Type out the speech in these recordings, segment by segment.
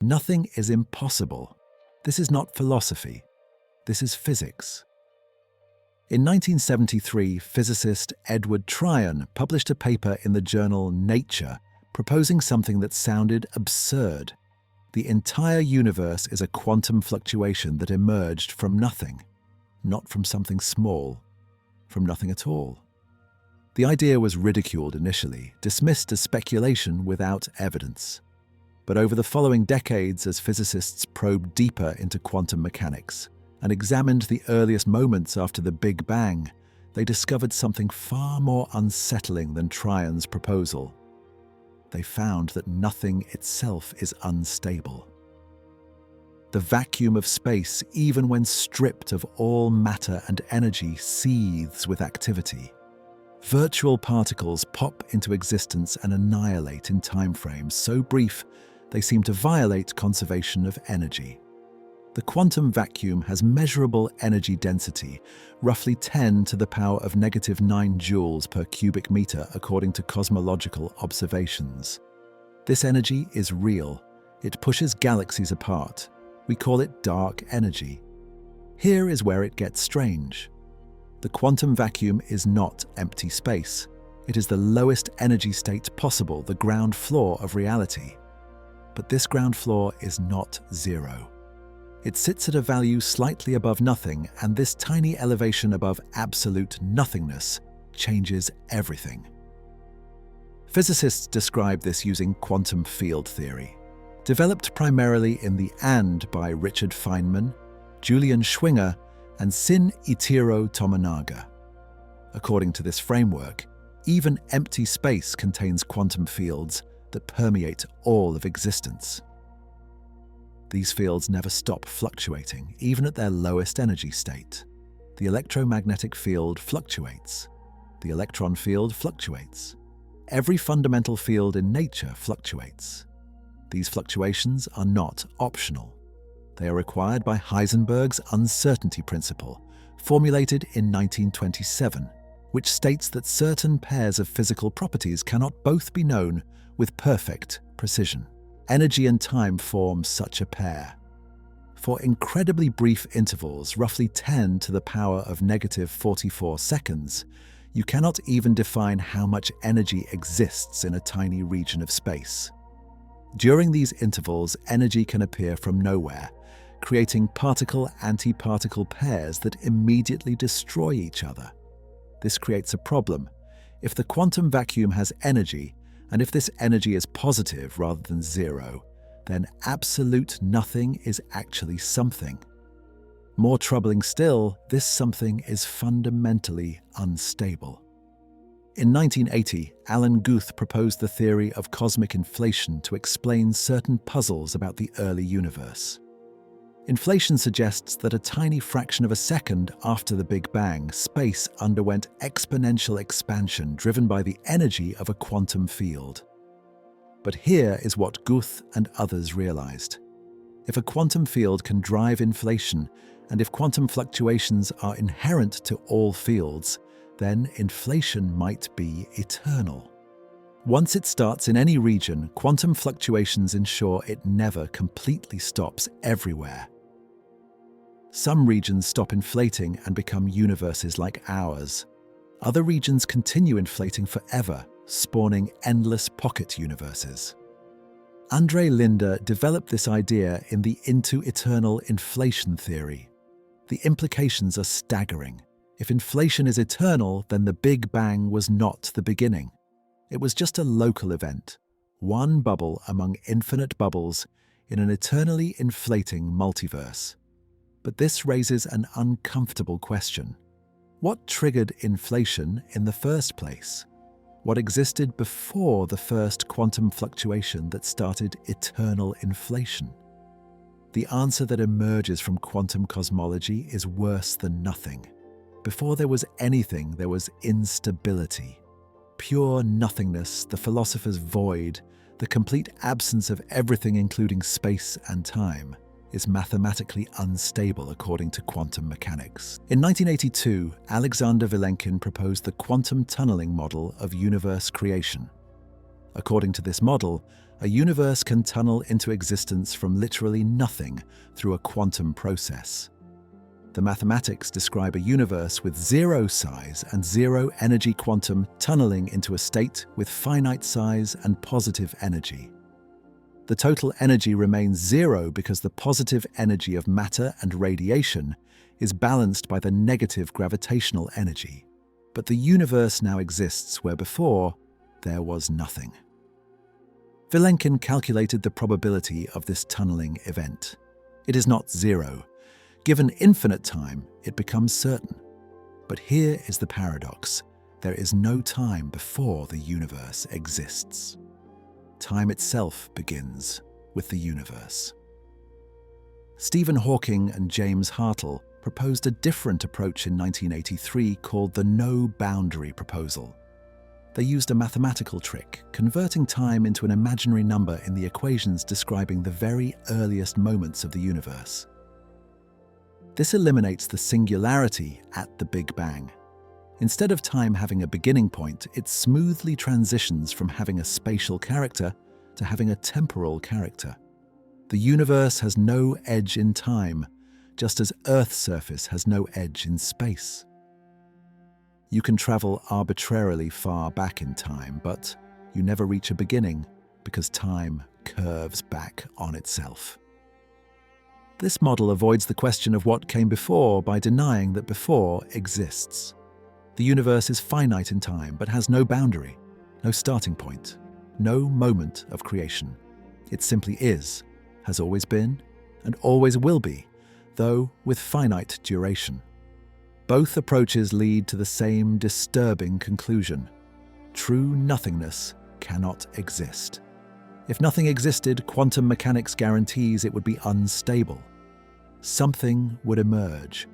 Nothing is impossible. This is not philosophy. This is physics. In 1973, physicist Edward Tryon published a paper in the journal Nature proposing something that sounded absurd. The entire universe is a quantum fluctuation that emerged from nothing, not from something small, from nothing at all. The idea was ridiculed initially, dismissed as speculation without evidence. But over the following decades, as physicists probed deeper into quantum mechanics and examined the earliest moments after the Big Bang, they discovered something far more unsettling than Tryon's proposal. They found that nothing itself is unstable. The vacuum of space, even when stripped of all matter and energy, seethes with activity. Virtual particles pop into existence and annihilate in timeframes so brief they seem to violate conservation of energy. The quantum vacuum has measurable energy density, roughly 10 to the power of -9 joules per cubic meter according to cosmological observations. This energy is real. It pushes galaxies apart. We call it dark energy. Here is where it gets strange. The quantum vacuum is not empty space. It is the lowest energy state possible, the ground floor of reality. But this ground floor is not zero. It sits at a value slightly above nothing, and this tiny elevation above absolute nothingness changes everything. Physicists describe this using quantum field theory, developed primarily in the AND by Richard Feynman, Julian Schwinger, and Shinichiro Tominaga. According to this framework, even empty space contains quantum fields that permeate all of existence. These fields never stop fluctuating, even at their lowest energy state. The electromagnetic field fluctuates. The electron field fluctuates. Every fundamental field in nature fluctuates. These fluctuations are not optional. They are required by Heisenberg's uncertainty principle, formulated in 1927, which states that certain pairs of physical properties cannot both be known with perfect precision. Energy and time form such a pair. For incredibly brief intervals, roughly 10 to the power of -44 seconds, you cannot even define how much energy exists in a tiny region of space. During these intervals, energy can appear from nowhere, creating particle-antiparticle pairs that immediately destroy each other. This creates a problem. If the quantum vacuum has energy, and if this energy is positive rather than zero, then absolute nothing is actually something. More troubling still, this something is fundamentally unstable. In 1980, Alan Guth proposed the theory of cosmic inflation to explain certain puzzles about the early universe. Inflation suggests that a tiny fraction of a second after the Big Bang, space underwent exponential expansion driven by the energy of a quantum field. But here is what Guth and others realized. If a quantum field can drive inflation, and if quantum fluctuations are inherent to all fields, then inflation might be eternal. Once it starts in any region, quantum fluctuations ensure it never completely stops everywhere. Some regions stop inflating and become universes like ours. Other regions continue inflating forever, spawning endless pocket universes. Andre Linde developed this idea in the into eternal inflation theory. The implications are staggering. If inflation is eternal, then the Big Bang was not the beginning. It was just a local event, one bubble among infinite bubbles in an eternally inflating multiverse. But this raises an uncomfortable question. What triggered inflation in the first place? What existed before the first quantum fluctuation that started eternal inflation? The answer that emerges from quantum cosmology is worse than nothing. Before there was anything, there was instability. Pure nothingness, the philosopher's void, the complete absence of everything including space and time, is mathematically unstable according to quantum mechanics. In 1982, Alexander Vilenkin proposed the quantum tunneling model of universe creation. According to this model, a universe can tunnel into existence from literally nothing through a quantum process. The mathematics describe a universe with zero size and zero energy quantum tunneling into a state with finite size and positive energy. The total energy remains zero because the positive energy of matter and radiation is balanced by the negative gravitational energy. But the universe now exists where before there was nothing. Vilenkin calculated the probability of this tunneling event. It is not zero. Given infinite time, it becomes certain. But here is the paradox. There is no time before the universe exists. Time itself begins with the universe. Stephen Hawking and James Hartle proposed a different approach in 1983 called the no-boundary proposal. They used a mathematical trick, converting time into an imaginary number in the equations describing the very earliest moments of the universe. This eliminates the singularity at the Big Bang. Instead of time having a beginning point, it smoothly transitions from having a spatial character to having a temporal character. The universe has no edge in time, just as Earth's surface has no edge in space. You can travel arbitrarily far back in time, but you never reach a beginning because time curves back on itself. This model avoids the question of what came before by denying that before exists. The universe is finite in time but has no boundary, no starting point, no moment of creation. It simply is, has always been, and always will be, though with finite duration. Both approaches lead to the same disturbing conclusion. True nothingness cannot exist. If nothing existed, quantum mechanics guarantees it would be unstable. Something would emerge.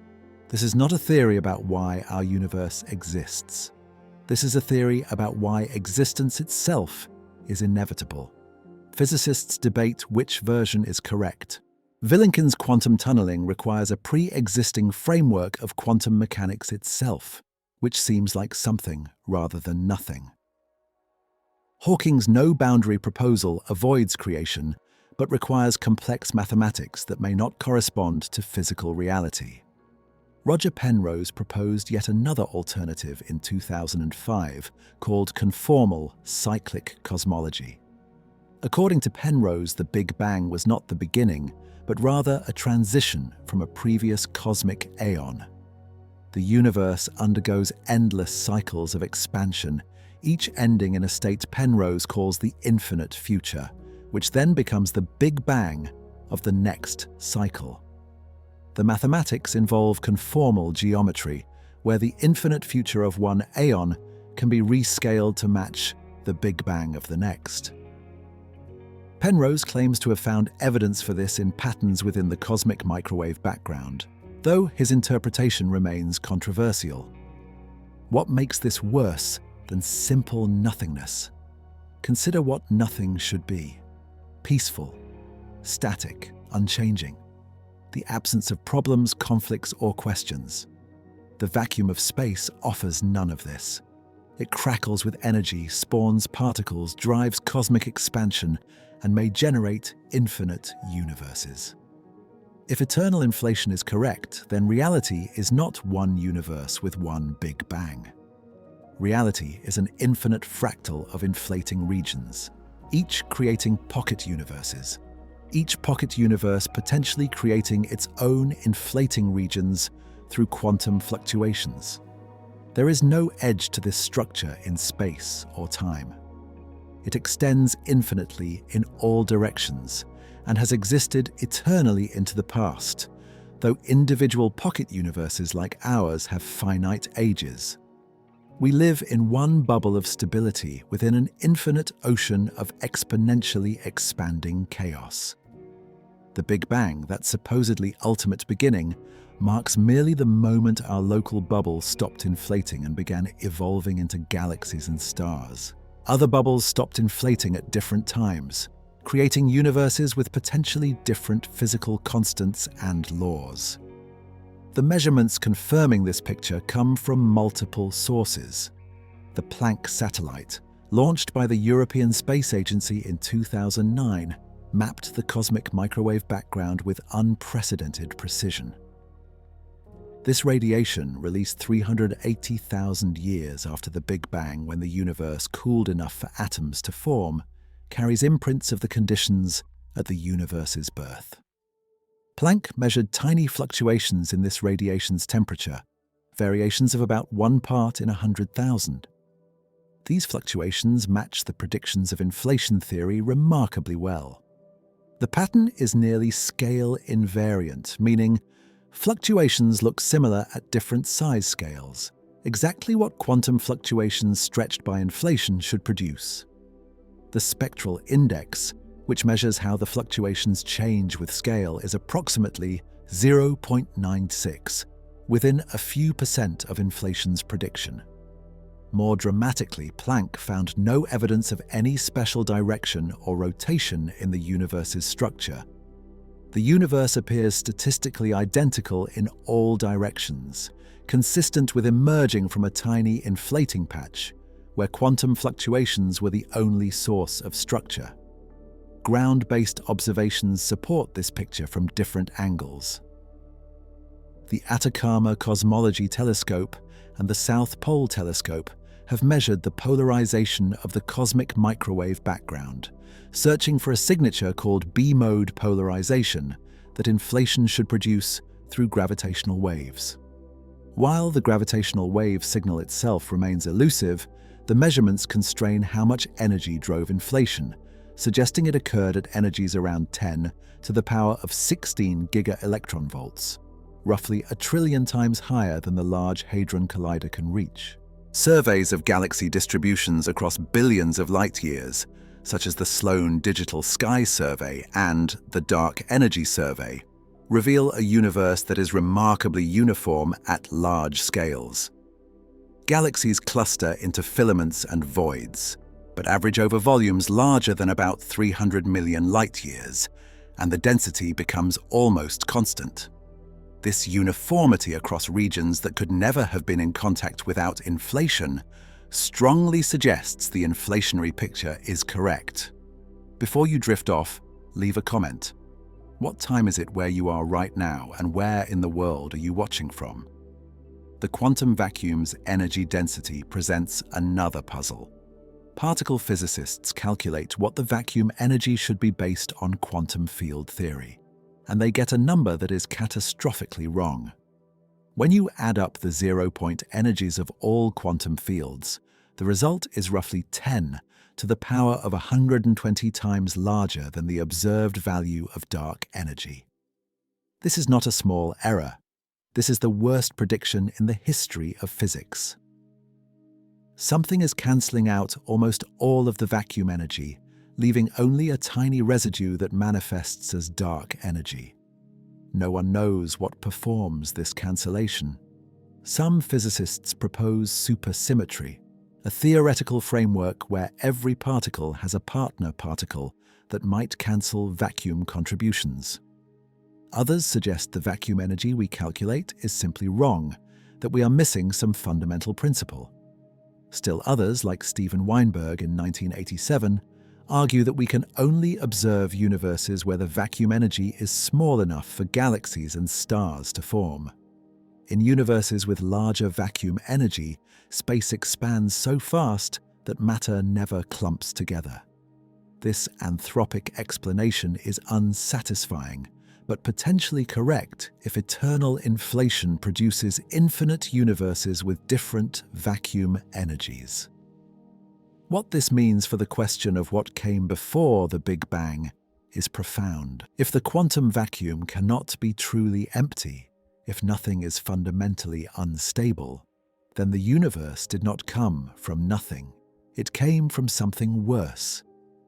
This is not a theory about why our universe exists. This is a theory about why existence itself is inevitable. Physicists debate which version is correct. Vilenkin's quantum tunneling requires a pre-existing framework of quantum mechanics itself, which seems like something rather than nothing. Hawking's no-boundary proposal avoids creation, but requires complex mathematics that may not correspond to physical reality. Roger Penrose proposed yet another alternative in 2005 called conformal cyclic cosmology. According to Penrose, the Big Bang was not the beginning, but rather a transition from a previous cosmic aeon. The universe undergoes endless cycles of expansion, each ending in a state Penrose calls the infinite future, which then becomes the Big Bang of the next cycle. The mathematics involve conformal geometry, where the infinite future of one aeon can be rescaled to match the Big Bang of the next. Penrose claims to have found evidence for this in patterns within the cosmic microwave background, though his interpretation remains controversial. What makes this worse than simple nothingness? Consider what nothing should be. Peaceful, static, unchanging. The absence of problems, conflicts, or questions. The vacuum of space offers none of this. It crackles with energy, spawns particles, drives cosmic expansion, and may generate infinite universes. If eternal inflation is correct, then reality is not one universe with one Big Bang. Reality is an infinite fractal of inflating regions, each creating pocket universes, each pocket universe potentially creating its own inflating regions through quantum fluctuations. There is no edge to this structure in space or time. It extends infinitely in all directions and has existed eternally into the past, though individual pocket universes like ours have finite ages. We live in one bubble of stability within an infinite ocean of exponentially expanding chaos. The Big Bang, that supposedly ultimate beginning, marks merely the moment our local bubble stopped inflating and began evolving into galaxies and stars. Other bubbles stopped inflating at different times, creating universes with potentially different physical constants and laws. The measurements confirming this picture come from multiple sources. The Planck satellite, launched by the European Space Agency in 2009, mapped the cosmic microwave background with unprecedented precision. This radiation, released 380,000 years after the Big Bang when the universe cooled enough for atoms to form, carries imprints of the conditions at the universe's birth. Planck measured tiny fluctuations in this radiation's temperature, variations of about 1 part in 100,000. These fluctuations match the predictions of inflation theory remarkably well. The pattern is nearly scale invariant, meaning fluctuations look similar at different size scales, exactly what quantum fluctuations stretched by inflation should produce. The spectral index, which measures how the fluctuations change with scale, is approximately 0.96, within a few percent of inflation's prediction. More dramatically, Planck found no evidence of any special direction or rotation in the universe's structure. The universe appears statistically identical in all directions, consistent with emerging from a tiny inflating patch, where quantum fluctuations were the only source of structure. Ground-based observations support this picture from different angles. The Atacama Cosmology Telescope and the South Pole Telescope have measured the polarization of the cosmic microwave background, searching for a signature called B-mode polarization that inflation should produce through gravitational waves. While the gravitational wave signal itself remains elusive, the measurements constrain how much energy drove inflation, suggesting it occurred at energies around 10 to the power of 16 giga-electron volts, roughly 1 trillion times higher than the Large Hadron Collider can reach. Surveys of galaxy distributions across billions of light-years, such as the Sloan Digital Sky Survey and the Dark Energy Survey, reveal a universe that is remarkably uniform at large scales. Galaxies cluster into filaments and voids, but average over volumes larger than about 300 million light-years, and the density becomes almost constant. This uniformity across regions that could never have been in contact without inflation strongly suggests the inflationary picture is correct. Before you drift off, leave a comment. What time is it where you are right now, and where in the world are you watching from? The quantum vacuum's energy density presents another puzzle. Particle physicists calculate what the vacuum energy should be based on quantum field theory, and they get a number that is catastrophically wrong. When you add up the zero-point energies of all quantum fields, the result is roughly 10 to the power of 120 times larger than the observed value of dark energy. This is not a small error. This is the worst prediction in the history of physics. Something is cancelling out almost all of the vacuum energy, leaving only a tiny residue that manifests as dark energy. No one knows what performs this cancellation. Some physicists propose supersymmetry, a theoretical framework where every particle has a partner particle that might cancel vacuum contributions. Others suggest the vacuum energy we calculate is simply wrong, that we are missing some fundamental principle. Still others, like Steven Weinberg in 1987, argue that we can only observe universes where the vacuum energy is small enough for galaxies and stars to form. In universes with larger vacuum energy, space expands so fast that matter never clumps together. This anthropic explanation is unsatisfying, but potentially correct if eternal inflation produces infinite universes with different vacuum energies. What this means for the question of what came before the Big Bang is profound. If the quantum vacuum cannot be truly empty, if nothing is fundamentally unstable, then the universe did not come from nothing. It came from something worse.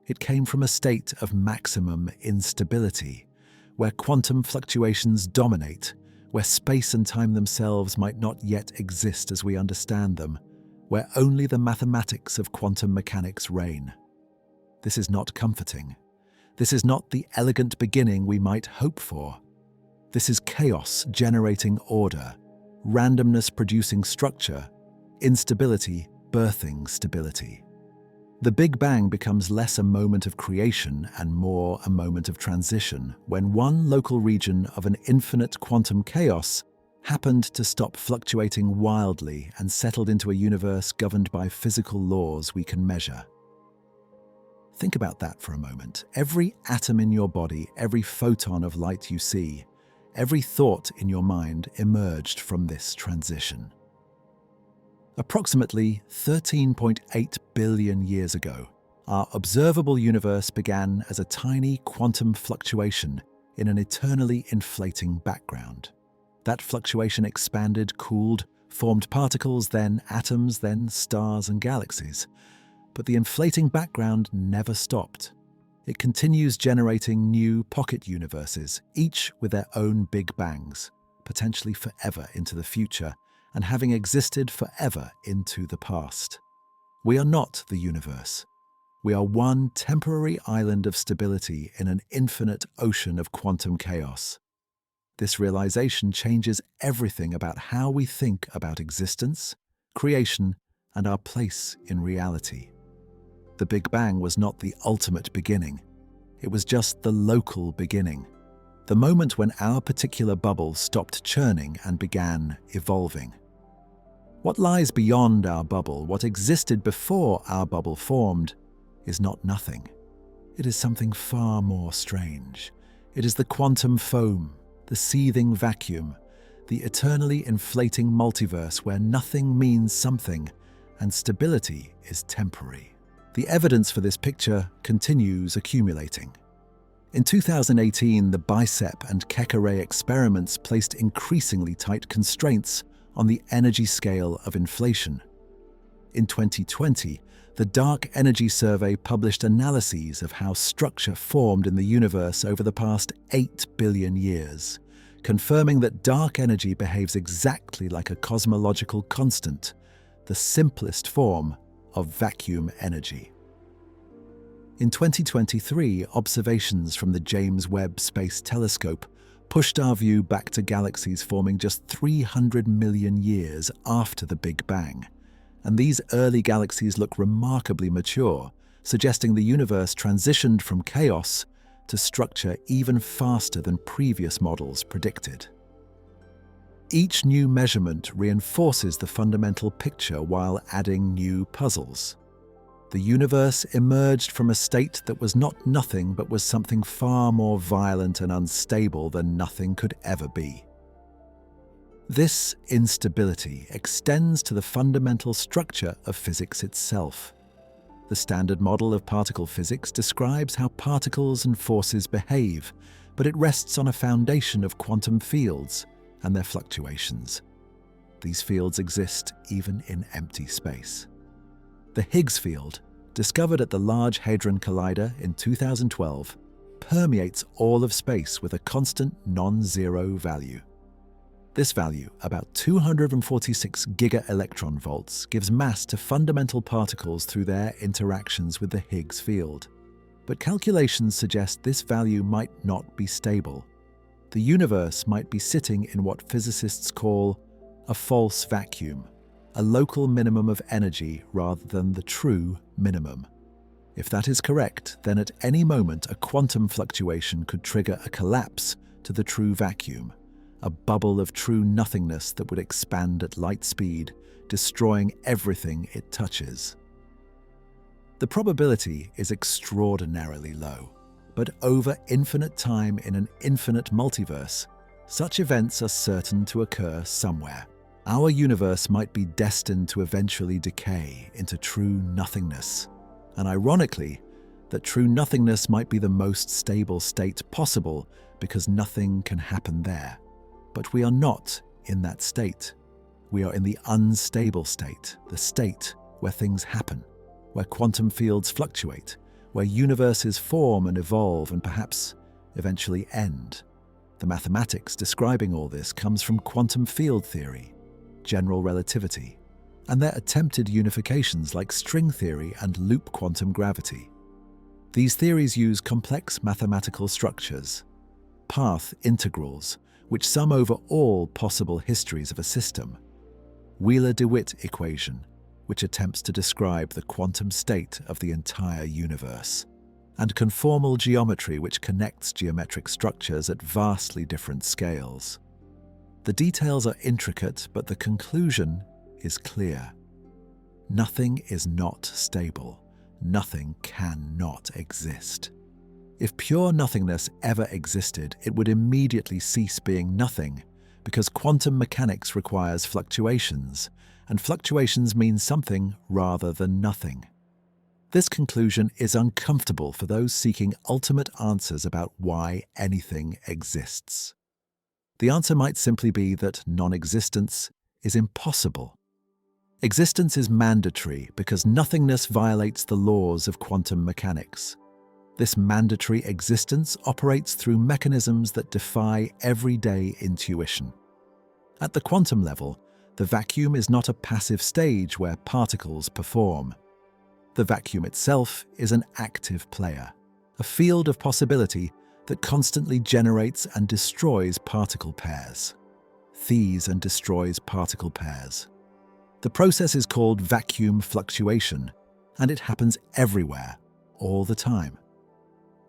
It came from a state of maximum instability, where quantum fluctuations dominate, where space and time themselves might not yet exist as we understand them, where only the mathematics of quantum mechanics reign. This is not comforting. This is not the elegant beginning we might hope for. This is chaos generating order, randomness producing structure, instability birthing stability. The Big Bang becomes less a moment of creation and more a moment of transition, when one local region of an infinite quantum chaos happened to stop fluctuating wildly and settled into a universe governed by physical laws we can measure. Think about that for a moment. Every atom in your body, every photon of light you see, every thought in your mind emerged from this transition. Approximately 13.8 billion years ago, our observable universe began as a tiny quantum fluctuation in an eternally inflating background. That fluctuation expanded, cooled, formed particles, then atoms, then stars and galaxies. But the inflating background never stopped. It continues generating new pocket universes, each with their own big bangs, potentially forever into the future, and having existed forever into the past. We are not the universe. We are one temporary island of stability in an infinite ocean of quantum chaos. This realization changes everything about how we think about existence, creation, and our place in reality. The Big Bang was not the ultimate beginning. It was just the local beginning, the moment when our particular bubble stopped churning and began evolving. What lies beyond our bubble, what existed before our bubble formed, is not nothing. It is something far more strange. It is the quantum foam, the seething vacuum, the eternally inflating multiverse where nothing means something and stability is temporary. The evidence for this picture continues accumulating. In 2018, the BICEP and Keck array experiments placed increasingly tight constraints on the energy scale of inflation. In 2020, the Dark Energy Survey published analyses of how structure formed in the universe over the past 8 billion years, confirming that dark energy behaves exactly like a cosmological constant, the simplest form of vacuum energy. In 2023, observations from the James Webb Space Telescope pushed our view back to galaxies forming just 300 million years after the Big Bang. And these early galaxies look remarkably mature, suggesting the universe transitioned from chaos to structure even faster than previous models predicted. Each new measurement reinforces the fundamental picture while adding new puzzles. The universe emerged from a state that was not nothing but was something far more violent and unstable than nothing could ever be. This instability extends to the fundamental structure of physics itself. The standard model of particle physics describes how particles and forces behave, but it rests on a foundation of quantum fields and their fluctuations. These fields exist even in empty space. The Higgs field, discovered at the Large Hadron Collider in 2012, permeates all of space with a constant non-zero value. This value, about 246 giga-electron volts, gives mass to fundamental particles through their interactions with the Higgs field. But calculations suggest this value might not be stable. The universe might be sitting in what physicists call a false vacuum, a local minimum of energy rather than the true minimum. If that is correct, then at any moment a quantum fluctuation could trigger a collapse to the true vacuum, a bubble of true nothingness that would expand at light speed, destroying everything it touches. The probability is extraordinarily low, but over infinite time in an infinite multiverse, such events are certain to occur somewhere. Our universe might be destined to eventually decay into true nothingness. And ironically, that true nothingness might be the most stable state possible because nothing can happen there. But we are not in that state. We are in the unstable state, the state where things happen, where quantum fields fluctuate, where universes form and evolve and perhaps eventually end. The mathematics describing all this comes from quantum field theory, general relativity, and their attempted unifications like string theory and loop quantum gravity. These theories use complex mathematical structures, path integrals, which sum over all possible histories of a system, Wheeler-DeWitt equation, which attempts to describe the quantum state of the entire universe, and conformal geometry, which connects geometric structures at vastly different scales. The details are intricate, but the conclusion is clear. Nothing is not stable. Nothing cannot exist. If pure nothingness ever existed, it would immediately cease being nothing, because quantum mechanics requires fluctuations, and fluctuations mean something rather than nothing. This conclusion is uncomfortable for those seeking ultimate answers about why anything exists. The answer might simply be that non-existence is impossible. Existence is mandatory because nothingness violates the laws of quantum mechanics. This mandatory existence operates through mechanisms that defy everyday intuition. At the quantum level, the vacuum is not a passive stage where particles perform. The vacuum itself is an active player, a field of possibility that constantly generates and destroys particle pairs. Thies and destroys particle pairs. The process is called vacuum fluctuation, and it happens everywhere, all the time.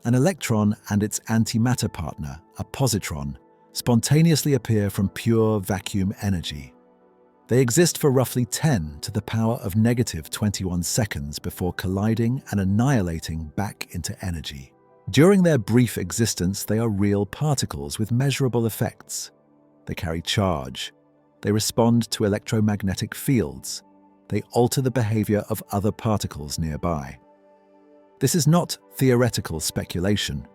An electron and its antimatter partner, a positron, spontaneously appear from pure vacuum energy. They exist for roughly 10 to the power of negative 21 seconds before colliding and annihilating back into energy. During their brief existence, they are real particles with measurable effects. They carry charge. They respond to electromagnetic fields. They alter the behavior of other particles nearby. This is not theoretical speculation.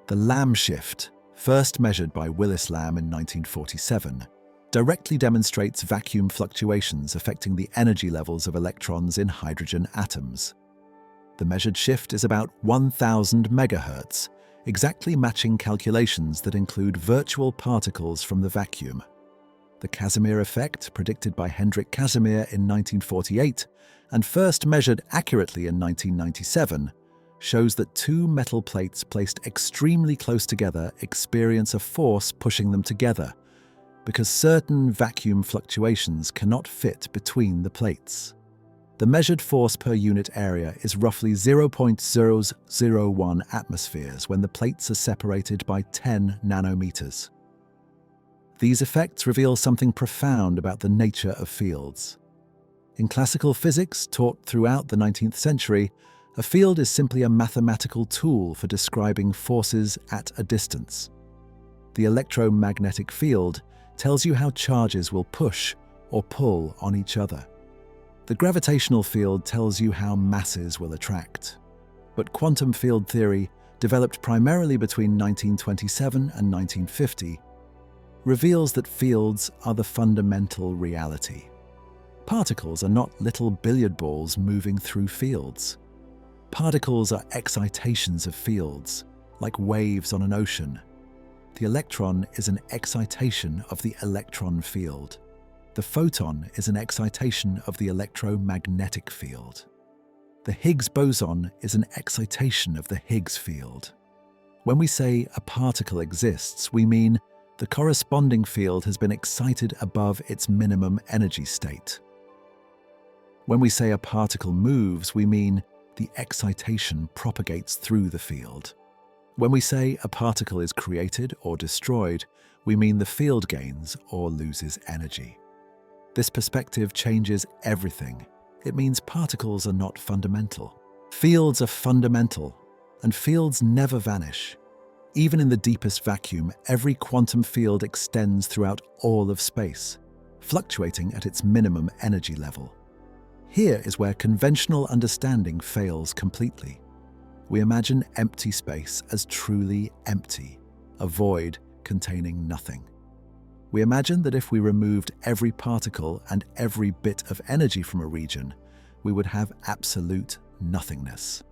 The Lamb shift, first measured by Willis Lamb in 1947, directly demonstrates vacuum fluctuations affecting the energy levels of electrons in hydrogen atoms. The measured shift is about 1000 megahertz, exactly matching calculations that include virtual particles from the vacuum. The Casimir effect, predicted by Hendrik Casimir in 1948 and first measured accurately in 1997, shows that two metal plates placed extremely close together experience a force pushing them together, because certain vacuum fluctuations cannot fit between the plates. The measured force per unit area is roughly 0.001 atmospheres when the plates are separated by 10 nanometers. These effects reveal something profound about the nature of fields. In classical physics, taught throughout the 19th century, a field is simply a mathematical tool for describing forces at a distance. The electromagnetic field tells you how charges will push or pull on each other. The gravitational field tells you how masses will attract. But quantum field theory, developed primarily between 1927 and 1950, reveals that fields are the fundamental reality. Particles are not little billiard balls moving through fields. Particles are excitations of fields, like waves on an ocean. The electron is an excitation of the electron field. The photon is an excitation of the electromagnetic field. The Higgs boson is an excitation of the Higgs field. When we say a particle exists, we mean the corresponding field has been excited above its minimum energy state. When we say a particle moves, we mean the excitation propagates through the field. When we say a particle is created or destroyed, we mean the field gains or loses energy. This perspective changes everything. It means particles are not fundamental. Fields are fundamental, and fields never vanish. Even in the deepest vacuum, every quantum field extends throughout all of space, fluctuating at its minimum energy level. Here is where conventional understanding fails completely. We imagine empty space as truly empty, a void containing nothing. We imagine that if we removed every particle and every bit of energy from a region, we would have absolute nothingness.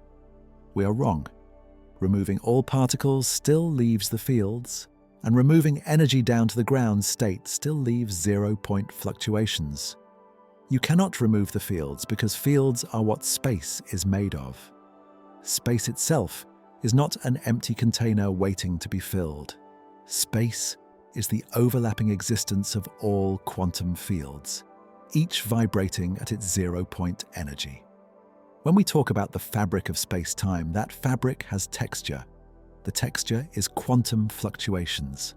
We are wrong. Removing all particles still leaves the fields, and removing energy down to the ground state still leaves zero-point fluctuations. You cannot remove the fields because fields are what space is made of. Space itself is not an empty container waiting to be filled. Space is the overlapping existence of all quantum fields, each vibrating at its zero-point energy. When we talk about the fabric of space-time, that fabric has texture. The texture is quantum fluctuations.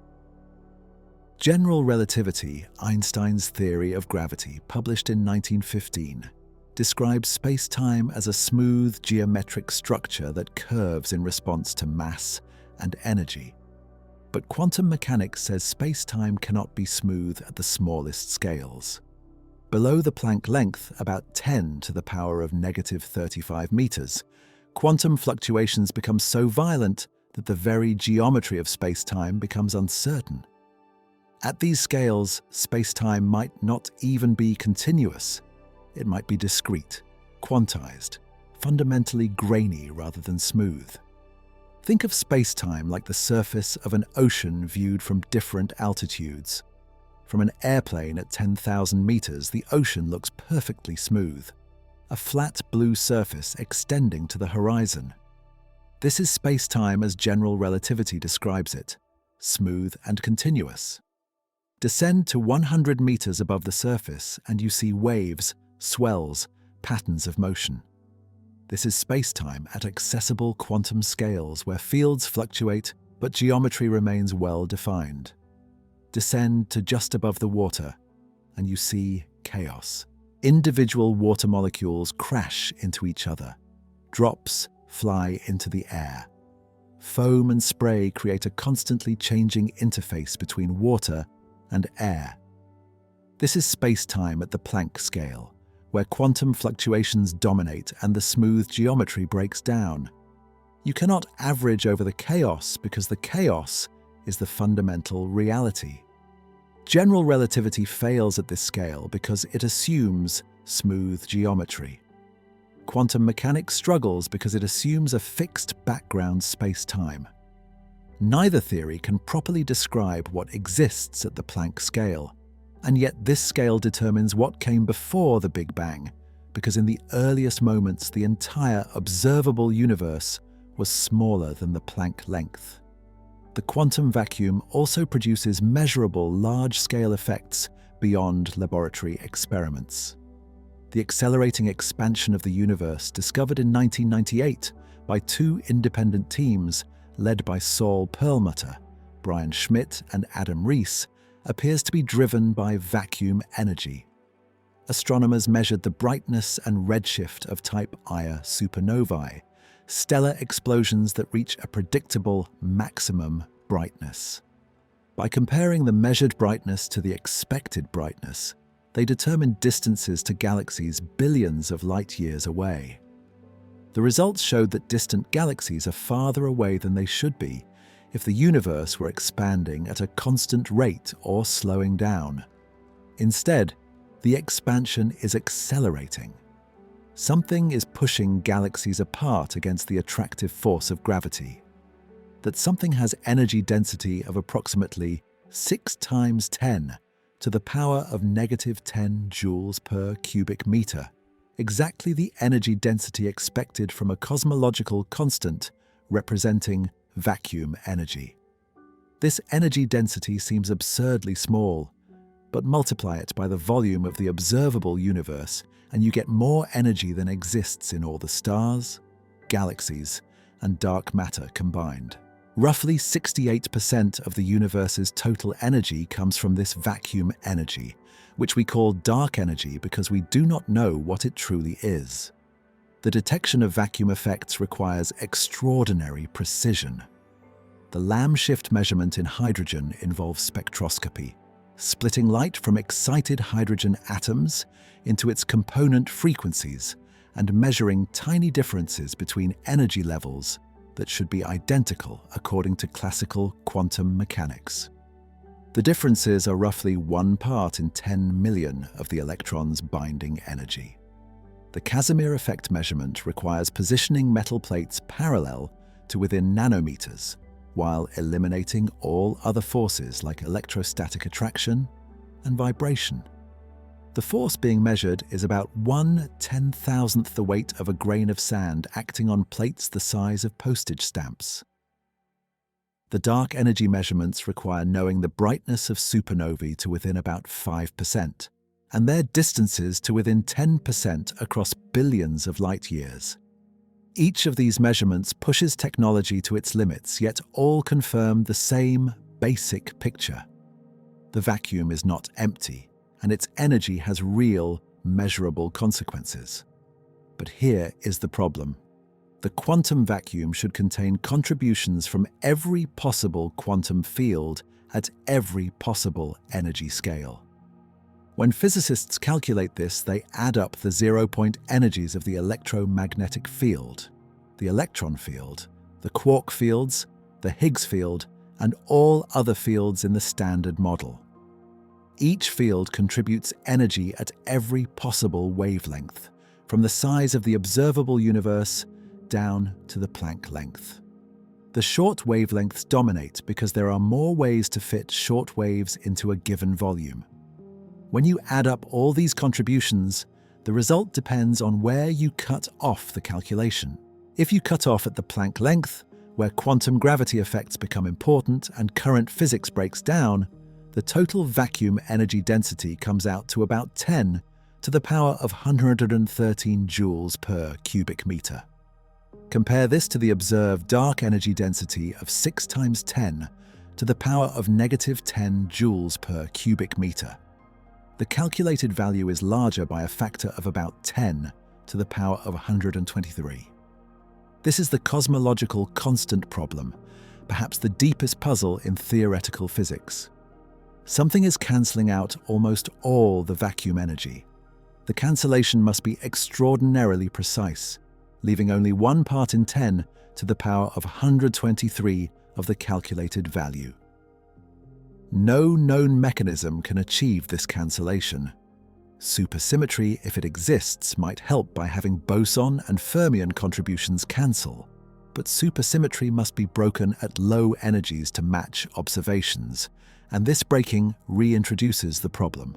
General relativity, Einstein's theory of gravity, published in 1915, describes space-time as a smooth geometric structure that curves in response to mass and energy. But quantum mechanics says space-time cannot be smooth at the smallest scales. Below the Planck length, about 10 to the power of -35 meters, quantum fluctuations become so violent that the very geometry of space-time becomes uncertain. At these scales, space-time might not even be continuous. It might be discrete, quantized, fundamentally grainy rather than smooth. Think of space-time like the surface of an ocean viewed from different altitudes. From an airplane at 10,000 meters, the ocean looks perfectly smooth, a flat blue surface extending to the horizon. This is space-time as general relativity describes it, smooth and continuous. Descend to 100 meters above the surface and you see waves, swells, patterns of motion. This is space-time at accessible quantum scales where fields fluctuate but geometry remains well defined. Descend to just above the water and you see chaos. Individual water molecules crash into each other. Drops fly into the air. Foam and spray create a constantly changing interface between water and air. This is space-time at the Planck scale, where quantum fluctuations dominate and the smooth geometry breaks down. You cannot average over the chaos because the chaos is the fundamental reality. General relativity fails at this scale because it assumes smooth geometry. Quantum mechanics struggles because it assumes a fixed background space-time. Neither theory can properly describe what exists at the Planck scale, and yet this scale determines what came before the Big Bang, because in the earliest moments the entire observable universe was smaller than the Planck length. The quantum vacuum also produces measurable large-scale effects beyond laboratory experiments. The accelerating expansion of the universe, discovered in 1998 by two independent teams led by Saul Perlmutter, Brian Schmidt and Adam Rees, appears to be driven by vacuum energy. Astronomers measured the brightness and redshift of type Ia supernovae, stellar explosions that reach a predictable maximum brightness. By comparing the measured brightness to the expected brightness, they determined distances to galaxies billions of light-years away. The results showed that distant galaxies are farther away than they should be if the universe were expanding at a constant rate or slowing down. Instead, the expansion is accelerating. Something is pushing galaxies apart against the attractive force of gravity. That something has energy density of approximately 6 times 10 to the power of -10 joules per cubic meter, exactly the energy density expected from a cosmological constant representing vacuum energy. This energy density seems absurdly small, but multiply it by the volume of the observable universe and you get more energy than exists in all the stars, galaxies, and dark matter combined. Roughly 68% of the universe's total energy comes from this vacuum energy, which we call dark energy because we do not know what it truly is. The detection of vacuum effects requires extraordinary precision. The Lamb shift measurement in hydrogen involves spectroscopy, splitting light from excited hydrogen atoms into its component frequencies and measuring tiny differences between energy levels that should be identical according to classical quantum mechanics. The differences are roughly 1 part in 10 million of the electron's binding energy. The Casimir effect measurement requires positioning metal plates parallel to within nanometers, while eliminating all other forces like electrostatic attraction and vibration. The force being measured is about 1/10,000th the weight of a grain of sand acting on plates the size of postage stamps. The dark energy measurements require knowing the brightness of supernovae to within about 5%, and their distances to within 10% across billions of light years. Each of these measurements pushes technology to its limits, yet all confirm the same basic picture. The vacuum is not empty, and its energy has real, measurable consequences. But here is the problem. The quantum vacuum should contain contributions from every possible quantum field at every possible energy scale. When physicists calculate this, they add up the zero-point energies of the electromagnetic field, the electron field, the quark fields, the Higgs field, and all other fields in the Standard Model. Each field contributes energy at every possible wavelength, from the size of the observable universe down to the Planck length. The short wavelengths dominate because there are more ways to fit short waves into a given volume. When you add up all these contributions, the result depends on where you cut off the calculation. If you cut off at the Planck length, where quantum gravity effects become important and current physics breaks down, the total vacuum energy density comes out to about 10 to the power of 113 joules per cubic meter. Compare this to the observed dark energy density of 6 times 10 to the power of negative 10 joules per cubic meter. The calculated value is larger by a factor of about 10 to the power of 123. This is the cosmological constant problem, perhaps the deepest puzzle in theoretical physics. Something is cancelling out almost all the vacuum energy. The cancellation must be extraordinarily precise, leaving only 1 part in 10 to the power of 123 of the calculated value. No known mechanism can achieve this cancellation. Supersymmetry, if it exists, might help by having boson and fermion contributions cancel, but supersymmetry must be broken at low energies to match observations, and this breaking reintroduces the problem.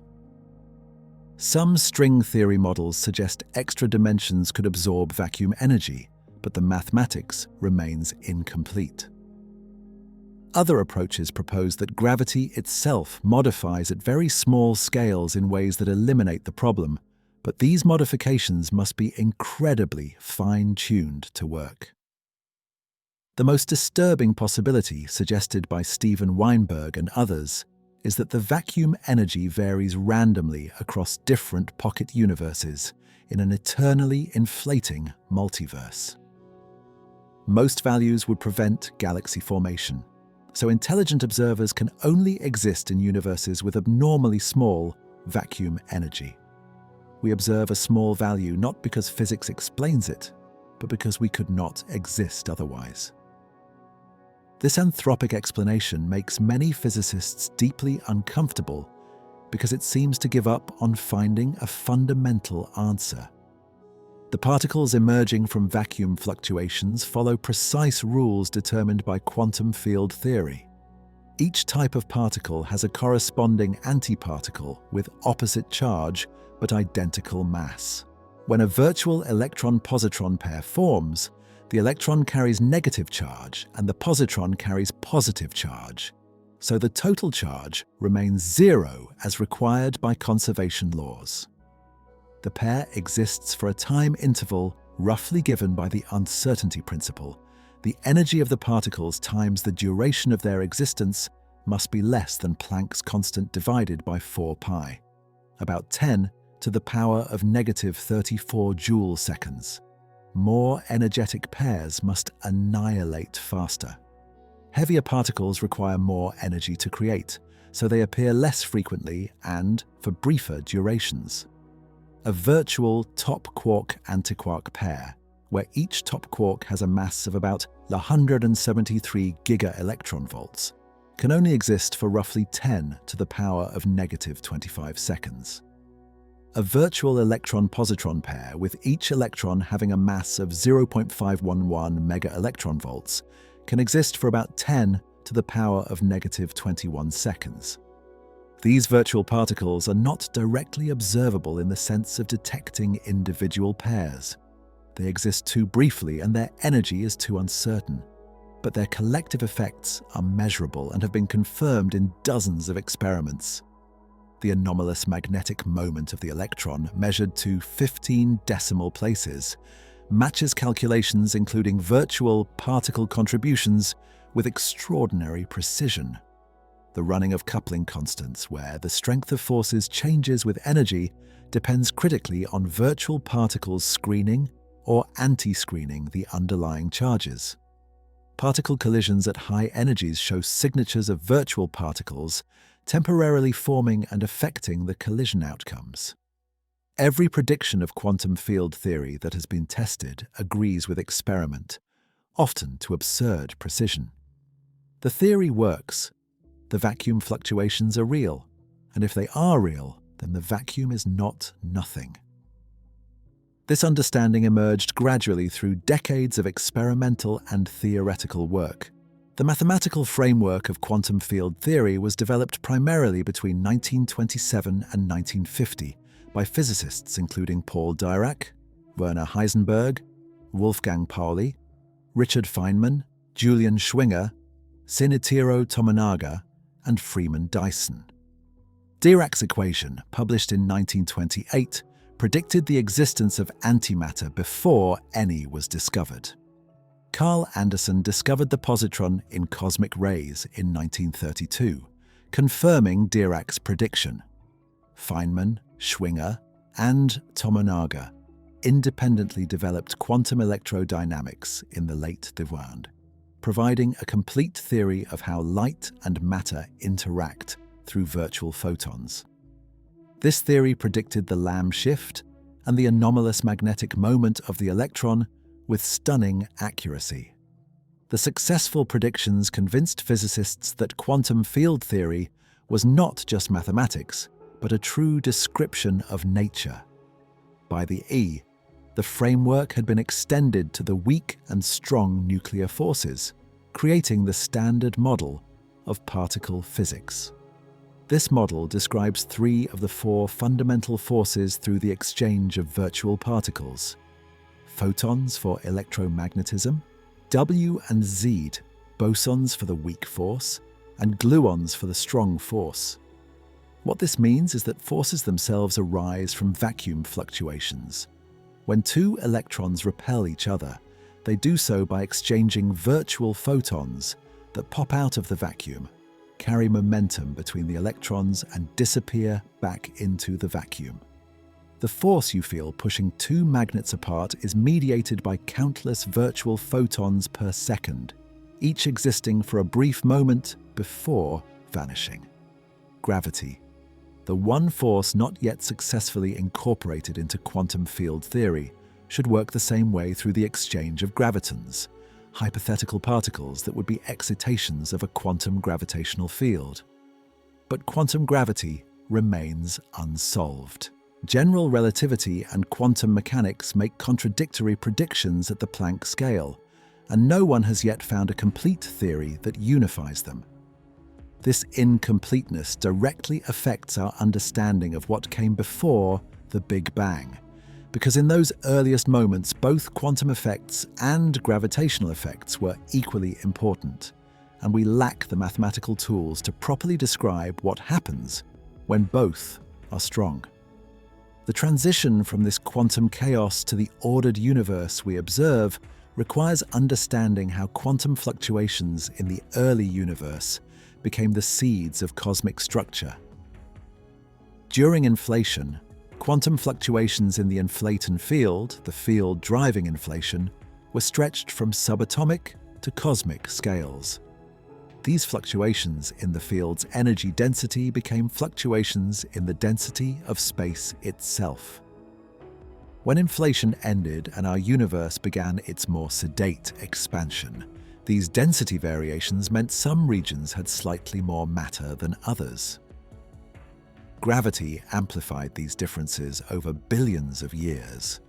Some string theory models suggest extra dimensions could absorb vacuum energy, but the mathematics remains incomplete. Other approaches propose that gravity itself modifies at very small scales in ways that eliminate the problem, but these modifications must be incredibly fine-tuned to work. The most disturbing possibility, suggested by Steven Weinberg and others, is that the vacuum energy varies randomly across different pocket universes in an eternally inflating multiverse. Most values would prevent galaxy formation, so intelligent observers can only exist in universes with abnormally small vacuum energy. We observe a small value not because physics explains it, but because we could not exist otherwise. This anthropic explanation makes many physicists deeply uncomfortable because it seems to give up on finding a fundamental answer. The particles emerging from vacuum fluctuations follow precise rules determined by quantum field theory. Each type of particle has a corresponding antiparticle with opposite charge but identical mass. When a virtual electron-positron pair forms, the electron carries negative charge and the positron carries positive charge, so the total charge remains zero as required by conservation laws. The pair exists for a time interval roughly given by the uncertainty principle. The energy of the particles times the duration of their existence must be less than Planck's constant divided by 4 pi, about 10 to the power of negative 34 joule seconds. More energetic pairs must annihilate faster. Heavier particles require more energy to create, so they appear less frequently and for briefer durations. A virtual top quark-antiquark pair, where each top quark has a mass of about 173 giga-electronvolts, can only exist for roughly 10 to the power of negative 25 seconds. A virtual electron-positron pair with each electron having a mass of 0.511 mega-electronvolts can exist for about 10 to the power of negative 21 seconds. These virtual particles are not directly observable in the sense of detecting individual pairs. They exist too briefly and their energy is too uncertain. But their collective effects are measurable and have been confirmed in dozens of experiments. the anomalous magnetic moment of the electron, measured to 15 decimal places, matches calculations including virtual particle contributions with extraordinary precision. The running of coupling constants, where the strength of forces changes with energy, depends critically on virtual particles screening or anti-screening the underlying charges. Particle collisions at high energies show signatures of virtual particles temporarily forming and affecting the collision outcomes. Every prediction of quantum field theory that has been tested agrees with experiment, often to absurd precision. The theory works. The vacuum fluctuations are real, and if they are real, then the vacuum is not nothing. This understanding emerged gradually through decades of experimental and theoretical work. The mathematical framework of quantum field theory was developed primarily between 1927 and 1950 by physicists including Paul Dirac, Werner Heisenberg, Wolfgang Pauli, Richard Feynman, Julian Schwinger, Shinichiro Tominaga, and Freeman Dyson. Dirac's equation, published in 1928, predicted the existence of antimatter before any was discovered. Carl Anderson discovered the positron in cosmic rays in 1932, confirming Dirac's prediction. Feynman, Schwinger, and Tominaga independently developed quantum electrodynamics in the late Divande, providing a complete theory of how light and matter interact through virtual photons. This theory predicted the Lamb shift and the anomalous magnetic moment of the electron with stunning accuracy. The successful predictions convinced physicists that quantum field theory was not just mathematics, but a true description of nature. By the framework had been extended to the weak and strong nuclear forces, creating the standard model of particle physics. This model describes 3 of the 4 fundamental forces through the exchange of virtual particles: photons for electromagnetism, W and Z, bosons for the weak force, and gluons for the strong force. What this means is that forces themselves arise from vacuum fluctuations. When 2 electrons repel each other, they do so by exchanging virtual photons that pop out of the vacuum, carry momentum between the electrons, and disappear back into the vacuum. The force you feel pushing 2 magnets apart is mediated by countless virtual photons per second, each existing for a brief moment before vanishing. Gravity, the one force not yet successfully incorporated into quantum field theory, should work the same way through the exchange of gravitons, hypothetical particles that would be excitations of a quantum gravitational field. But quantum gravity remains unsolved. General relativity and quantum mechanics make contradictory predictions at the Planck scale, and no one has yet found a complete theory that unifies them. This incompleteness directly affects our understanding of what came before the Big Bang, because in those earliest moments, both quantum effects and gravitational effects were equally important, and we lack the mathematical tools to properly describe what happens when both are strong. The transition from this quantum chaos to the ordered universe we observe requires understanding how quantum fluctuations in the early universe became the seeds of cosmic structure. During inflation, quantum fluctuations in the inflaton field, the field driving inflation, were stretched from subatomic to cosmic scales. These fluctuations in the field's energy density became fluctuations in the density of space itself. When inflation ended and our universe began its more sedate expansion, these density variations meant some regions had slightly more matter than others. Gravity amplified these differences over billions of years.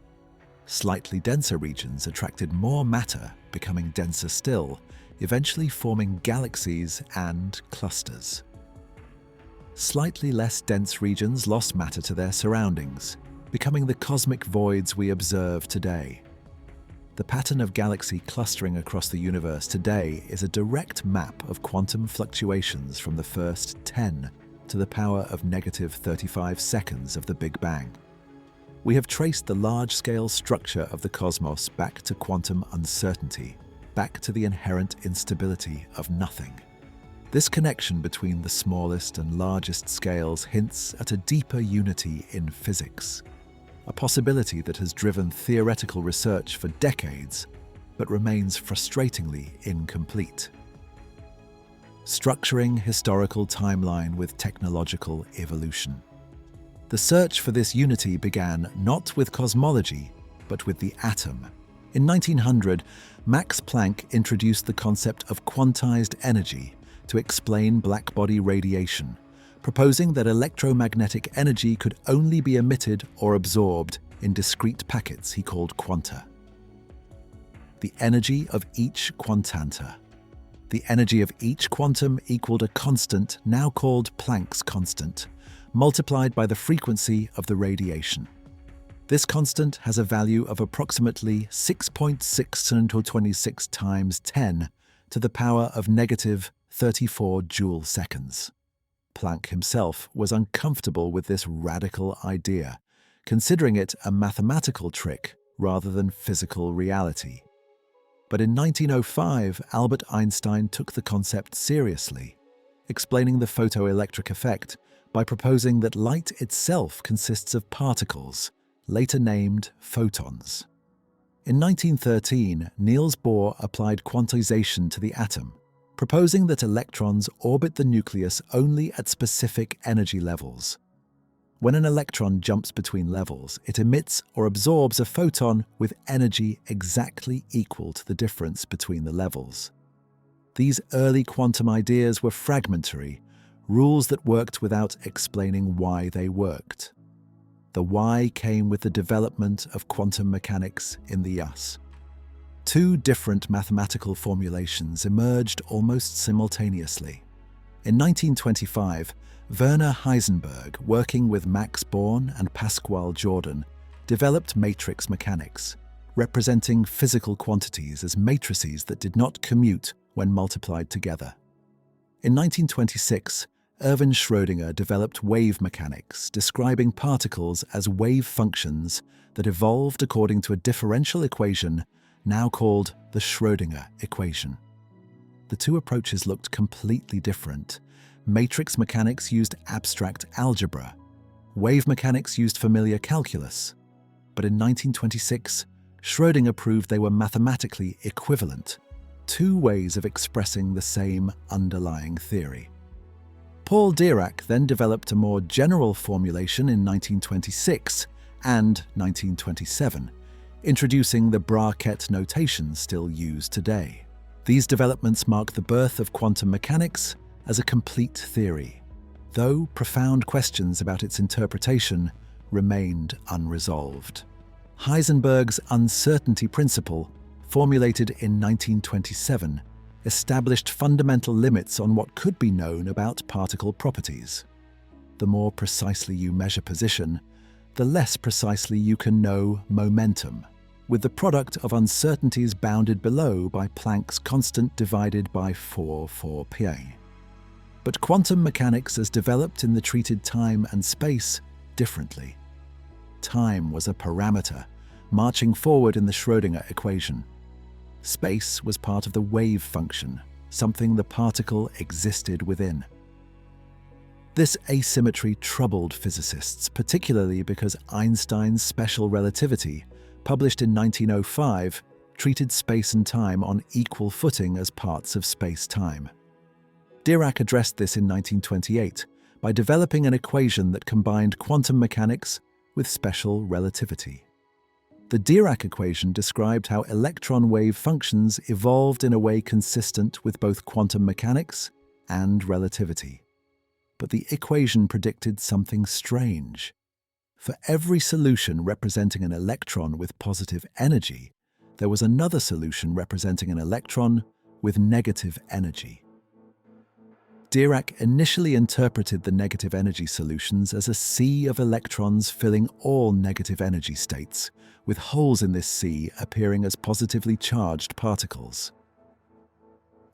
Slightly denser regions attracted more matter, becoming denser still, eventually forming galaxies and clusters. Slightly less dense regions lost matter to their surroundings, becoming the cosmic voids we observe today. The pattern of galaxy clustering across the universe today is a direct map of quantum fluctuations from the first 10 to the power of negative 35 seconds of the Big Bang. We have traced the large-scale structure of the cosmos back to quantum uncertainty, back to the inherent instability of nothing. This connection between the smallest and largest scales hints at a deeper unity in physics, a possibility that has driven theoretical research for decades, but remains frustratingly incomplete. Structuring historical timeline with technological evolution. The search for this unity began not with cosmology, but with the atom. In 1900, Max Planck introduced the concept of quantized energy to explain blackbody radiation, proposing that electromagnetic energy could only be emitted or absorbed in discrete packets he called quanta. The energy of each quantanta. The energy of each quantum equaled a constant now called Planck's constant, multiplied by the frequency of the radiation. This constant has a value of approximately 6.626 times 10 to the power of negative 34 joule seconds. Planck himself was uncomfortable with this radical idea, considering it a mathematical trick rather than physical reality. But in 1905, Albert Einstein took the concept seriously, explaining the photoelectric effect by proposing that light itself consists of particles, later named photons. In 1913, Niels Bohr applied quantization to the atom, proposing that electrons orbit the nucleus only at specific energy levels. When an electron jumps between levels, it emits or absorbs a photon with energy exactly equal to the difference between the levels. These early quantum ideas were fragmentary, rules that worked without explaining why they worked. The why came with the development of quantum mechanics in the US. Two different mathematical formulations emerged almost simultaneously. In 1925, Werner Heisenberg, working with Max Born and Pascual Jordan, developed matrix mechanics, representing physical quantities as matrices that did not commute when multiplied together. In 1926, Erwin Schrödinger developed wave mechanics, describing particles as wave functions that evolved according to a differential equation now called the Schrödinger equation. The two approaches looked completely different. Matrix mechanics used abstract algebra. Wave mechanics used familiar calculus. But in 1926, Schrödinger proved they were mathematically equivalent, two ways of expressing the same underlying theory. Paul Dirac then developed a more general formulation in 1926 and 1927, introducing the bracket notation still used today. These developments mark the birth of quantum mechanics as a complete theory, though profound questions about its interpretation remained unresolved. Heisenberg's uncertainty principle, formulated in 1927, established fundamental limits on what could be known about particle properties. The more precisely you measure position, the less precisely you can know momentum, with the product of uncertainties bounded below by Planck's constant divided by 4π. But quantum mechanics as developed in the treated time and space differently. Time was a parameter, marching forward in the Schrödinger equation. Space was part of the wave function, something the particle existed within. This asymmetry troubled physicists, particularly because Einstein's special relativity, published in 1905, treated space and time on equal footing as parts of space-time. Dirac addressed this in 1928 by developing an equation that combined quantum mechanics with special relativity. The Dirac equation described how electron wave functions evolved in a way consistent with both quantum mechanics and relativity. But the equation predicted something strange. For every solution representing an electron with positive energy, there was another solution representing an electron with negative energy. Dirac initially interpreted the negative energy solutions as a sea of electrons filling all negative energy states, with holes in this sea appearing as positively charged particles.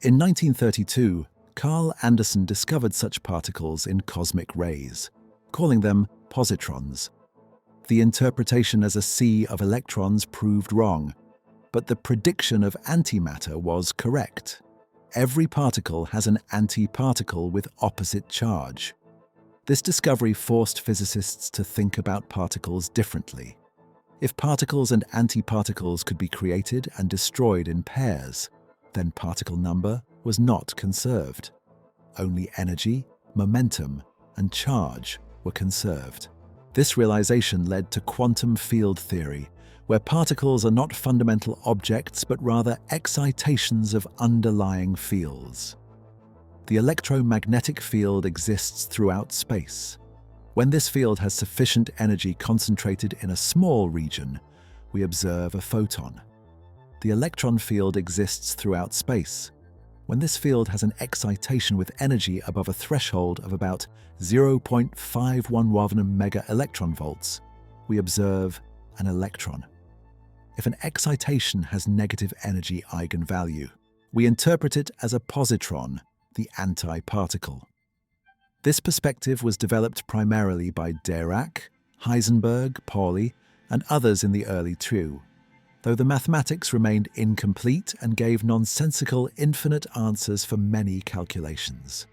In 1932, Carl Anderson discovered such particles in cosmic rays, calling them positrons. The interpretation as a sea of electrons proved wrong, but the prediction of antimatter was correct. Every particle has an antiparticle with opposite charge. This discovery forced physicists to think about particles differently. If particles and antiparticles could be created and destroyed in pairs, then particle number was not conserved. Only energy, momentum, and charge were conserved. This realization led to quantum field theory, where particles are not fundamental objects but rather excitations of underlying fields. The electromagnetic field exists throughout space. When this field has sufficient energy concentrated in a small region, we observe a photon. The electron field exists throughout space. When this field has an excitation with energy above a threshold of about 0.511 mega-electron volts, we observe an electron. If an excitation has negative energy eigenvalue, we interpret it as a positron, the antiparticle. This perspective was developed primarily by Dirac, Heisenberg, Pauli, and others in the early TRU, though the mathematics remained incomplete and gave nonsensical infinite answers for many calculations.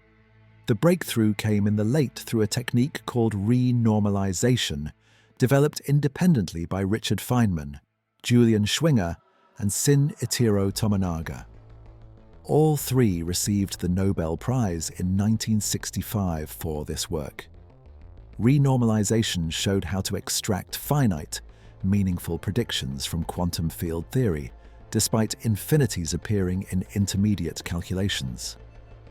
The breakthrough came in the late through a technique called renormalization, developed independently by Richard Feynman, Julian Schwinger, and Shinichiro Tominaga. All three received the Nobel Prize in 1965 for this work. Renormalization showed how to extract finite, meaningful predictions from quantum field theory, despite infinities appearing in intermediate calculations.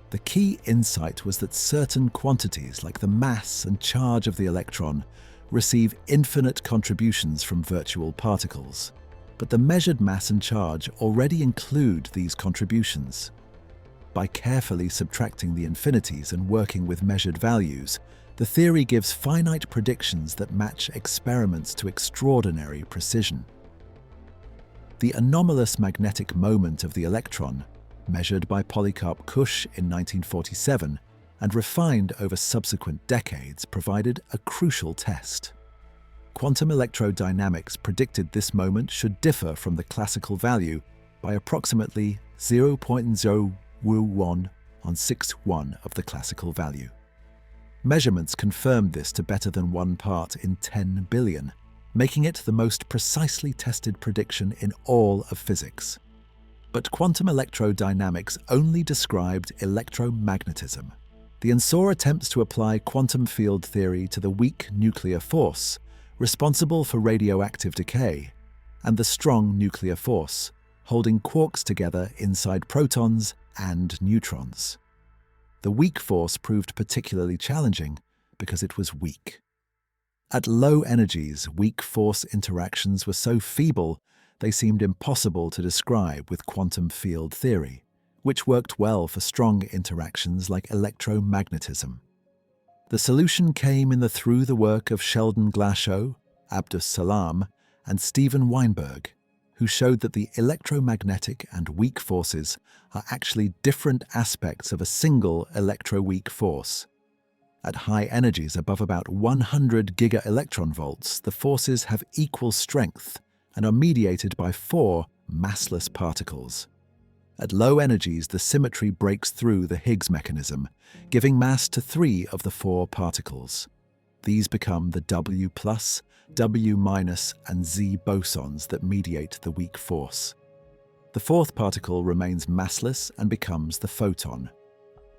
The key insight was that certain quantities, like the mass and charge of the electron, receive infinite contributions from virtual particles. But the measured mass and charge already include these contributions. By carefully subtracting the infinities and working with measured values, the theory gives finite predictions that match experiments to extraordinary precision. The anomalous magnetic moment of the electron, measured by Polycarp Cush in 1947 and refined over subsequent decades, provided a crucial test. Quantum electrodynamics predicted this moment should differ from the classical value by approximately 0.011 on 6.1 of the classical value. Measurements confirmed this to better than 1 part in 10 billion, making it the most precisely tested prediction in all of physics. But quantum electrodynamics only described electromagnetism. The ENSOR attempts to apply quantum field theory to the weak nuclear force, responsible for radioactive decay, and the strong nuclear force, holding quarks together inside protons and neutrons. The weak force proved particularly challenging because it was weak. At low energies, weak force interactions were so feeble they seemed impossible to describe with quantum field theory, which worked well for strong interactions like electromagnetism. The solution came through the work of Sheldon Glashow, Abdus Salam, and Steven Weinberg, who showed that the electromagnetic and weak forces are actually different aspects of a single electroweak force. At high energies above about 100 giga-electron volts, the forces have equal strength and are mediated by 4 massless particles. At low energies, the symmetry breaks through the Higgs mechanism, giving mass to 3 of the 4 particles. These become the W+, W-, and Z bosons that mediate the weak force. The 4th particle remains massless and becomes the photon.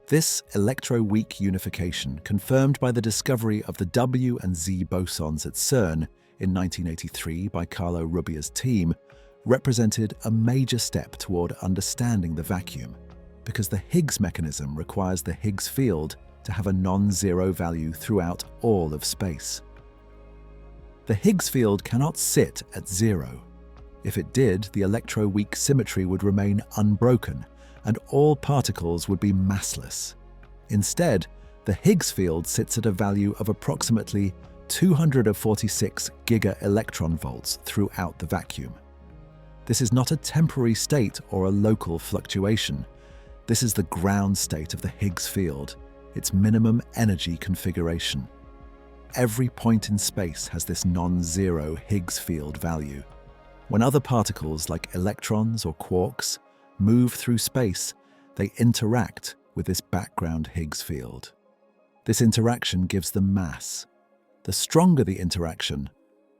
This electroweak unification, confirmed by the discovery of the W and Z bosons at CERN in 1983 by Carlo Rubbia's team, represented a major step toward understanding the vacuum, because the Higgs mechanism requires the Higgs field to have a non-zero value throughout all of space. The Higgs field cannot sit at 0. If it did, the electroweak symmetry would remain unbroken, and all particles would be massless. Instead, the Higgs field sits at a value of approximately 246 giga-electron volts throughout the vacuum. This is not a temporary state or a local fluctuation. This is the ground state of the Higgs field, its minimum energy configuration. Every point in space has this non-zero Higgs field value. When other particles like electrons or quarks move through space, they interact with this background Higgs field. This interaction gives them mass. The stronger the interaction,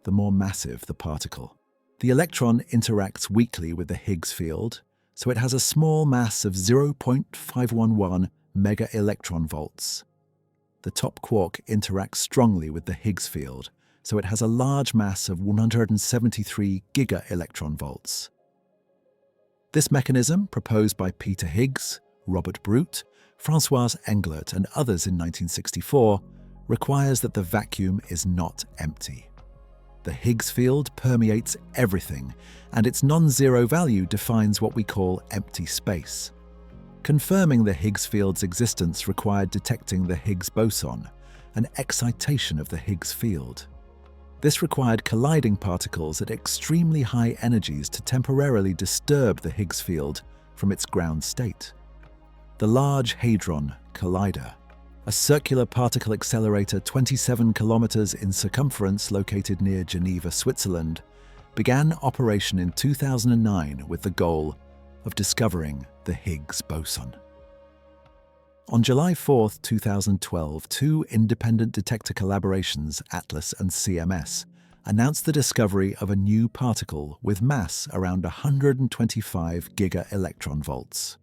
the more massive the particle. The electron interacts weakly with the Higgs field, so it has a small mass of 0.511 mega-electronvolts. The top quark interacts strongly with the Higgs field, so it has a large mass of 173 giga-electronvolts. This mechanism, proposed by Peter Higgs, Robert Brute, François Englert and others in 1964, requires that the vacuum is not empty. The Higgs field permeates everything, and its non-zero value defines what we call empty space. Confirming the Higgs field's existence required detecting the Higgs boson, an excitation of the Higgs field. This required colliding particles at extremely high energies to temporarily disturb the Higgs field from its ground state. The Large Hadron Collider, a circular particle accelerator 27 kilometers in circumference located near Geneva, Switzerland, began operation in 2009 with the goal of discovering the Higgs boson. On July 4, 2012, two independent detector collaborations, ATLAS and CMS, announced the discovery of a new particle with mass around 125 giga-electronvolts.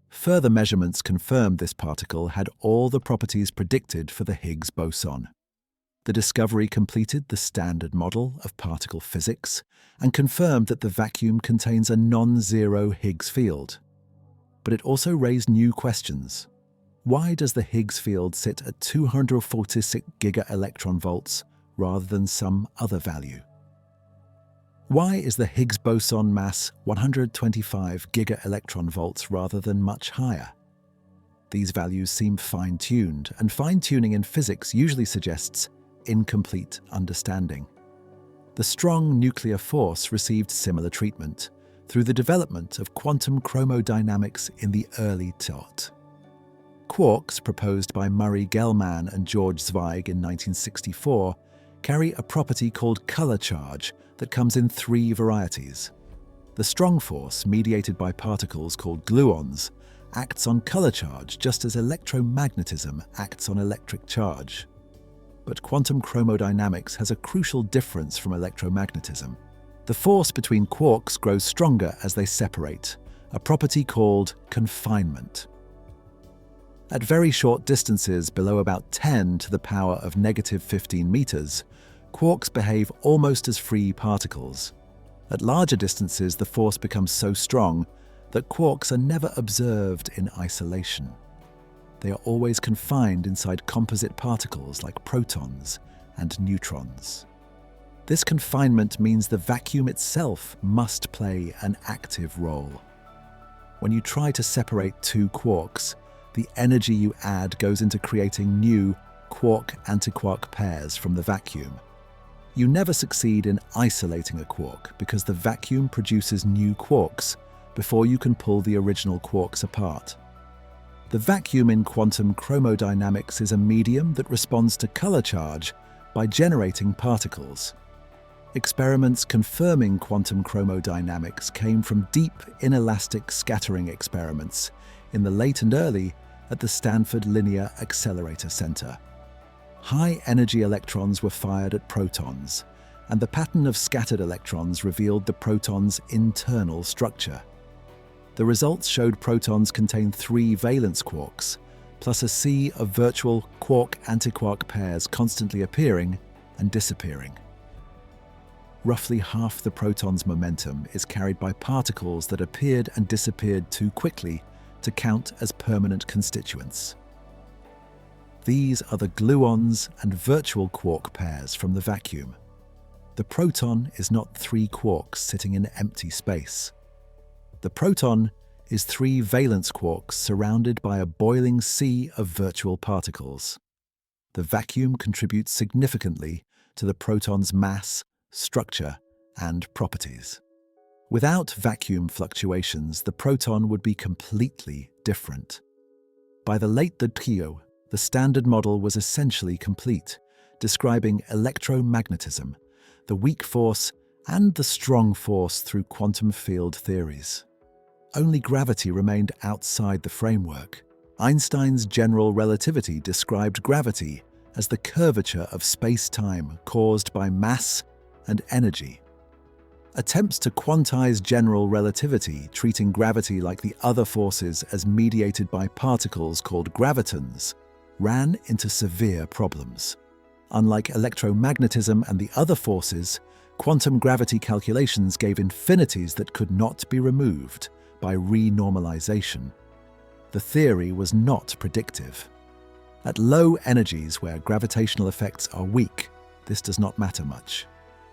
Further measurements confirmed this particle had all the properties predicted for the Higgs boson. The discovery completed the standard model of particle physics and confirmed that the vacuum contains a non-zero Higgs field. But it also raised new questions. Why does the Higgs field sit at 246 giga-electronvolts rather than some other value? Why is the Higgs boson mass 125 giga-electronvolts rather than much higher? These values seem fine-tuned, and fine-tuning in physics usually suggests incomplete understanding. The strong nuclear force received similar treatment through the development of quantum chromodynamics in the early TOT. Quarks, proposed by Murray Gell-Mann and George Zweig in 1964, carry a property called color charge that comes in three varieties. The strong force, mediated by particles called gluons, acts on color charge just as electromagnetism acts on electric charge. But quantum chromodynamics has a crucial difference from electromagnetism. The force between quarks grows stronger as they separate, a property called confinement. At very short distances below about 10 to the power of negative 15 meters, quarks behave almost as free particles. At larger distances, the force becomes so strong that quarks are never observed in isolation. They are always confined inside composite particles like protons and neutrons. This confinement means the vacuum itself must play an active role. When you try to separate two quarks, the energy you add goes into creating new quark-antiquark pairs from the vacuum. You never succeed in isolating a quark because the vacuum produces new quarks before you can pull the original quarks apart. The vacuum in quantum chromodynamics is a medium that responds to color charge by generating particles. Experiments confirming quantum chromodynamics came from deep inelastic scattering experiments in the late and early at the Stanford Linear Accelerator Center. High-energy electrons were fired at protons, and the pattern of scattered electrons revealed the proton's internal structure. The results showed protons contain 3 valence quarks, plus a sea of virtual quark-antiquark pairs constantly appearing and disappearing. Roughly half the proton's momentum is carried by particles that appeared and disappeared too quickly to count as permanent constituents. These are the gluons and virtual quark pairs from the vacuum. The proton is not 3 quarks sitting in empty space. The proton is 3 valence quarks surrounded by a boiling sea of virtual particles. The vacuum contributes significantly to the proton's mass, structure, and properties. Without vacuum fluctuations, the proton would be completely different. By the late decay, the Standard Model was essentially complete, describing electromagnetism, the weak force and the strong force through quantum field theories. Only gravity remained outside the framework. Einstein's general relativity described gravity as the curvature of space-time caused by mass and energy. Attempts to quantize general relativity, treating gravity like the other forces as mediated by particles called gravitons, ran into severe problems. Unlike electromagnetism and the other forces, quantum gravity calculations gave infinities that could not be removed by renormalization. The theory was not predictive. At low energies where gravitational effects are weak, this does not matter much.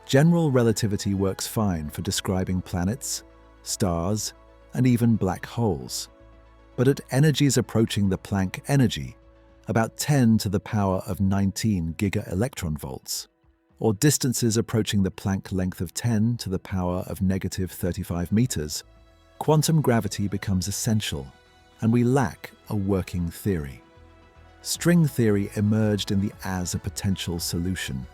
General relativity works fine for describing planets, stars, and even black holes. But at energies approaching the Planck energy, about 10 to the power of 19 giga-electronvolts, or distances approaching the Planck length of 10 to the power of negative 35 meters, quantum gravity becomes essential, and we lack a working theory. String theory emerged as a potential solution.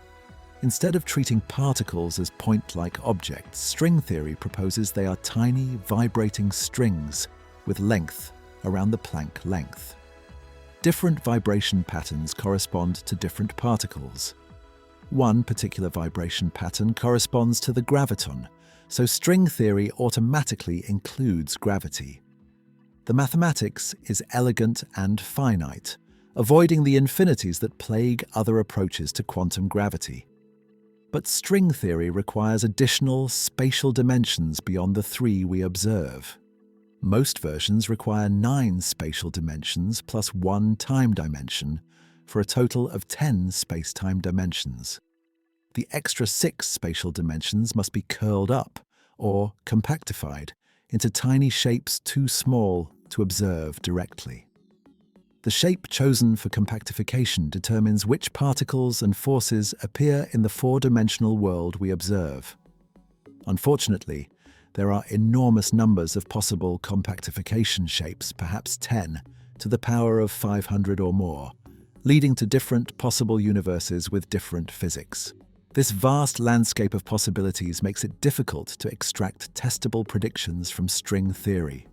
Instead of treating particles as point-like objects, string theory proposes they are tiny, vibrating strings with length around the Planck length. Different vibration patterns correspond to different particles. One particular vibration pattern corresponds to the graviton, so string theory automatically includes gravity. The mathematics is elegant and finite, avoiding the infinities that plague other approaches to quantum gravity. But string theory requires additional spatial dimensions beyond the 3 we observe. Most versions require 9 spatial dimensions plus 1 time dimension, for a total of 10 space-time dimensions. The extra 6 spatial dimensions must be curled up, or compactified, into tiny shapes too small to observe directly. The shape chosen for compactification determines which particles and forces appear in the 4-dimensional world we observe. Unfortunately, there are enormous numbers of possible compactification shapes, perhaps 10, to the power of 500 or more, leading to different possible universes with different physics. This vast landscape of possibilities makes it difficult to extract testable predictions from string theory.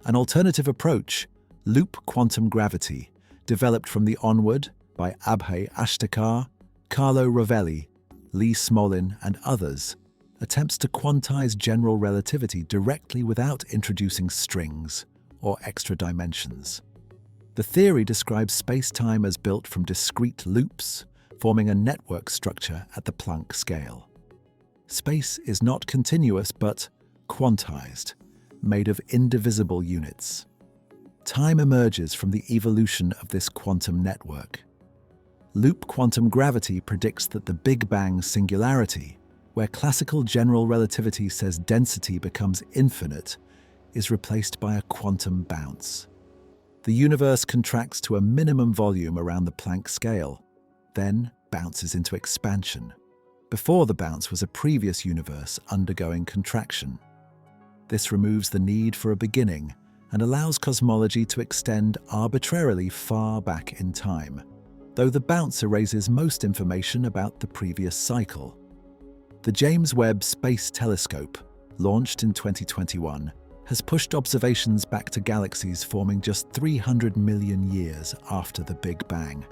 An alternative approach, loop quantum gravity, developed from the Onward by Abhay Ashtekar, Carlo Rovelli, Lee Smolin, and others, attempts to quantize general relativity directly without introducing strings or extra dimensions. The theory describes space-time as built from discrete loops, forming a network structure at the Planck scale. Space is not continuous but quantized, made of indivisible units. Time emerges from the evolution of this quantum network. Loop quantum gravity predicts that the Big Bang singularity, where classical general relativity says density becomes infinite, is replaced by a quantum bounce. The universe contracts to a minimum volume around the Planck scale, then bounces into expansion. Before the bounce was a previous universe undergoing contraction. This removes the need for a beginning and allows cosmology to extend arbitrarily far back in time, though the bounce erases most information about the previous cycle. The James Webb Space Telescope, launched in 2021, has pushed observations back to galaxies forming just 300 million years after the Big Bang.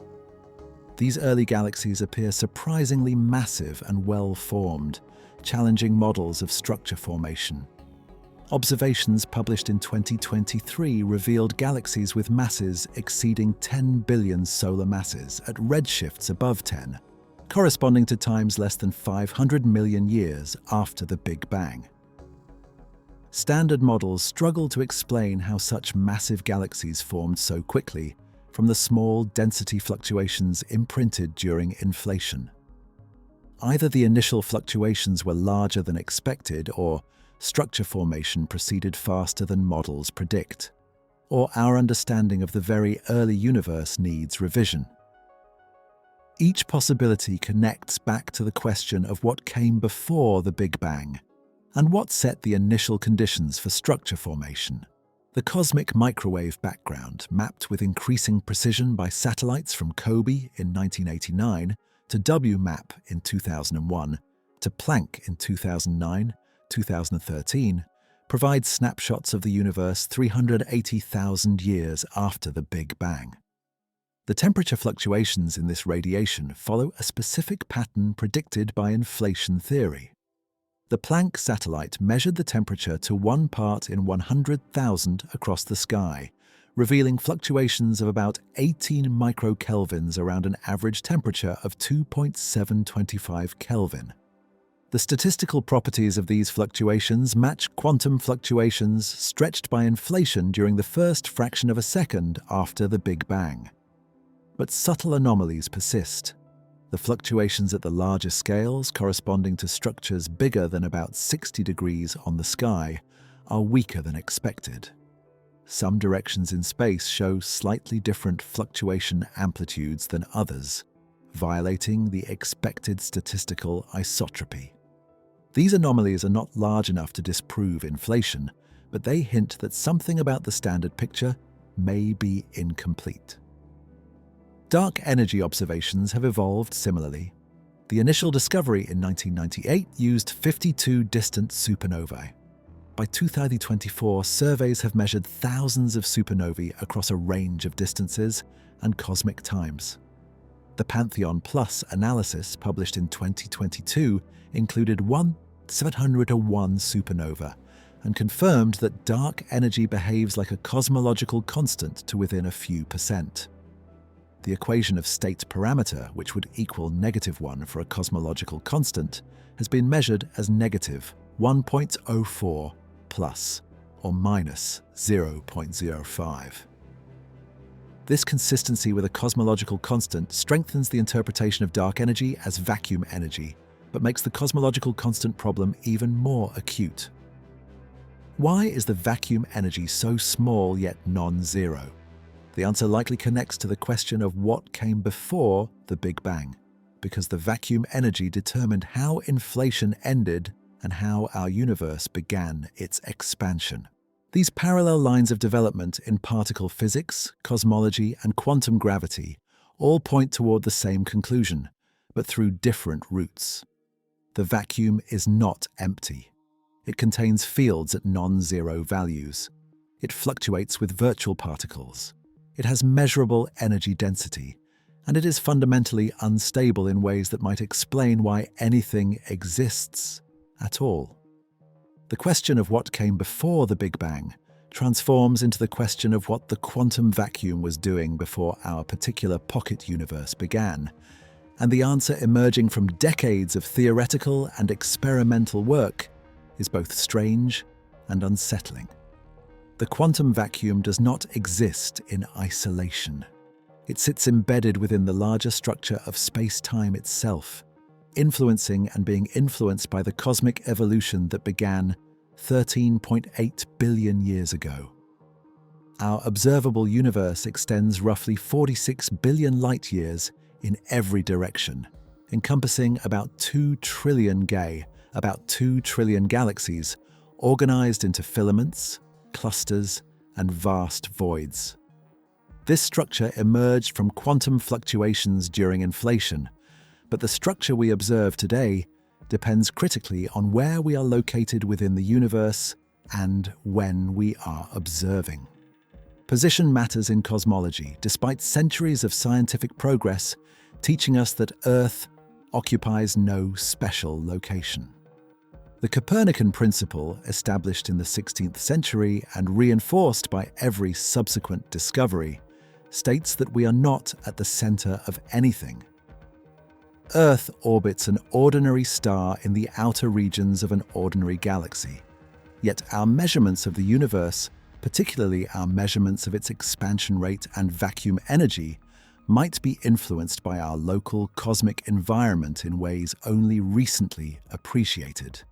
These early galaxies appear surprisingly massive and well-formed, challenging models of structure formation. Observations published in 2023 revealed galaxies with masses exceeding 10 billion solar masses at redshifts above 10, corresponding to times less than 500 million years after the Big Bang. Standard models struggle to explain how such massive galaxies formed so quickly from the small density fluctuations imprinted during inflation. Either the initial fluctuations were larger than expected, or structure formation proceeded faster than models predict, or our understanding of the very early universe needs revision. Each possibility connects back to the question of what came before the Big Bang, And what set the initial conditions for structure formation? The cosmic microwave background, mapped with increasing precision by satellites from COBE in 1989 to WMAP in 2001 to Planck in 2009, 2013, provides snapshots of the universe 380,000 years after the Big Bang. The temperature fluctuations in this radiation follow a specific pattern predicted by inflation theory. The Planck satellite measured the temperature to 1 part in 100,000 across the sky, revealing fluctuations of about 18 microkelvins around an average temperature of 2.725 Kelvin. The statistical properties of these fluctuations match quantum fluctuations stretched by inflation during the first fraction of a second after the Big Bang. But subtle anomalies persist. The fluctuations at the larger scales, corresponding to structures bigger than about 60 degrees on the sky, are weaker than expected. Some directions in space show slightly different fluctuation amplitudes than others, violating the expected statistical isotropy. These anomalies are not large enough to disprove inflation, but they hint that something about the standard picture may be incomplete. Dark energy observations have evolved similarly. The initial discovery in 1998 used 52 distant supernovae. By 2024, surveys have measured thousands of supernovae across a range of distances and cosmic times. The Pantheon Plus analysis, published in 2022, included 701 supernova and confirmed that dark energy behaves like a cosmological constant to within a few percent. The equation of state parameter, which would equal -1 for a cosmological constant, has been measured as -1.04 plus or -0.05. This consistency with a cosmological constant strengthens the interpretation of dark energy as vacuum energy, but makes the cosmological constant problem even more acute. Why is the vacuum energy so small yet non-zero? The answer likely connects to the question of what came before the Big Bang, because the vacuum energy determined how inflation ended and how our universe began its expansion. These parallel lines of development in particle physics, cosmology, and quantum gravity all point toward the same conclusion, but through different routes. The vacuum is not empty. It contains fields at non-zero values. It fluctuates with virtual particles. It has measurable energy density, and it is fundamentally unstable in ways that might explain why anything exists at all. The question of what came before the Big Bang transforms into the question of what the quantum vacuum was doing before our particular pocket universe began, and the answer emerging from decades of theoretical and experimental work is both strange and unsettling. The quantum vacuum does not exist in isolation. It sits embedded within the larger structure of space-time itself, influencing and being influenced by the cosmic evolution that began 13.8 billion years ago. Our observable universe extends roughly 46 billion light-years in every direction, encompassing about 2 trillion about 2 trillion galaxies, organized into filaments, clusters, and vast voids. This structure emerged from quantum fluctuations during inflation, but the structure we observe today depends critically on where we are located within the universe and when we are observing. Position matters in cosmology, despite centuries of scientific progress teaching us that Earth occupies no special location. The Copernican principle, established in the 16th century and reinforced by every subsequent discovery, states that we are not at the center of anything. Earth orbits an ordinary star in the outer regions of an ordinary galaxy. Yet our measurements of the universe, particularly our measurements of its expansion rate and vacuum energy, might be influenced by our local cosmic environment in ways only recently appreciated.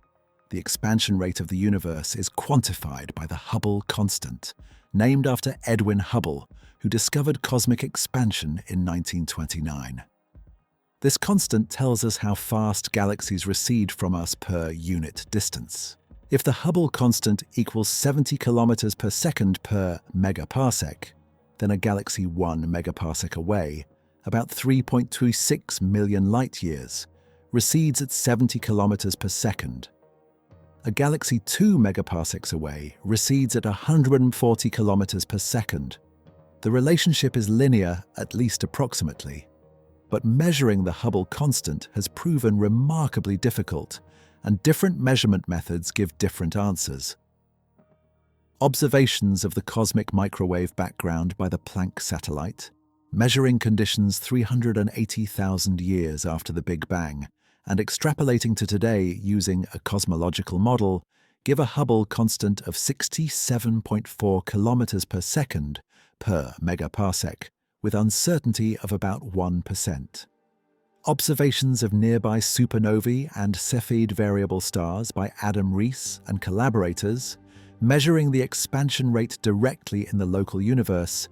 The expansion rate of the universe is quantified by the Hubble constant, named after Edwin Hubble, who discovered cosmic expansion in 1929. This constant tells us how fast galaxies recede from us per unit distance. If the Hubble constant equals 70 kilometers per second per megaparsec, then a galaxy 1 megaparsec away, about 3.26 million light-years, recedes at 70 kilometers per second. A galaxy 2 megaparsecs away recedes at 140 kilometers per second. The relationship is linear, at least approximately. But measuring the Hubble constant has proven remarkably difficult, and different measurement methods give different answers. Observations of the cosmic microwave background by the Planck satellite, measuring conditions 380,000 years after the Big Bang, and extrapolating to today using a cosmological model, give a Hubble constant of 67.4 kilometers per second per megaparsec, with uncertainty of about 1%. Observations of nearby supernovae and Cepheid variable stars by Adam Rees and collaborators, measuring the expansion rate directly in the local universe,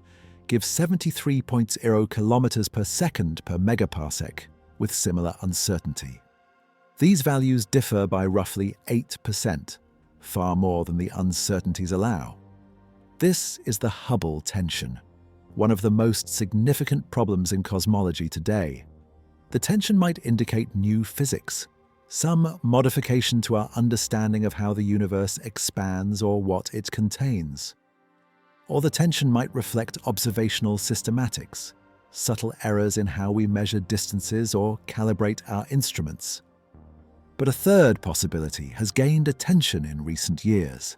give 73.0 kilometers per second per megaparsec, with similar uncertainty. These values differ by roughly 8%, far more than the uncertainties allow. This is the Hubble tension, one of the most significant problems in cosmology today. The tension might indicate new physics, some modification to our understanding of how the universe expands or what it contains. Or the tension might reflect observational systematics, subtle errors in how we measure distances or calibrate our instruments. But a third possibility has gained attention in recent years.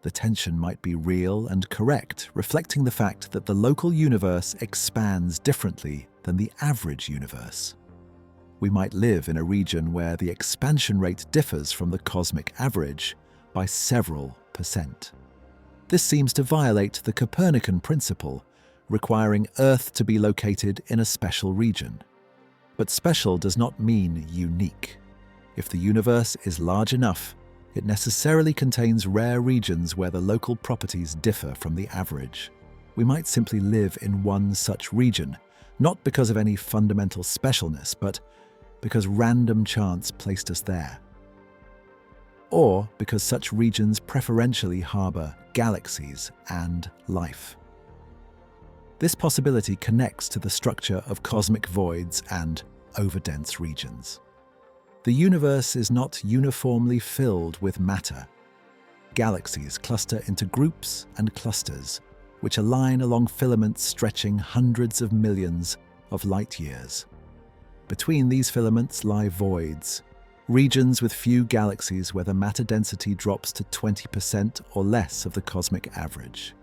The tension might be real and correct, reflecting the fact that the local universe expands differently than the average universe. We might live in a region where the expansion rate differs from the cosmic average by several percent. This seems to violate the Copernican principle, requiring Earth to be located in a special region. But special does not mean unique. If the universe is large enough, it necessarily contains rare regions where the local properties differ from the average. We might simply live in one such region, not because of any fundamental specialness, but because random chance placed us there. Or because such regions preferentially harbor galaxies and life. This possibility connects to the structure of cosmic voids and overdense regions. The universe is not uniformly filled with matter. Galaxies cluster into groups and clusters, which align along filaments stretching hundreds of millions of light-years. Between these filaments lie voids, regions with few galaxies where the matter density drops to 20% or less of the cosmic average.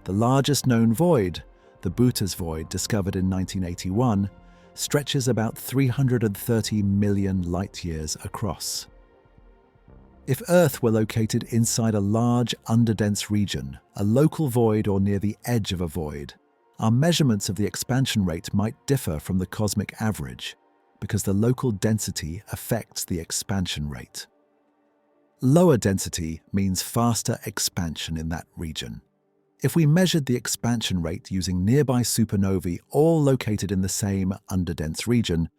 The largest known void, the Boötes void discovered in 1981, stretches about 330 million light-years across. If Earth were located inside a large underdense region, a local void or near the edge of a void, our measurements of the expansion rate might differ from the cosmic average because the local density affects the expansion rate. Lower density means faster expansion in that region. If we measured the expansion rate using nearby supernovae all located in the same underdense region,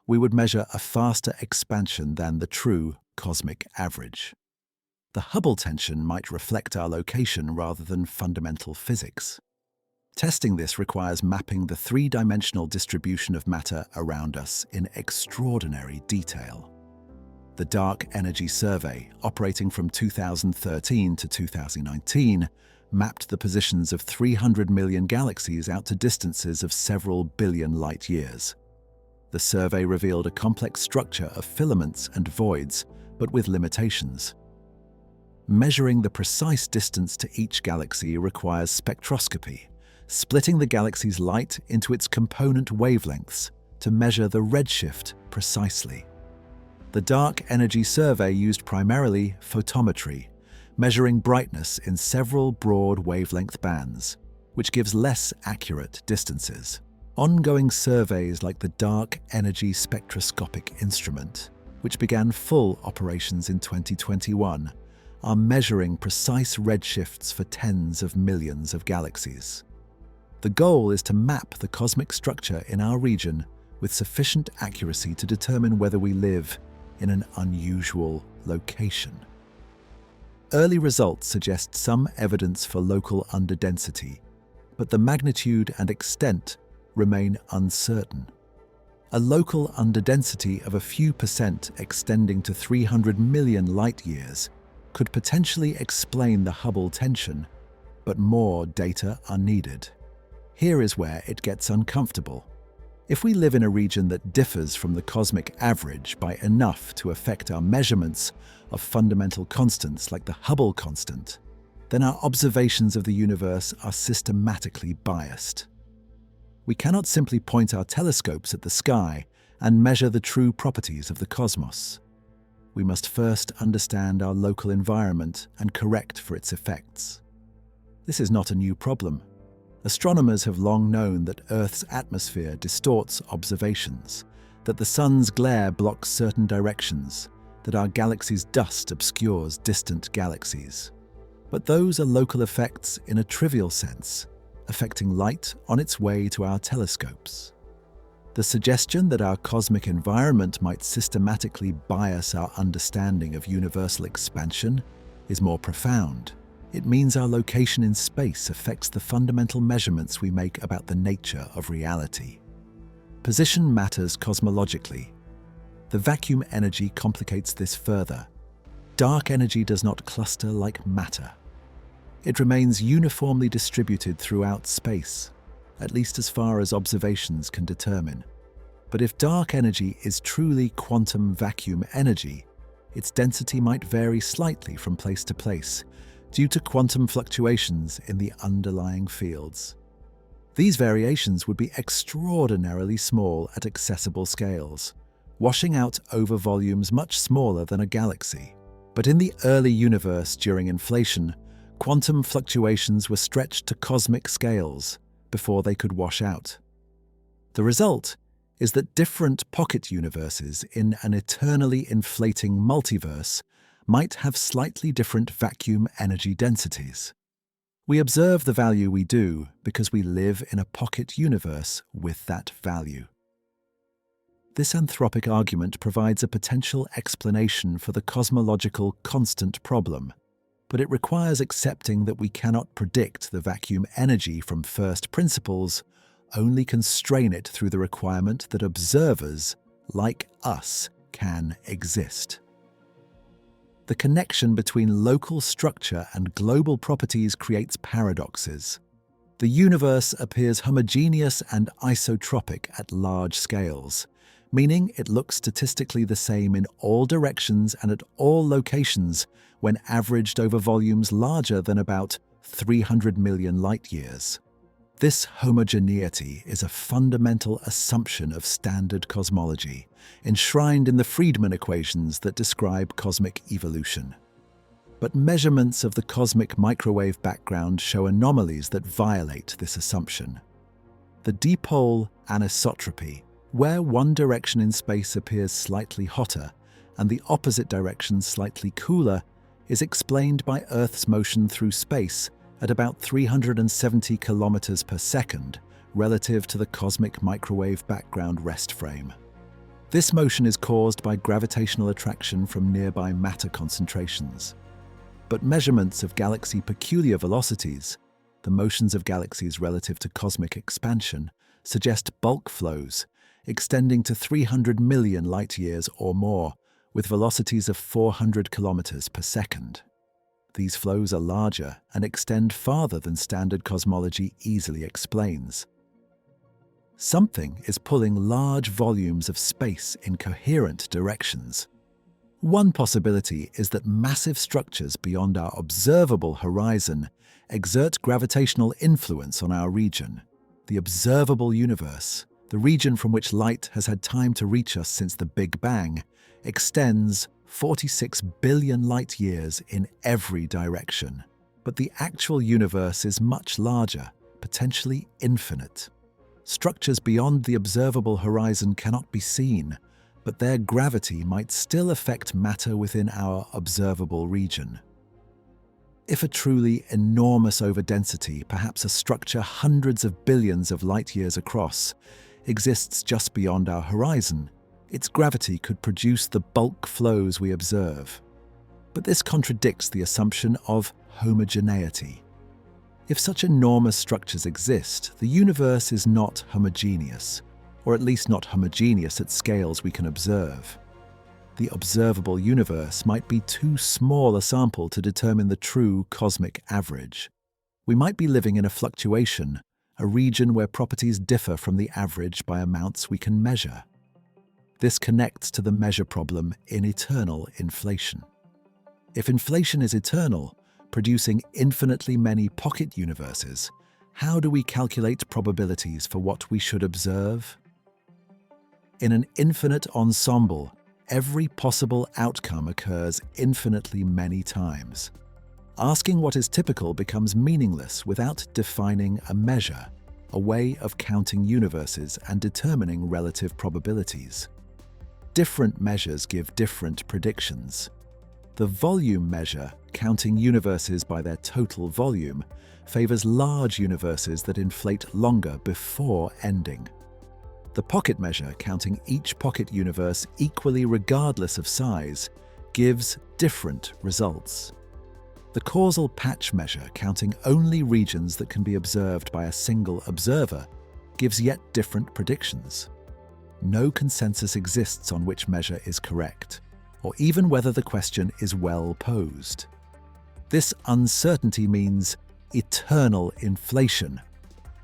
we would measure a faster expansion than the true cosmic average. The Hubble tension might reflect our location rather than fundamental physics. Testing this requires mapping the three-dimensional distribution of matter around us in extraordinary detail. The Dark Energy Survey, operating from 2013 to 2019, mapped the positions of 300 million galaxies out to distances of several billion light-years. The survey revealed a complex structure of filaments and voids, but with limitations. Measuring the precise distance to each galaxy requires spectroscopy, splitting the galaxy's light into its component wavelengths to measure the redshift precisely. The Dark Energy Survey used primarily photometry, measuring brightness in several broad wavelength bands, which gives less accurate distances. Ongoing surveys like the Dark Energy Spectroscopic Instrument, which began full operations in 2021, are measuring precise redshifts for tens of millions of galaxies. The goal is to map the cosmic structure in our region with sufficient accuracy to determine whether we live in an unusual location. Early results suggest some evidence for local underdensity, but the magnitude and extent remain uncertain. A local underdensity of a few percent extending to 300 million light-years could potentially explain the Hubble tension, but more data are needed. Here is where it gets uncomfortable. If we live in a region that differs from the cosmic average by enough to affect our measurements of fundamental constants like the Hubble constant, then our observations of the universe are systematically biased. We cannot simply point our telescopes at the sky and measure the true properties of the cosmos. We must first understand our local environment and correct for its effects. This is not a new problem. Astronomers have long known that Earth's atmosphere distorts observations, that the sun's glare blocks certain directions, that our galaxy's dust obscures distant galaxies. But those are local effects in a trivial sense, affecting light on its way to our telescopes. The suggestion that our cosmic environment might systematically bias our understanding of universal expansion is more profound. It means our location in space affects the fundamental measurements we make about the nature of reality. Position matters cosmologically. The vacuum energy complicates this further. Dark energy does not cluster like matter. It remains uniformly distributed throughout space, at least as far as observations can determine. But if dark energy is truly quantum vacuum energy, its density might vary slightly from place to place due to quantum fluctuations in the underlying fields. These variations would be extraordinarily small at accessible scales, washing out over volumes much smaller than a galaxy. But in the early universe during inflation, quantum fluctuations were stretched to cosmic scales before they could wash out. The result is that different pocket universes in an eternally inflating multiverse might have slightly different vacuum energy densities. We observe the value we do because we live in a pocket universe with that value. This anthropic argument provides a potential explanation for the cosmological constant problem, but it requires accepting that we cannot predict the vacuum energy from first principles, only constrain it through the requirement that observers, like us, can exist. The connection between local structure and global properties creates paradoxes. The universe appears homogeneous and isotropic at large scales, meaning it looks statistically the same in all directions and at all locations when averaged over volumes larger than about 300 million light-years. This homogeneity is a fundamental assumption of standard cosmology, enshrined in the Friedmann equations that describe cosmic evolution. But measurements of the cosmic microwave background show anomalies that violate this assumption. The dipole anisotropy, where one direction in space appears slightly hotter and the opposite direction slightly cooler, is explained by Earth's motion through space at about 370 kilometers per second relative to the cosmic microwave background rest frame. This motion is caused by gravitational attraction from nearby matter concentrations. But measurements of galaxy peculiar velocities, the motions of galaxies relative to cosmic expansion, suggest bulk flows extending to 300 million light-years or more, with velocities of 400 kilometers per second. These flows are larger and extend farther than standard cosmology easily explains. Something is pulling large volumes of space in coherent directions. One possibility is that massive structures beyond our observable horizon exert gravitational influence on our region. The observable universe, the region from which light has had time to reach us since the Big Bang, extends 46 billion light-years in every direction. But the actual universe is much larger, potentially infinite. Structures beyond the observable horizon cannot be seen, but their gravity might still affect matter within our observable region. If a truly enormous overdensity, perhaps a structure hundreds of billions of light-years across, exists just beyond our horizon, its gravity could produce the bulk flows we observe. But this contradicts the assumption of homogeneity. If such enormous structures exist, the universe is not homogeneous, or at least not homogeneous at scales we can observe. The observable universe might be too small a sample to determine the true cosmic average. We might be living in a fluctuation, a region where properties differ from the average by amounts we can measure. This connects to the measure problem in eternal inflation. If inflation is eternal, producing infinitely many pocket universes, how do we calculate probabilities for what we should observe? In an infinite ensemble, every possible outcome occurs infinitely many times. Asking what is typical becomes meaningless without defining a measure, a way of counting universes and determining relative probabilities. Different measures give different predictions. The volume measure, counting universes by their total volume, favors large universes that inflate longer before ending. The pocket measure, counting each pocket universe equally regardless of size, gives different results. The causal patch measure, counting only regions that can be observed by a single observer, gives yet different predictions. No consensus exists on which measure is correct, or even whether the question is well posed. This uncertainty means eternal inflation.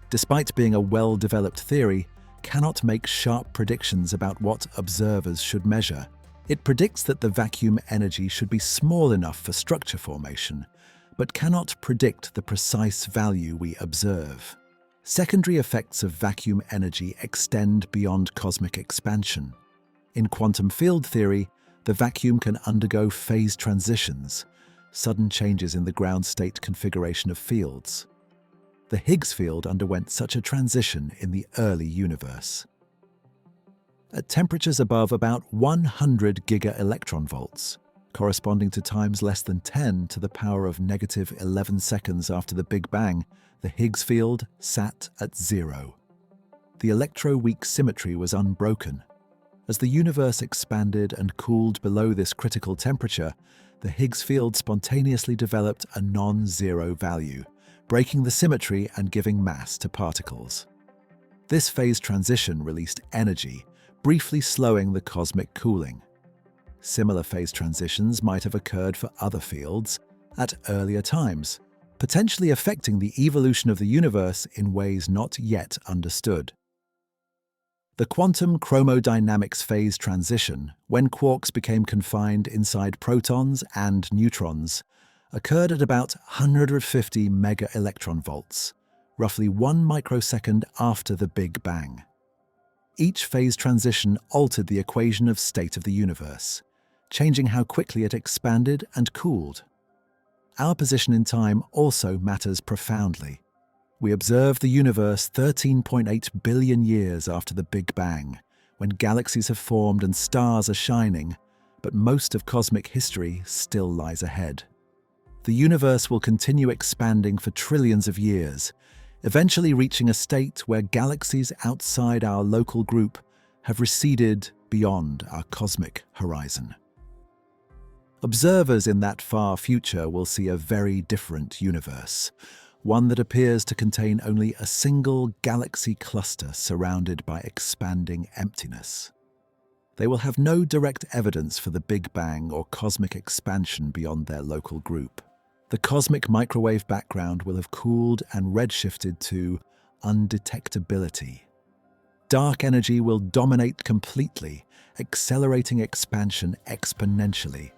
Despite being a well-developed theory, cannot make sharp predictions about what observers should measure. It predicts that the vacuum energy should be small enough for structure formation, but cannot predict the precise value we observe. Secondary effects of vacuum energy extend beyond cosmic expansion. In quantum field theory, the vacuum can undergo phase transitions, sudden changes in the ground state configuration of fields. The Higgs field underwent such a transition in the early universe. At temperatures above about 100 giga-electron-volts, corresponding to times less than 10 to the power of negative 11 seconds after the Big Bang, the Higgs field sat at 0. The electroweak symmetry was unbroken. As the universe expanded and cooled below this critical temperature, the Higgs field spontaneously developed a non-zero value, breaking the symmetry and giving mass to particles. This phase transition released energy, briefly slowing the cosmic cooling. Similar phase transitions might have occurred for other fields at earlier times, potentially affecting the evolution of the universe in ways not yet understood. The quantum chromodynamics phase transition, when quarks became confined inside protons and neutrons, occurred at about 150 mega-electron-volts, roughly 1 microsecond after the Big Bang. Each phase transition altered the equation of state of the universe, changing how quickly it expanded and cooled. Our position in time also matters profoundly. We observe the universe 13.8 billion years after the Big Bang, when galaxies have formed and stars are shining, but most of cosmic history still lies ahead. The universe will continue expanding for trillions of years, eventually reaching a state where galaxies outside our local group have receded beyond our cosmic horizon. Observers in that far future will see a very different universe, one that appears to contain only a single galaxy cluster surrounded by expanding emptiness. They will have no direct evidence for the Big Bang or cosmic expansion beyond their local group. The cosmic microwave background will have cooled and redshifted to undetectability. Dark energy will dominate completely, accelerating expansion exponentially.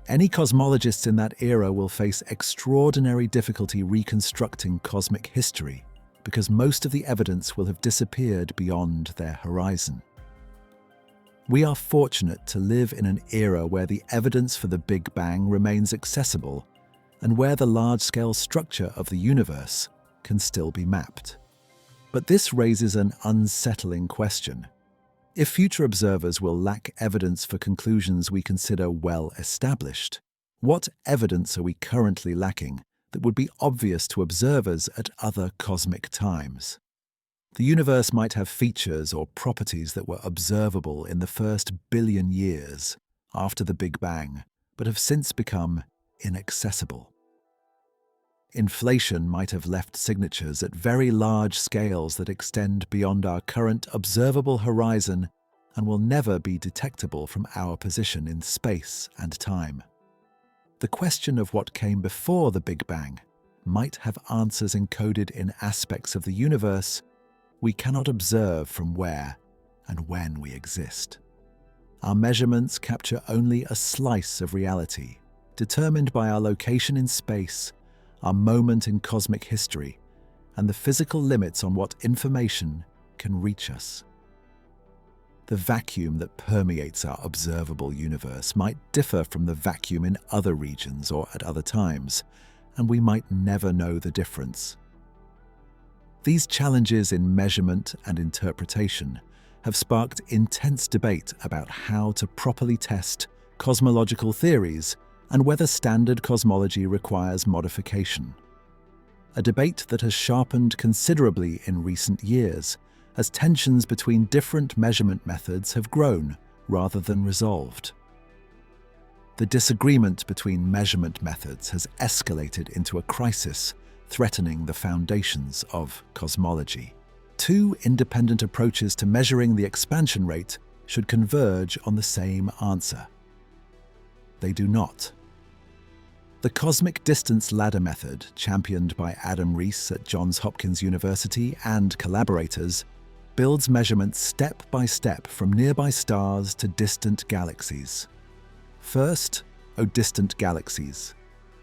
Any cosmologists in that era will face extraordinary difficulty reconstructing cosmic history, because most of the evidence will have disappeared beyond their horizon. We are fortunate to live in an era where the evidence for the Big Bang remains accessible and where the large-scale structure of the universe can still be mapped. But this raises an unsettling question. If future observers will lack evidence for conclusions we consider well established, what evidence are we currently lacking that would be obvious to observers at other cosmic times? The universe might have features or properties that were observable in the first billion years after the Big Bang, but have since become inaccessible. Inflation might have left signatures at very large scales that extend beyond our current observable horizon and will never be detectable from our position in space and time. The question of what came before the Big Bang might have answers encoded in aspects of the universe we cannot observe from where and when we exist. Our measurements capture only a slice of reality, determined by our location in space, our moment in cosmic history, and the physical limits on what information can reach us. The vacuum that permeates our observable universe might differ from the vacuum in other regions or at other times, and we might never know the difference. These challenges in measurement and interpretation have sparked intense debate about how to properly test cosmological theories and whether standard cosmology requires modification. A debate that has sharpened considerably in recent years as tensions between different measurement methods have grown rather than resolved. The disagreement between measurement methods has escalated into a crisis threatening the foundations of cosmology. Two independent approaches to measuring the expansion rate should converge on the same answer. They do not. The cosmic distance ladder method, championed by Adam Rees at Johns Hopkins University and collaborators, builds measurements step by step from nearby stars to distant galaxies. First, distant galaxies.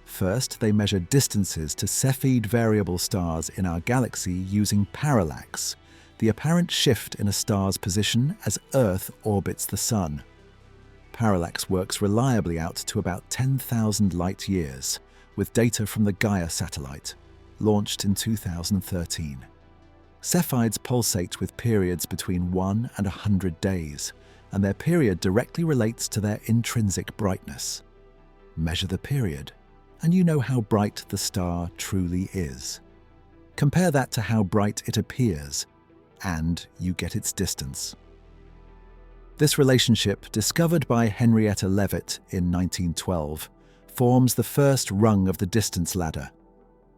First, they measure distances to Cepheid variable stars in our galaxy using parallax, the apparent shift in a star's position as Earth orbits the Sun. Parallax works reliably out to about 10,000 light-years, with data from the Gaia satellite, launched in 2013. Cepheids pulsate with periods between 1 and 100 days, and their period directly relates to their intrinsic brightness. Measure the period, and you know how bright the star truly is. Compare that to how bright it appears, and you get its distance. This relationship, discovered by Henrietta Leavitt in 1912, forms the first rung of the distance ladder.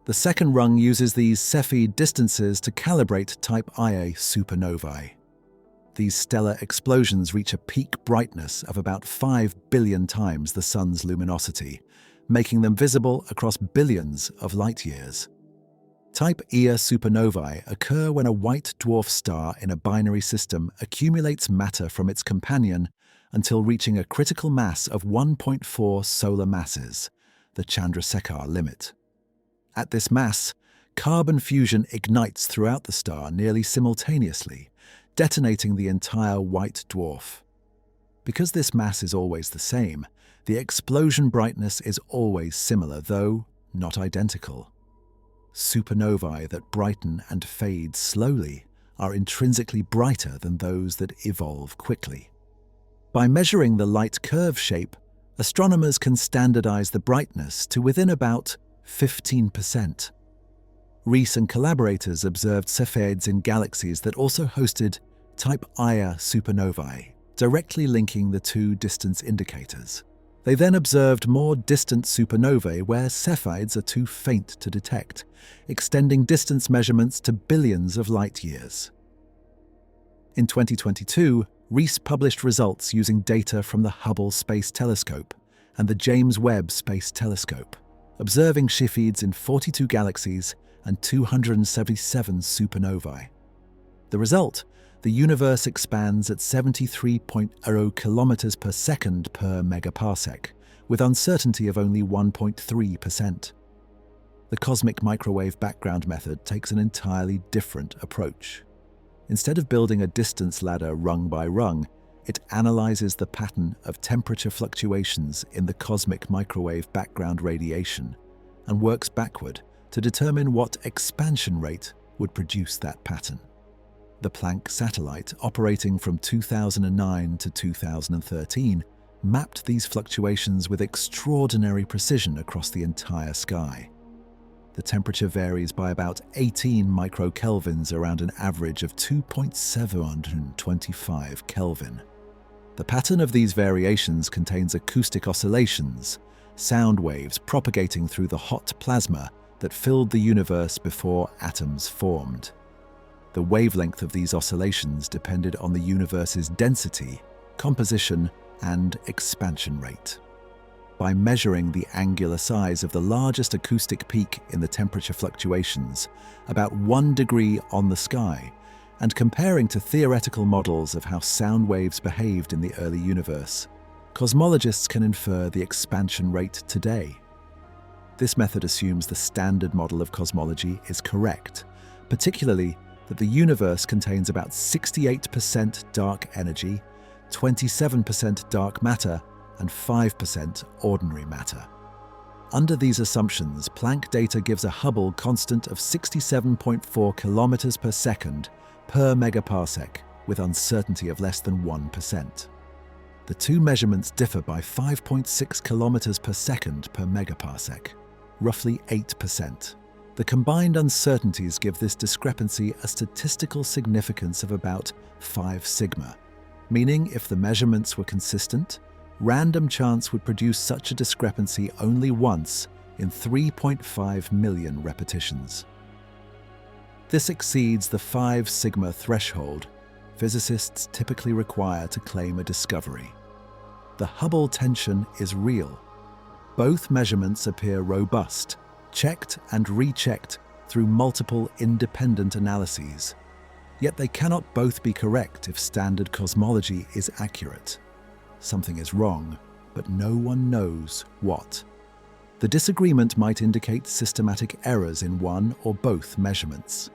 The second rung uses these Cepheid distances to calibrate Type Ia supernovae. These stellar explosions reach a peak brightness of about 5 billion times the Sun's luminosity, making them visible across billions of light-years. Type Ia supernovae occur when a white dwarf star in a binary system accumulates matter from its companion until reaching a critical mass of 1.4 solar masses, the Chandrasekhar limit. At this mass, carbon fusion ignites throughout the star nearly simultaneously, detonating the entire white dwarf. Because this mass is always the same, the explosion brightness is always similar, though not identical. Supernovae that brighten and fade slowly are intrinsically brighter than those that evolve quickly. By measuring the light curve shape, astronomers can standardize the brightness to within about 15%. Rees and collaborators observed Cepheids in galaxies that also hosted Type Ia supernovae, directly linking the two distance indicators. They then observed more distant supernovae where Cepheids are too faint to detect, extending distance measurements to billions of light-years. In 2022, Rees published results using data from the Hubble Space Telescope and the James Webb Space Telescope, observing Cepheids in 42 galaxies and 277 supernovae. The result: the universe expands at 73.0 kilometers per second per megaparsec, with uncertainty of only 1.3%. The cosmic microwave background method takes an entirely different approach. Instead of building a distance ladder rung by rung, it analyzes the pattern of temperature fluctuations in the cosmic microwave background radiation and works backward to determine what expansion rate would produce that pattern. The Planck satellite, operating from 2009 to 2013, mapped these fluctuations with extraordinary precision across the entire sky. The temperature varies by about 18 microkelvins around an average of 2.725 Kelvin. The pattern of these variations contains acoustic oscillations, sound waves propagating through the hot plasma that filled the universe before atoms formed. The wavelength of these oscillations depended on the universe's density, composition, and expansion rate. By measuring the angular size of the largest acoustic peak in the temperature fluctuations, about 1 degree on the sky, and comparing to theoretical models of how sound waves behaved in the early universe, cosmologists can infer the expansion rate today. This method assumes the standard model of cosmology is correct, particularly that the universe contains about 68% dark energy, 27% dark matter, and 5% ordinary matter. Under these assumptions, Planck data gives a Hubble constant of 67.4 kilometers per second per megaparsec, with uncertainty of less than 1%. The two measurements differ by 5.6 kilometers per second per megaparsec, roughly 8%. The combined uncertainties give this discrepancy a statistical significance of about 5 sigma, meaning if the measurements were consistent, random chance would produce such a discrepancy only once in 3.5 million repetitions. This exceeds the 5 sigma threshold physicists typically require to claim a discovery. The Hubble tension is real. Both measurements appear robust, checked and rechecked through multiple independent analyses. Yet they cannot both be correct if standard cosmology is accurate. Something is wrong, but no one knows what. The disagreement might indicate systematic errors in one or both measurements.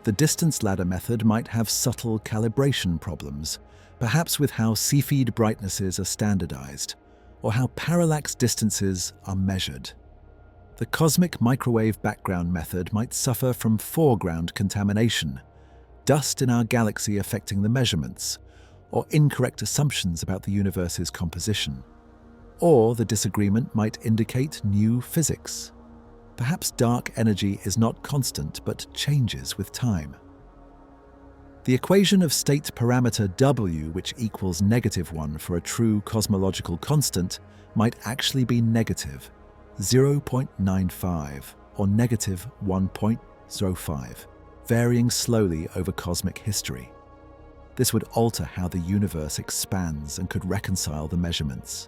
The distance ladder method might have subtle calibration problems, perhaps with how Cepheid brightnesses are standardized, or how parallax distances are measured. The cosmic microwave background method might suffer from foreground contamination, dust in our galaxy affecting the measurements, or incorrect assumptions about the universe's composition. Or the disagreement might indicate new physics. Perhaps dark energy is not constant but changes with time. The equation of state parameter W, which equals -1 for a true cosmological constant, might actually be negative 0.95 or -1.05, varying slowly over cosmic history. This would alter how the universe expands and could reconcile the measurements.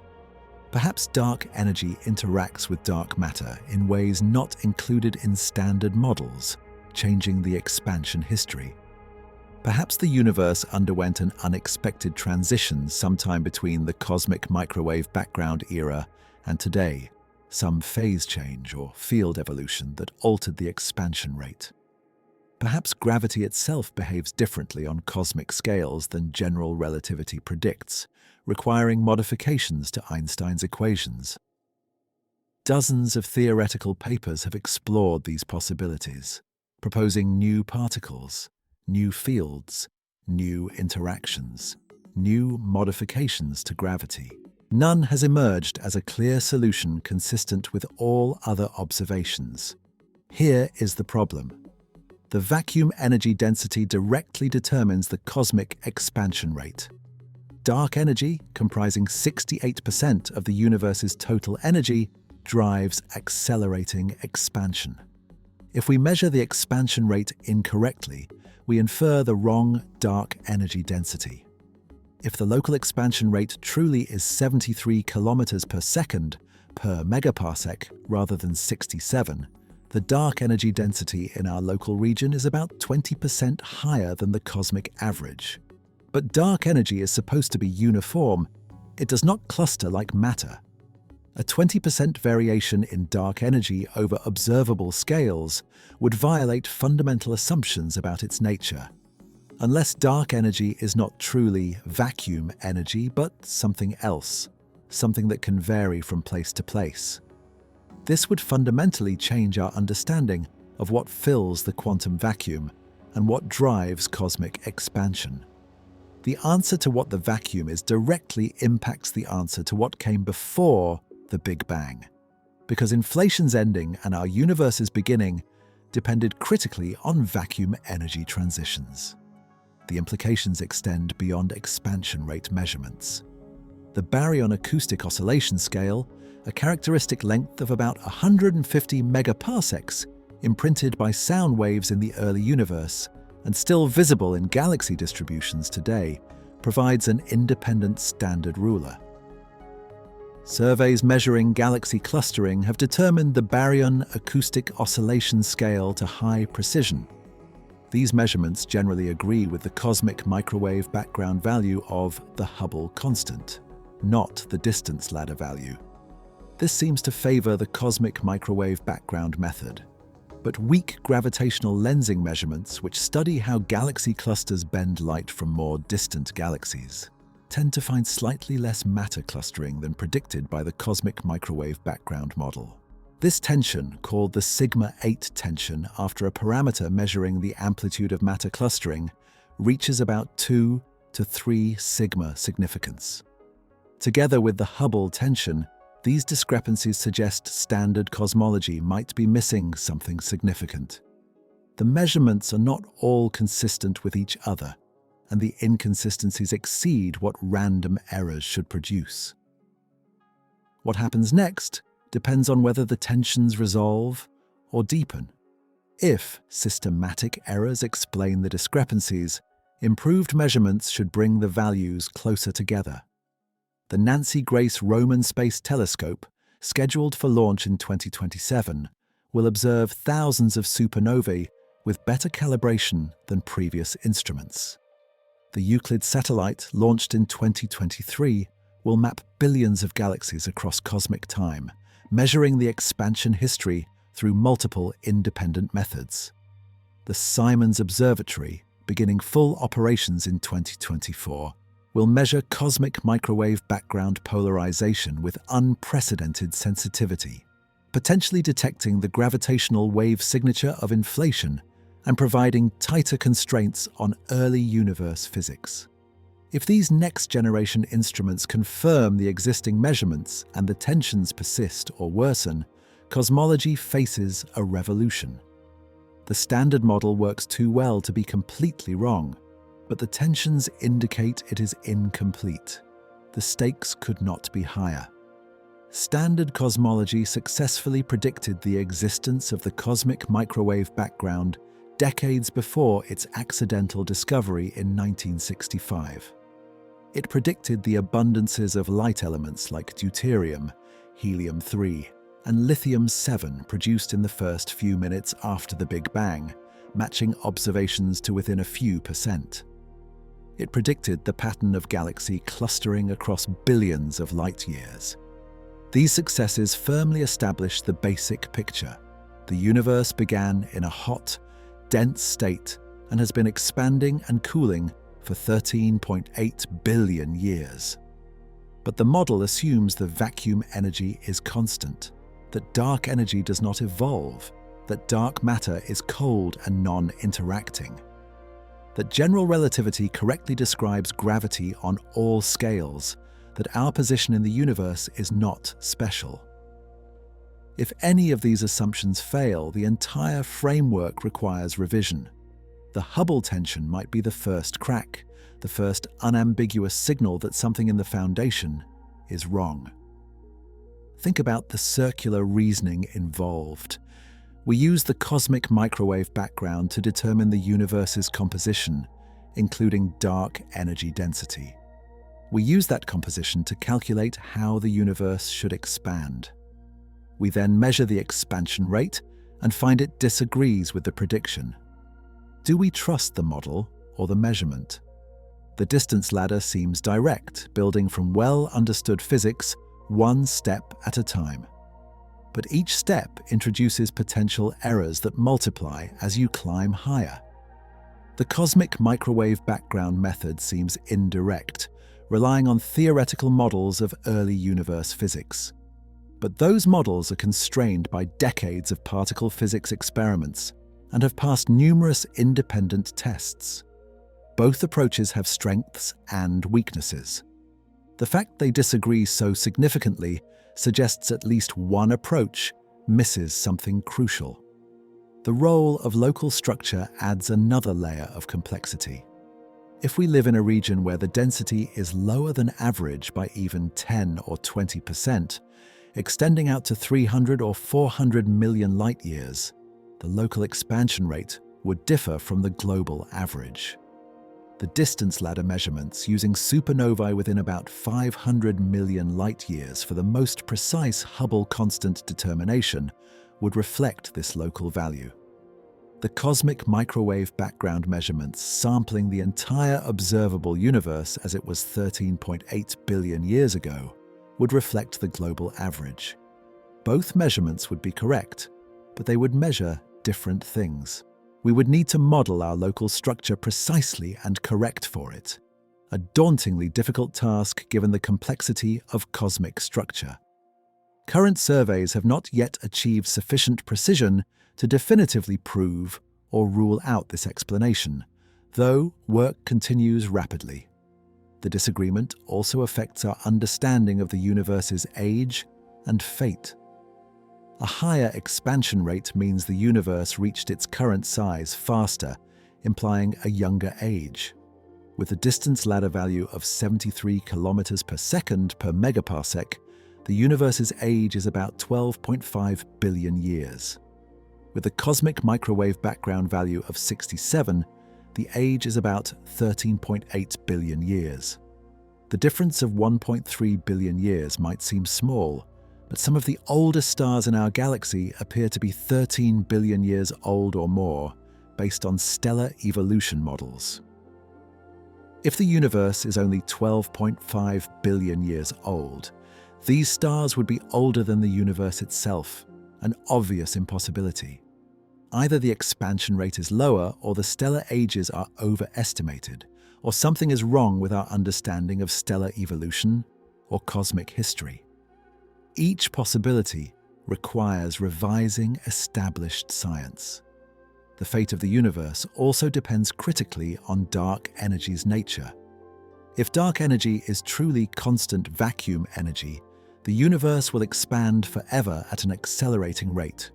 Perhaps dark energy interacts with dark matter in ways not included in standard models, changing the expansion history. Perhaps the universe underwent an unexpected transition sometime between the cosmic microwave background era and today, some phase change or field evolution that altered the expansion rate. Perhaps gravity itself behaves differently on cosmic scales than general relativity predicts, requiring modifications to Einstein's equations. Dozens of theoretical papers have explored these possibilities, proposing new particles, new fields, new interactions, new modifications to gravity. None has emerged as a clear solution consistent with all other observations. Here is the problem. The vacuum energy density directly determines the cosmic expansion rate. Dark energy, comprising 68% of the universe's total energy, drives accelerating expansion. If we measure the expansion rate incorrectly, we infer the wrong dark energy density. If the local expansion rate truly is 73 kilometers per second per megaparsec rather than 67, the dark energy density in our local region is about 20% higher than the cosmic average. But dark energy is supposed to be uniform. It does not cluster like matter. A 20% variation in dark energy over observable scales would violate fundamental assumptions about its nature. Unless dark energy is not truly vacuum energy, but something else, something that can vary from place to place. This would fundamentally change our understanding of what fills the quantum vacuum and what drives cosmic expansion. The answer to what the vacuum is directly impacts the answer to what came before the Big Bang, because inflation's ending and our universe's beginning depended critically on vacuum energy transitions. The implications extend beyond expansion rate measurements. The baryon acoustic oscillation scale, a characteristic length of about 150 megaparsecs, imprinted by sound waves in the early universe and still visible in galaxy distributions today, provides an independent standard ruler. Surveys measuring galaxy clustering have determined the baryon acoustic oscillation scale to high precision. These measurements generally agree with the cosmic microwave background value of the Hubble constant, not the distance ladder value. This seems to favor the cosmic microwave background method. But weak gravitational lensing measurements, which study how galaxy clusters bend light from more distant galaxies, tend to find slightly less matter clustering than predicted by the cosmic microwave background model. This tension, called the sigma-8 tension after a parameter measuring the amplitude of matter clustering, reaches about 2 to 3 sigma significance. Together with the Hubble tension, these discrepancies suggest standard cosmology might be missing something significant. The measurements are not all consistent with each other, and the inconsistencies exceed what random errors should produce. What happens next depends on whether the tensions resolve or deepen. If systematic errors explain the discrepancies, improved measurements should bring the values closer together. The Nancy Grace Roman Space Telescope, scheduled for launch in 2027, will observe thousands of supernovae with better calibration than previous instruments. The Euclid satellite, launched in 2023, will map billions of galaxies across cosmic time, measuring the expansion history through multiple independent methods. The Simons Observatory, beginning full operations in 2024, will measure cosmic microwave background polarization with unprecedented sensitivity, potentially detecting the gravitational wave signature of inflation and providing tighter constraints on early universe physics. If these next-generation instruments confirm the existing measurements and the tensions persist or worsen, cosmology faces a revolution. The standard model works too well to be completely wrong, but the tensions indicate it is incomplete. The stakes could not be higher. Standard cosmology successfully predicted the existence of the cosmic microwave background decades before its accidental discovery in 1965. It predicted the abundances of light elements like deuterium, helium-3, and lithium-7 produced in the first few minutes after the Big Bang, matching observations to within a few percent. It predicted the pattern of galaxy clustering across billions of light years. These successes firmly established the basic picture. The universe began in a hot, dense state and has been expanding and cooling for 13.8 billion years. But the model assumes the vacuum energy is constant, that dark energy does not evolve, that dark matter is cold and non-interacting, that general relativity correctly describes gravity on all scales, that our position in the universe is not special. If any of these assumptions fail, the entire framework requires revision. The Hubble tension might be the first crack, the first unambiguous signal that something in the foundation is wrong. Think about the circular reasoning involved. We use the cosmic microwave background to determine the universe's composition, including dark energy density. We use that composition to calculate how the universe should expand. We then measure the expansion rate and find it disagrees with the prediction. Do we trust the model or the measurement? The distance ladder seems direct, building from well-understood physics, one step at a time. But each step introduces potential errors that multiply as you climb higher. The cosmic microwave background method seems indirect, relying on theoretical models of early universe physics. But those models are constrained by decades of particle physics experiments and have passed numerous independent tests. Both approaches have strengths and weaknesses. The fact they disagree so significantly suggests at least one approach misses something crucial. The role of local structure adds another layer of complexity. If we live in a region where the density is lower than average by even 10 or 20%, extending out to 300 or 400 million light-years, the local expansion rate would differ from the global average. The distance ladder measurements using supernovae within about 500 million light-years for the most precise Hubble constant determination would reflect this local value. The cosmic microwave background measurements sampling the entire observable universe as it was 13.8 billion years ago would reflect the global average. Both measurements would be correct, but they would measure different things. We would need to model our local structure precisely and correct for it, a dauntingly difficult task given the complexity of cosmic structure. Current surveys have not yet achieved sufficient precision to definitively prove or rule out this explanation, though work continues rapidly. The disagreement also affects our understanding of the universe's age and fate. A higher expansion rate means the universe reached its current size faster, implying a younger age. With a distance ladder value of 73 kilometers per second per megaparsec, the universe's age is about 12.5 billion years. With a cosmic microwave background value of 67, the age is about 13.8 billion years. The difference of 1.3 billion years might seem small, but some of the oldest stars in our galaxy appear to be 13 billion years old or more, based on stellar evolution models. If the universe is only 12.5 billion years old, these stars would be older than the universe itself, an obvious impossibility. Either the expansion rate is lower or the stellar ages are overestimated, or something is wrong with our understanding of stellar evolution or cosmic history. Each possibility requires revising established science. The fate of the universe also depends critically on dark energy's nature. If dark energy is truly constant vacuum energy, the universe will expand forever at an accelerating rate,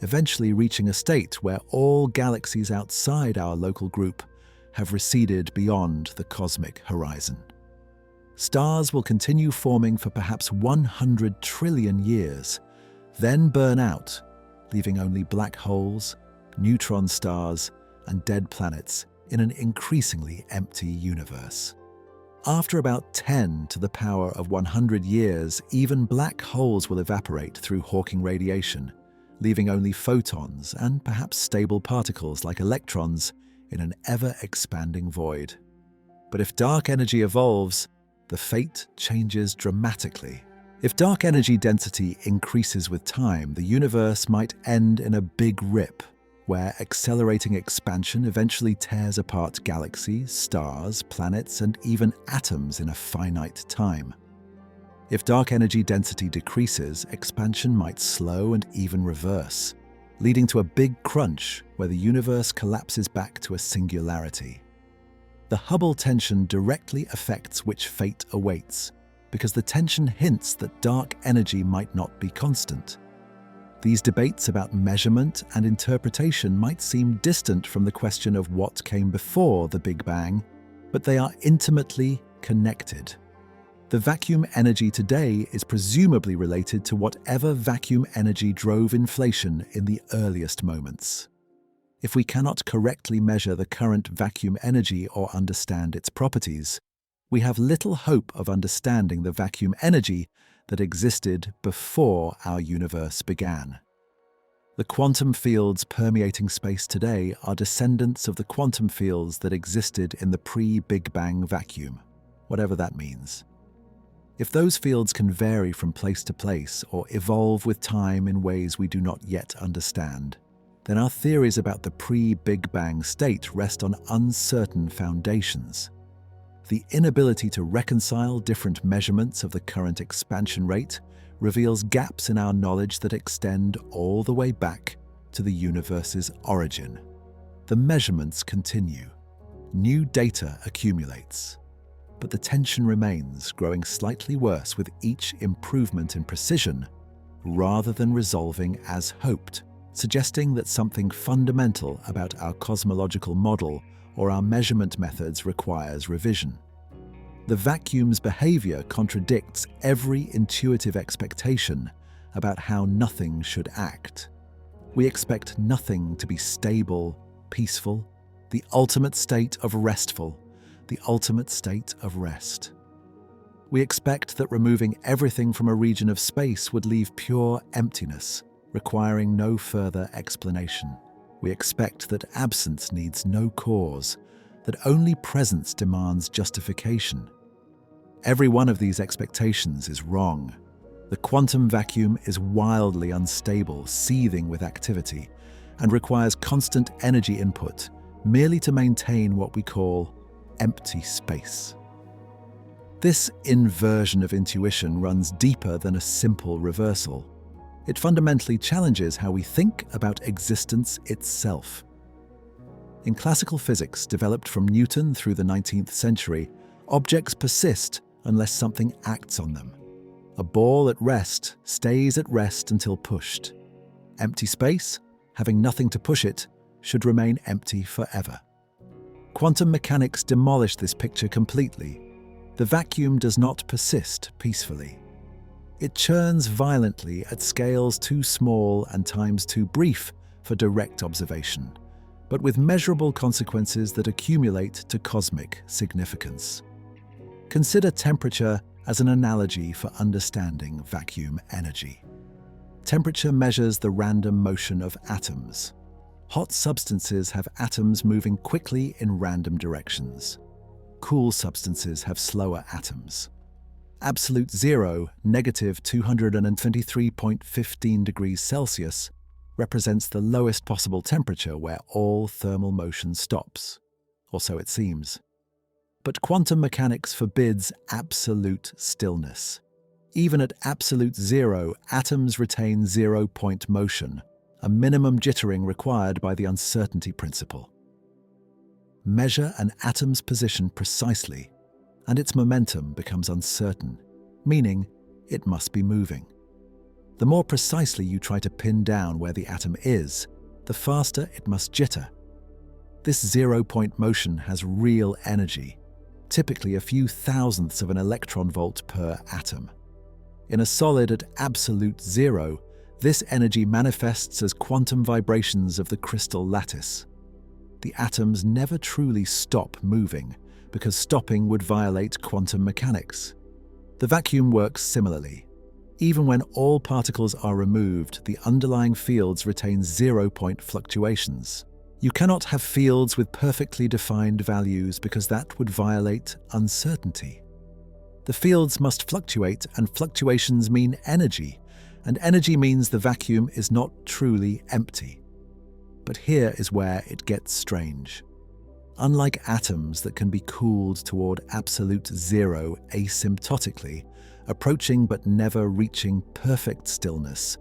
eventually reaching a state where all galaxies outside our local group have receded beyond the cosmic horizon. Stars will continue forming for perhaps 100 trillion years, then burn out, leaving only black holes, neutron stars, and dead planets in an increasingly empty universe. After about 10 to the power of 100 years, even black holes will evaporate through Hawking radiation, leaving only photons and perhaps stable particles like electrons in an ever-expanding void. But if dark energy evolves, the fate changes dramatically. If dark energy density increases with time, the universe might end in a big rip, where accelerating expansion eventually tears apart galaxies, stars, planets, and even atoms in a finite time. If dark energy density decreases, expansion might slow and even reverse, leading to a big crunch where the universe collapses back to a singularity. The Hubble tension directly affects which fate awaits, because the tension hints that dark energy might not be constant. These debates about measurement and interpretation might seem distant from the question of what came before the Big Bang, but they are intimately connected. The vacuum energy today is presumably related to whatever vacuum energy drove inflation in the earliest moments. If we cannot correctly measure the current vacuum energy or understand its properties, we have little hope of understanding the vacuum energy that existed before our universe began. The quantum fields permeating space today are descendants of the quantum fields that existed in the pre-Big Bang vacuum, whatever that means. If those fields can vary from place to place or evolve with time in ways we do not yet understand, then our theories about the pre-Big Bang state rest on uncertain foundations. The inability to reconcile different measurements of the current expansion rate reveals gaps in our knowledge that extend all the way back to the universe's origin. The measurements continue. New data accumulates. But the tension remains, growing slightly worse with each improvement in precision, rather than resolving as hoped, suggesting that something fundamental about our cosmological model or our measurement methods requires revision. The vacuum's behavior contradicts every intuitive expectation about how nothing should act. We expect nothing to be stable, peaceful, the ultimate state of restful, the ultimate state of rest. We expect that removing everything from a region of space would leave pure emptiness, requiring no further explanation. We expect that absence needs no cause, that only presence demands justification. Every one of these expectations is wrong. The quantum vacuum is wildly unstable, seething with activity, and requires constant energy input merely to maintain what we call empty space. This inversion of intuition runs deeper than a simple reversal. It fundamentally challenges how we think about existence itself. In classical physics, developed from Newton through the 19th century, objects persist unless something acts on them. A ball at rest stays at rest until pushed. Empty space, having nothing to push it, should remain empty forever. Quantum mechanics demolish this picture completely. The vacuum does not persist peacefully. It churns violently at scales too small and times too brief for direct observation, but with measurable consequences that accumulate to cosmic significance. Consider temperature as an analogy for understanding vacuum energy. Temperature measures the random motion of atoms. Hot substances have atoms moving quickly in random directions. Cool substances have slower atoms. Absolute zero, negative 223.15 degrees Celsius, represents the lowest possible temperature where all thermal motion stops, or so it seems. But quantum mechanics forbids absolute stillness. Even at absolute zero, atoms retain zero-point motion, a minimum jittering required by the uncertainty principle. Measure an atom's position precisely, and its momentum becomes uncertain, meaning it must be moving. The more precisely you try to pin down where the atom is, the faster it must jitter. This zero-point motion has real energy, typically a few thousandths of an electron volt per atom. In a solid at absolute zero, this energy manifests as quantum vibrations of the crystal lattice. The atoms never truly stop moving, because stopping would violate quantum mechanics. The vacuum works similarly. Even when all particles are removed, the underlying fields retain zero-point fluctuations. You cannot have fields with perfectly defined values because that would violate uncertainty. The fields must fluctuate, and fluctuations mean energy, and energy means the vacuum is not truly empty. But here is where it gets strange. Unlike atoms that can be cooled toward absolute zero asymptotically, approaching but never reaching perfect stillness,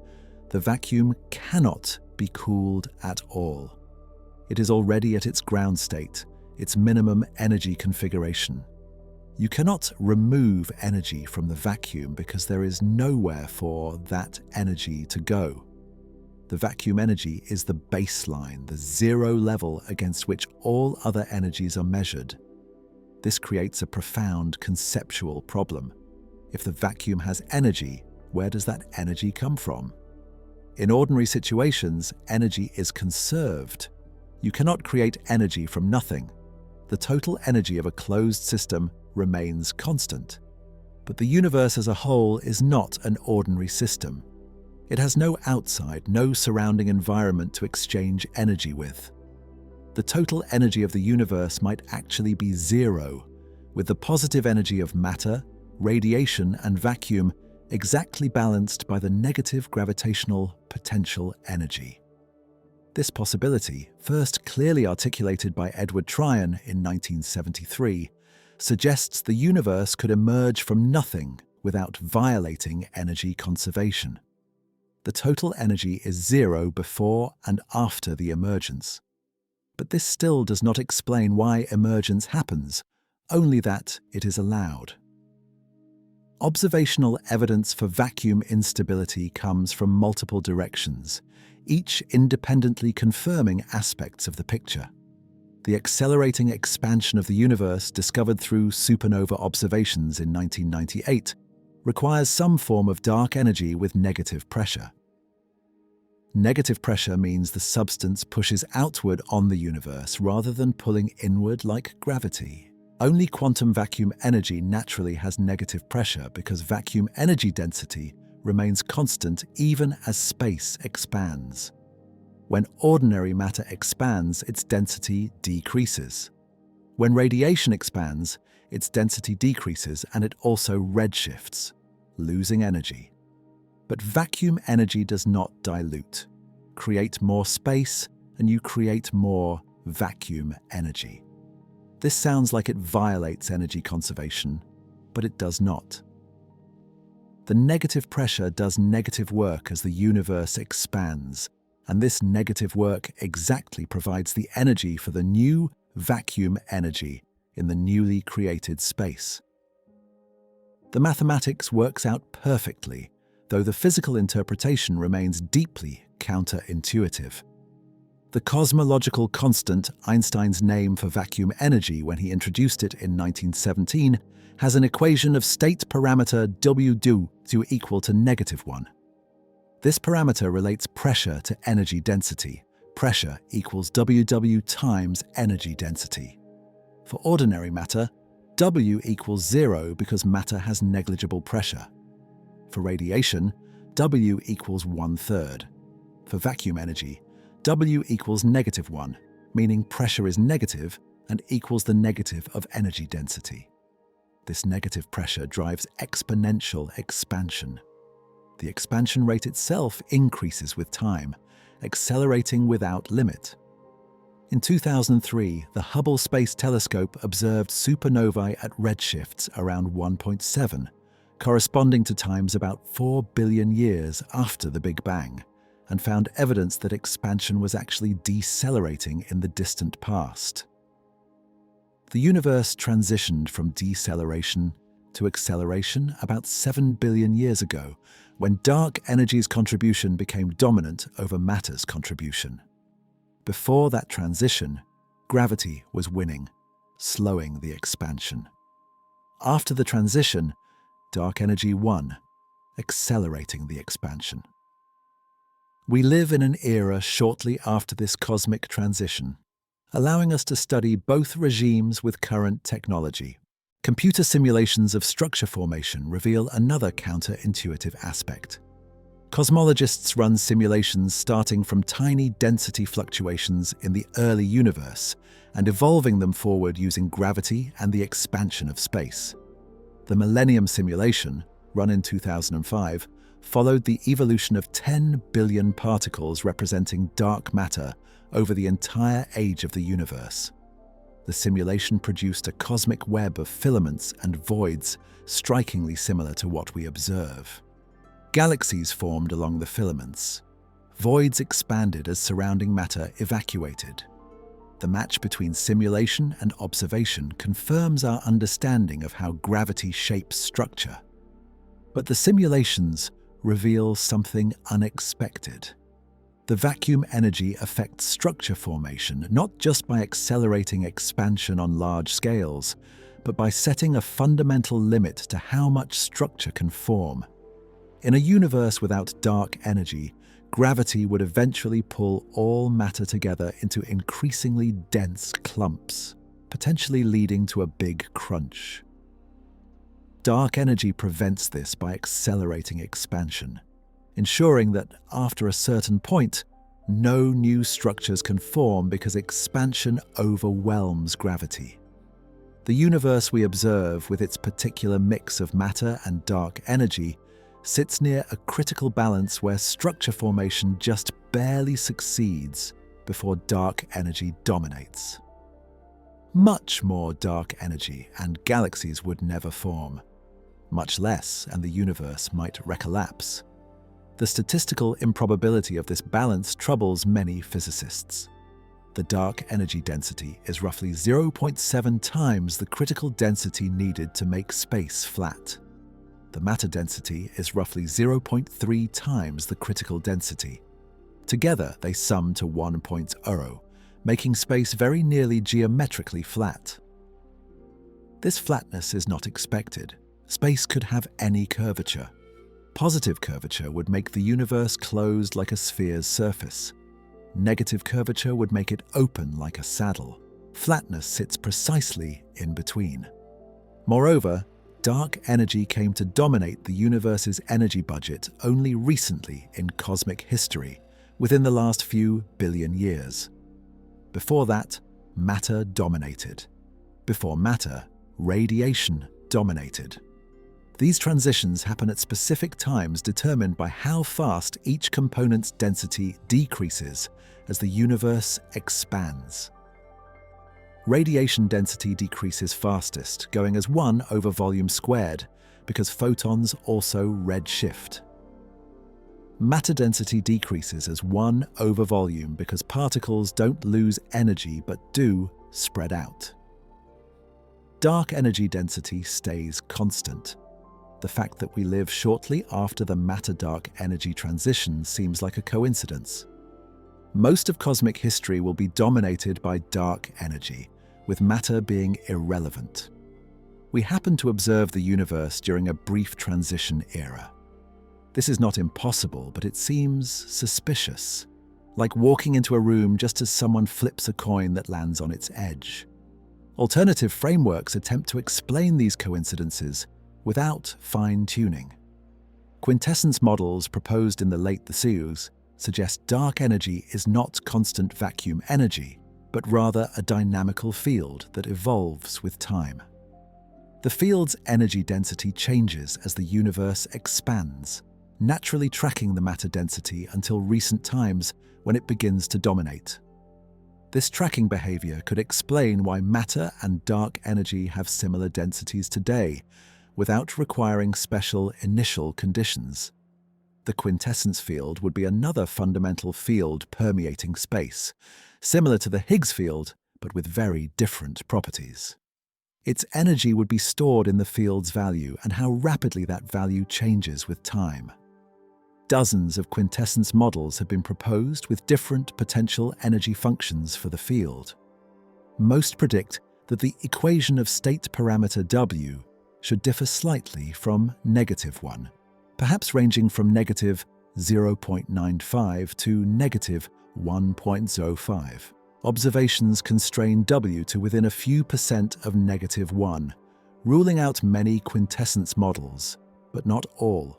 the vacuum cannot be cooled at all. It is already at its ground state, its minimum energy configuration. You cannot remove energy from the vacuum because there is nowhere for that energy to go. The vacuum energy is the baseline, the zero level against which all other energies are measured. This creates a profound conceptual problem. If the vacuum has energy, where does that energy come from? In ordinary situations, energy is conserved. You cannot create energy from nothing. The total energy of a closed system remains constant. But the universe as a whole is not an ordinary system. It has no outside, no surrounding environment to exchange energy with. The total energy of the universe might actually be zero, with the positive energy of matter, radiation, and vacuum exactly balanced by the negative gravitational potential energy. This possibility, first clearly articulated by Edward Tryon in 1973, suggests the universe could emerge from nothing without violating energy conservation. The total energy is zero before and after the emergence. But this still does not explain why emergence happens, only that it is allowed. Observational evidence for vacuum instability comes from multiple directions, each independently confirming aspects of the picture. The accelerating expansion of the universe discovered through supernova observations in 1998 requires some form of dark energy with negative pressure. Negative pressure means the substance pushes outward on the universe rather than pulling inward like gravity. Only quantum vacuum energy naturally has negative pressure because vacuum energy density remains constant even as space expands. When ordinary matter expands, its density decreases. When radiation expands, its density decreases and it also redshifts, losing energy. But vacuum energy does not dilute. Create more space and you create more vacuum energy. This sounds like it violates energy conservation, but it does not. The negative pressure does negative work as the universe expands, and this negative work exactly provides the energy for the new vacuum energy in the newly created space. The mathematics works out perfectly, though the physical interpretation remains deeply counterintuitive. The cosmological constant, Einstein's name for vacuum energy when he introduced it in 1917, has an equation of state parameter W equal to -1. This parameter relates pressure to energy density. Pressure equals WW times energy density. For ordinary matter, W equals 0 because matter has negligible pressure. For radiation, W equals 1/3. For vacuum energy, W equals -1, meaning pressure is negative and equals the negative of energy density. This negative pressure drives exponential expansion. The expansion rate itself increases with time, accelerating without limit. In 2003, the Hubble Space Telescope observed supernovae at redshifts around 1.7, corresponding to times about 4 billion years after the Big Bang, and found evidence that expansion was actually decelerating in the distant past. The universe transitioned from deceleration to acceleration about 7 billion years ago, when dark energy's contribution became dominant over matter's contribution. Before that transition, gravity was winning, slowing the expansion. After the transition, dark energy won, accelerating the expansion. We live in an era shortly after this cosmic transition, allowing us to study both regimes with current technology. Computer simulations of structure formation reveal another counterintuitive aspect. Cosmologists run simulations starting from tiny density fluctuations in the early universe and evolving them forward using gravity and the expansion of space. The Millennium simulation, run in 2005, followed the evolution of 10 billion particles representing dark matter over the entire age of the universe. The simulation produced a cosmic web of filaments and voids strikingly similar to what we observe. Galaxies formed along the filaments. Voids expanded as surrounding matter evacuated. The match between simulation and observation confirms our understanding of how gravity shapes structure. But the simulations reveal something unexpected. The vacuum energy affects structure formation not just by accelerating expansion on large scales, but by setting a fundamental limit to how much structure can form. In a universe without dark energy, gravity would eventually pull all matter together into increasingly dense clumps, potentially leading to a big crunch. Dark energy prevents this by accelerating expansion, ensuring that after a certain point, no new structures can form because expansion overwhelms gravity. The universe we observe, with its particular mix of matter and dark energy, sits near a critical balance where structure formation just barely succeeds before dark energy dominates. Much more dark energy and galaxies would never form. Much less, and the universe might recollapse. The statistical improbability of this balance troubles many physicists. The dark energy density is roughly 0.7 times the critical density needed to make space flat. The matter density is roughly 0.3 times the critical density. Together, they sum to 1.0, making space very nearly geometrically flat. This flatness is not expected. Space could have any curvature. Positive curvature would make the universe closed like a sphere's surface. Negative curvature would make it open like a saddle. Flatness sits precisely in between. Moreover, dark energy came to dominate the universe's energy budget only recently in cosmic history, within the last few billion years. Before that, matter dominated. Before matter, radiation dominated. These transitions happen at specific times determined by how fast each component's density decreases as the universe expands. Radiation density decreases fastest, going as 1 over volume squared, because photons also redshift. Matter density decreases as 1 over volume because particles don't lose energy but do spread out. Dark energy density stays constant. The fact that we live shortly after the matter-dark energy transition seems like a coincidence. Most of cosmic history will be dominated by dark energy, with matter being irrelevant. We happen to observe the universe during a brief transition era. This is not impossible, but it seems suspicious, like walking into a room just as someone flips a coin that lands on its edge. Alternative frameworks attempt to explain these coincidences without fine-tuning. Quintessence models proposed in the late Theseus suggest dark energy is not constant vacuum energy, but rather a dynamical field that evolves with time. The field's energy density changes as the universe expands, naturally tracking the matter density until recent times when it begins to dominate. This tracking behavior could explain why matter and dark energy have similar densities today, without requiring special initial conditions. The quintessence field would be another fundamental field permeating space, similar to the Higgs field, but with very different properties. Its energy would be stored in the field's value and how rapidly that value changes with time. Dozens of quintessence models have been proposed with different potential energy functions for the field. Most predict that the equation of state parameter W should differ slightly from -1, perhaps ranging from -0.95 to -1.05. Observations constrain W to within a few percent of -1, ruling out many quintessence models, but not all.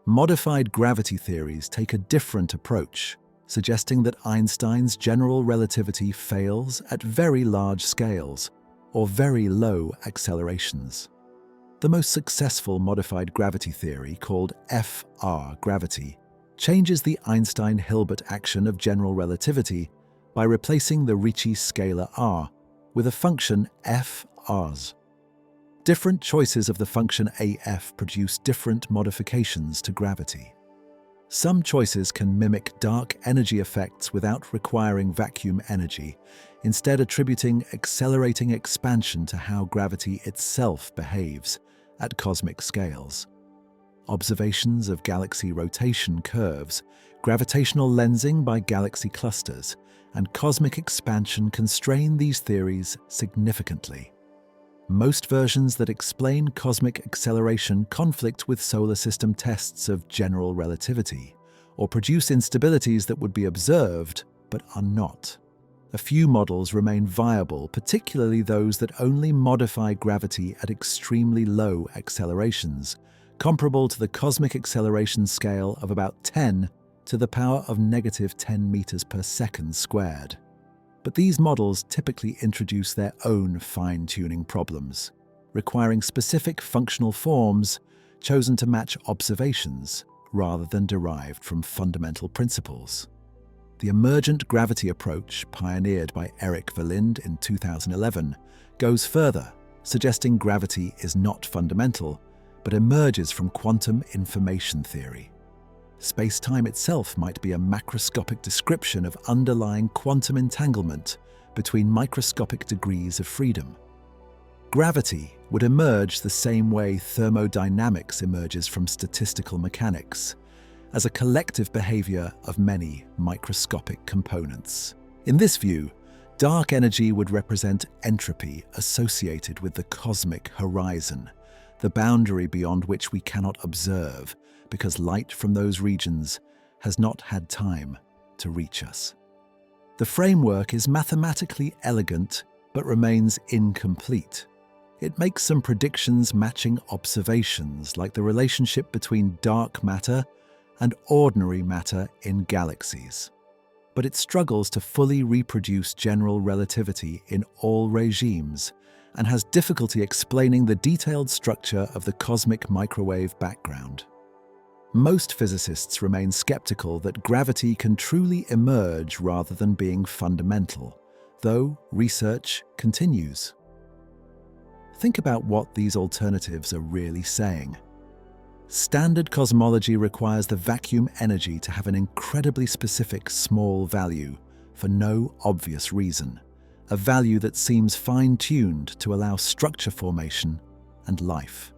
Modified gravity theories take a different approach, suggesting that Einstein's general relativity fails at very large scales or very low accelerations. The most successful modified gravity theory, called FR gravity, changes the Einstein-Hilbert action of general relativity by replacing the Ricci scalar r with a function f(r)s. Different choices of the function AF produce different modifications to gravity. Some choices can mimic dark energy effects without requiring vacuum energy, instead attributing accelerating expansion to how gravity itself behaves at cosmic scales. Observations of galaxy rotation curves, gravitational lensing by galaxy clusters, and cosmic expansion constrain these theories significantly. Most versions that explain cosmic acceleration conflict with solar system tests of general relativity, or produce instabilities that would be observed but are not. A few models remain viable, particularly those that only modify gravity at extremely low accelerations, comparable to the cosmic acceleration scale of about 10 to the power of -10 meters per second squared. But these models typically introduce their own fine-tuning problems, requiring specific functional forms chosen to match observations rather than derived from fundamental principles. The emergent gravity approach, pioneered by Eric Verlinde in 2011, goes further, suggesting gravity is not fundamental, but emerges from quantum information theory. Space-time itself might be a macroscopic description of underlying quantum entanglement between microscopic degrees of freedom. Gravity would emerge the same way thermodynamics emerges from statistical mechanics, as a collective behavior of many microscopic components. In this view, Dark energy would represent entropy associated with the cosmic horizon, the boundary beyond which we cannot observe because light from those regions has not had time to reach us. The framework is mathematically elegant but remains incomplete. It makes some predictions matching observations, like the relationship between dark matter and ordinary matter in galaxies. But it struggles to fully reproduce general relativity in all regimes and has difficulty explaining the detailed structure of the cosmic microwave background. Most physicists remain skeptical that gravity can truly emerge rather than being fundamental, though research continues. Think about what these alternatives are really saying. Standard cosmology requires the vacuum energy to have an incredibly specific small value for no obvious reason, a value that seems fine-tuned to allow structure formation and life.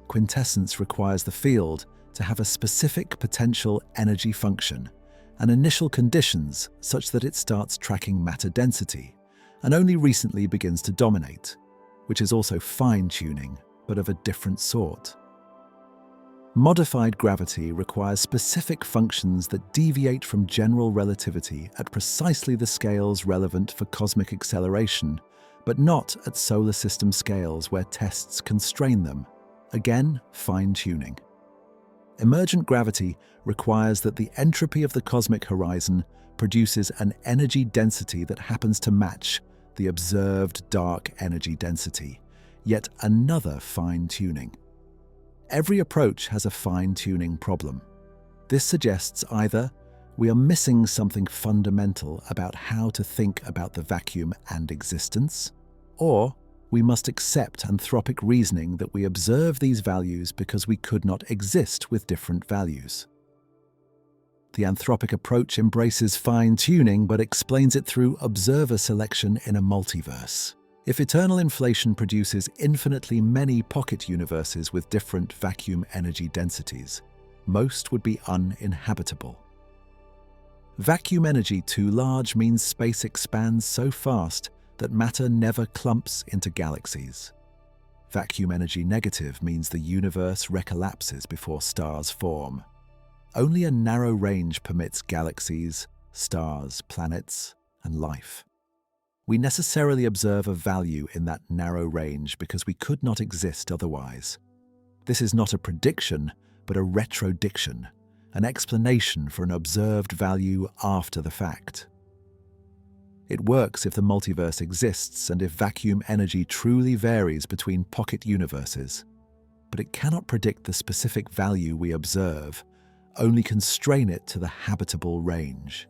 Quintessence requires the field to have a specific potential energy function and initial conditions such that it starts tracking matter density and only recently begins to dominate, which is also fine-tuning, but of a different sort. Modified gravity requires specific functions that deviate from general relativity at precisely the scales relevant for cosmic acceleration, but not at solar system scales where tests constrain them. Again, fine-tuning. Emergent gravity requires that the entropy of the cosmic horizon produces an energy density that happens to match the observed dark energy density, yet another fine-tuning. Every approach has a fine-tuning problem. This suggests either we are missing something fundamental about how to think about the vacuum and existence, or we must accept anthropic reasoning that we observe these values because we could not exist with different values. The anthropic approach embraces fine-tuning but explains it through observer selection in a multiverse. If eternal inflation produces infinitely many pocket universes with different vacuum energy densities, most would be uninhabitable. Vacuum energy too large means space expands so fast that matter never clumps into galaxies. Vacuum energy negative means the universe recollapses before stars form. Only a narrow range permits galaxies, stars, planets, and life. We necessarily observe a value in that narrow range because we could not exist otherwise. This is not a prediction, but a retrodiction, an explanation for an observed value after the fact. It works if the multiverse exists and if vacuum energy truly varies between pocket universes, but it cannot predict the specific value we observe, only constrain it to the habitable range.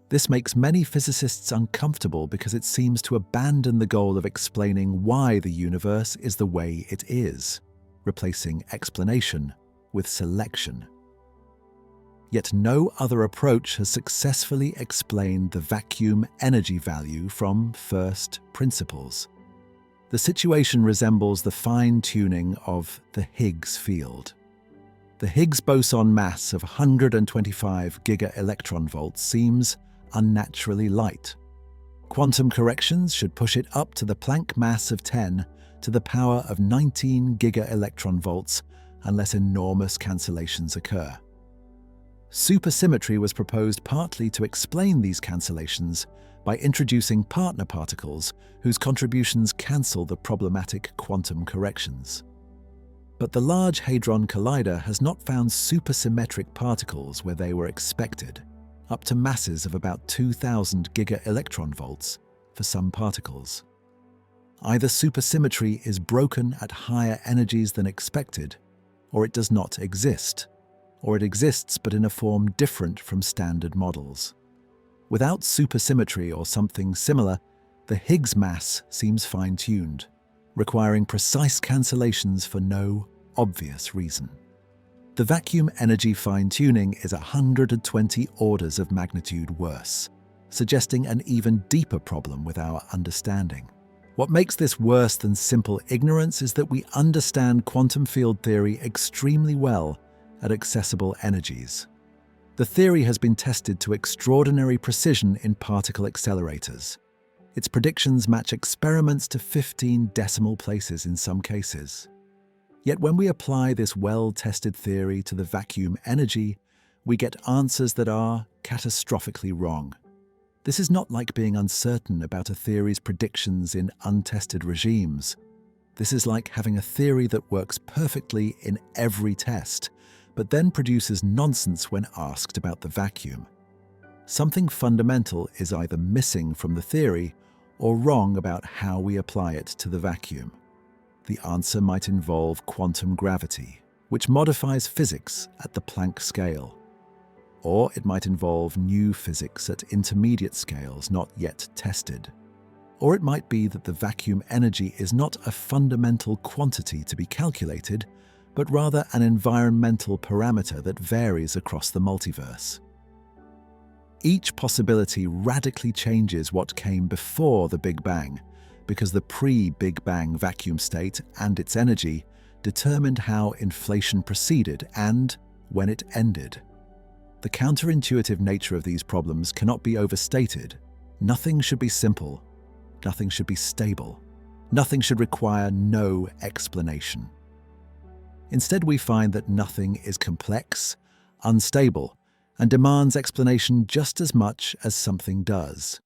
This makes many physicists uncomfortable because it seems to abandon the goal of explaining why the universe is the way it is, replacing explanation with selection. Yet no other approach has successfully explained the vacuum energy value from first principles. The situation resembles the fine-tuning of the Higgs field. The Higgs boson mass of 125 giga-electron-volts seems unnaturally light. Quantum corrections should push it up to the Planck mass of 10 to the power of 19 giga-electron-volts unless enormous cancellations occur. Supersymmetry was proposed partly to explain these cancellations by introducing partner particles whose contributions cancel the problematic quantum corrections. But the Large Hadron Collider has not found supersymmetric particles where they were expected, up to masses of about 2,000 giga-electron-volts for some particles. Either supersymmetry is broken at higher energies than expected, or it does not exist, or it exists but in a form different from standard models. Without supersymmetry or something similar, the Higgs mass seems fine-tuned, requiring precise cancellations for no obvious reason. The vacuum energy fine-tuning is 120 orders of magnitude worse, suggesting an even deeper problem with our understanding. What makes this worse than simple ignorance is that we understand quantum field theory extremely well at accessible energies. The theory has been tested to extraordinary precision in particle accelerators, Its predictions match experiments to 15 decimal places in some cases. Yet when we apply this well-tested theory to the vacuum energy, we get answers that are catastrophically wrong. This is not like being uncertain about a theory's predictions in untested regimes. This is like having a theory that works perfectly in every test, but then produces nonsense when asked about the vacuum. Something fundamental is either missing from the theory or wrong about how we apply it to the vacuum. The answer might involve quantum gravity, which modifies physics at the Planck scale. Or it might involve new physics at intermediate scales not yet tested. Or it might be that the vacuum energy is not a fundamental quantity to be calculated, but rather an environmental parameter that varies across the multiverse. Each possibility radically changes what came before the Big Bang, because the pre-Big Bang vacuum state and its energy determined how inflation proceeded and when it ended. The counterintuitive nature of these problems cannot be overstated. Nothing should be simple. Nothing should be stable. Nothing should require no explanation. Instead, we find that nothing is complex, unstable, and demands explanation just as much as something does.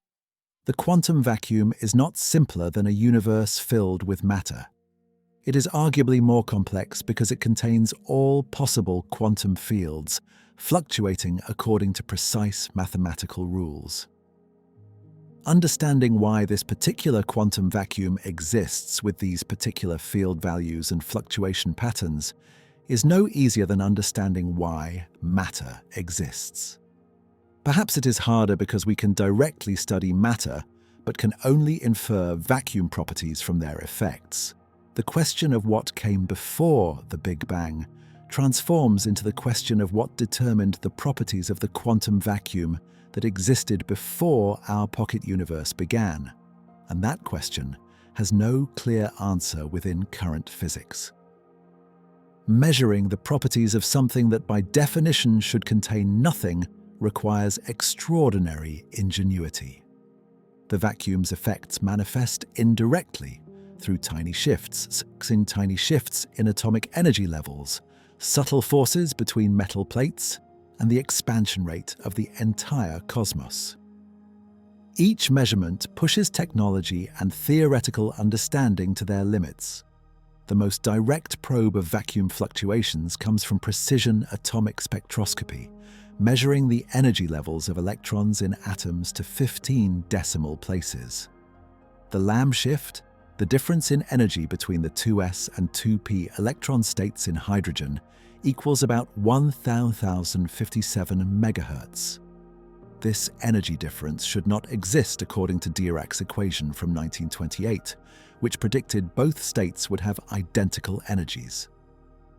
The quantum vacuum is not simpler than a universe filled with matter. It is arguably more complex because it contains all possible quantum fields, fluctuating according to precise mathematical rules. Understanding why this particular quantum vacuum exists with these particular field values and fluctuation patterns is no easier than understanding why matter exists. Perhaps it is harder because we can directly study matter, but can only infer vacuum properties from their effects. The question of what came before the Big Bang transforms into the question of what determined the properties of the quantum vacuum that existed before our pocket universe began. And that question has no clear answer within current physics. Measuring the properties of something that by definition should contain nothing requires extraordinary ingenuity. The vacuum's effects manifest indirectly through tiny shifts in atomic energy levels, subtle forces between metal plates, and the expansion rate of the entire cosmos. Each measurement pushes technology and theoretical understanding to their limits. The most direct probe of vacuum fluctuations comes from precision atomic spectroscopy, measuring the energy levels of electrons in atoms to 15 decimal places. The Lamb shift, the difference in energy between the 2s and 2p electron states in hydrogen, equals about 1057 megahertz. This energy difference should not exist according to Dirac's equation from 1928, which predicted both states would have identical energies.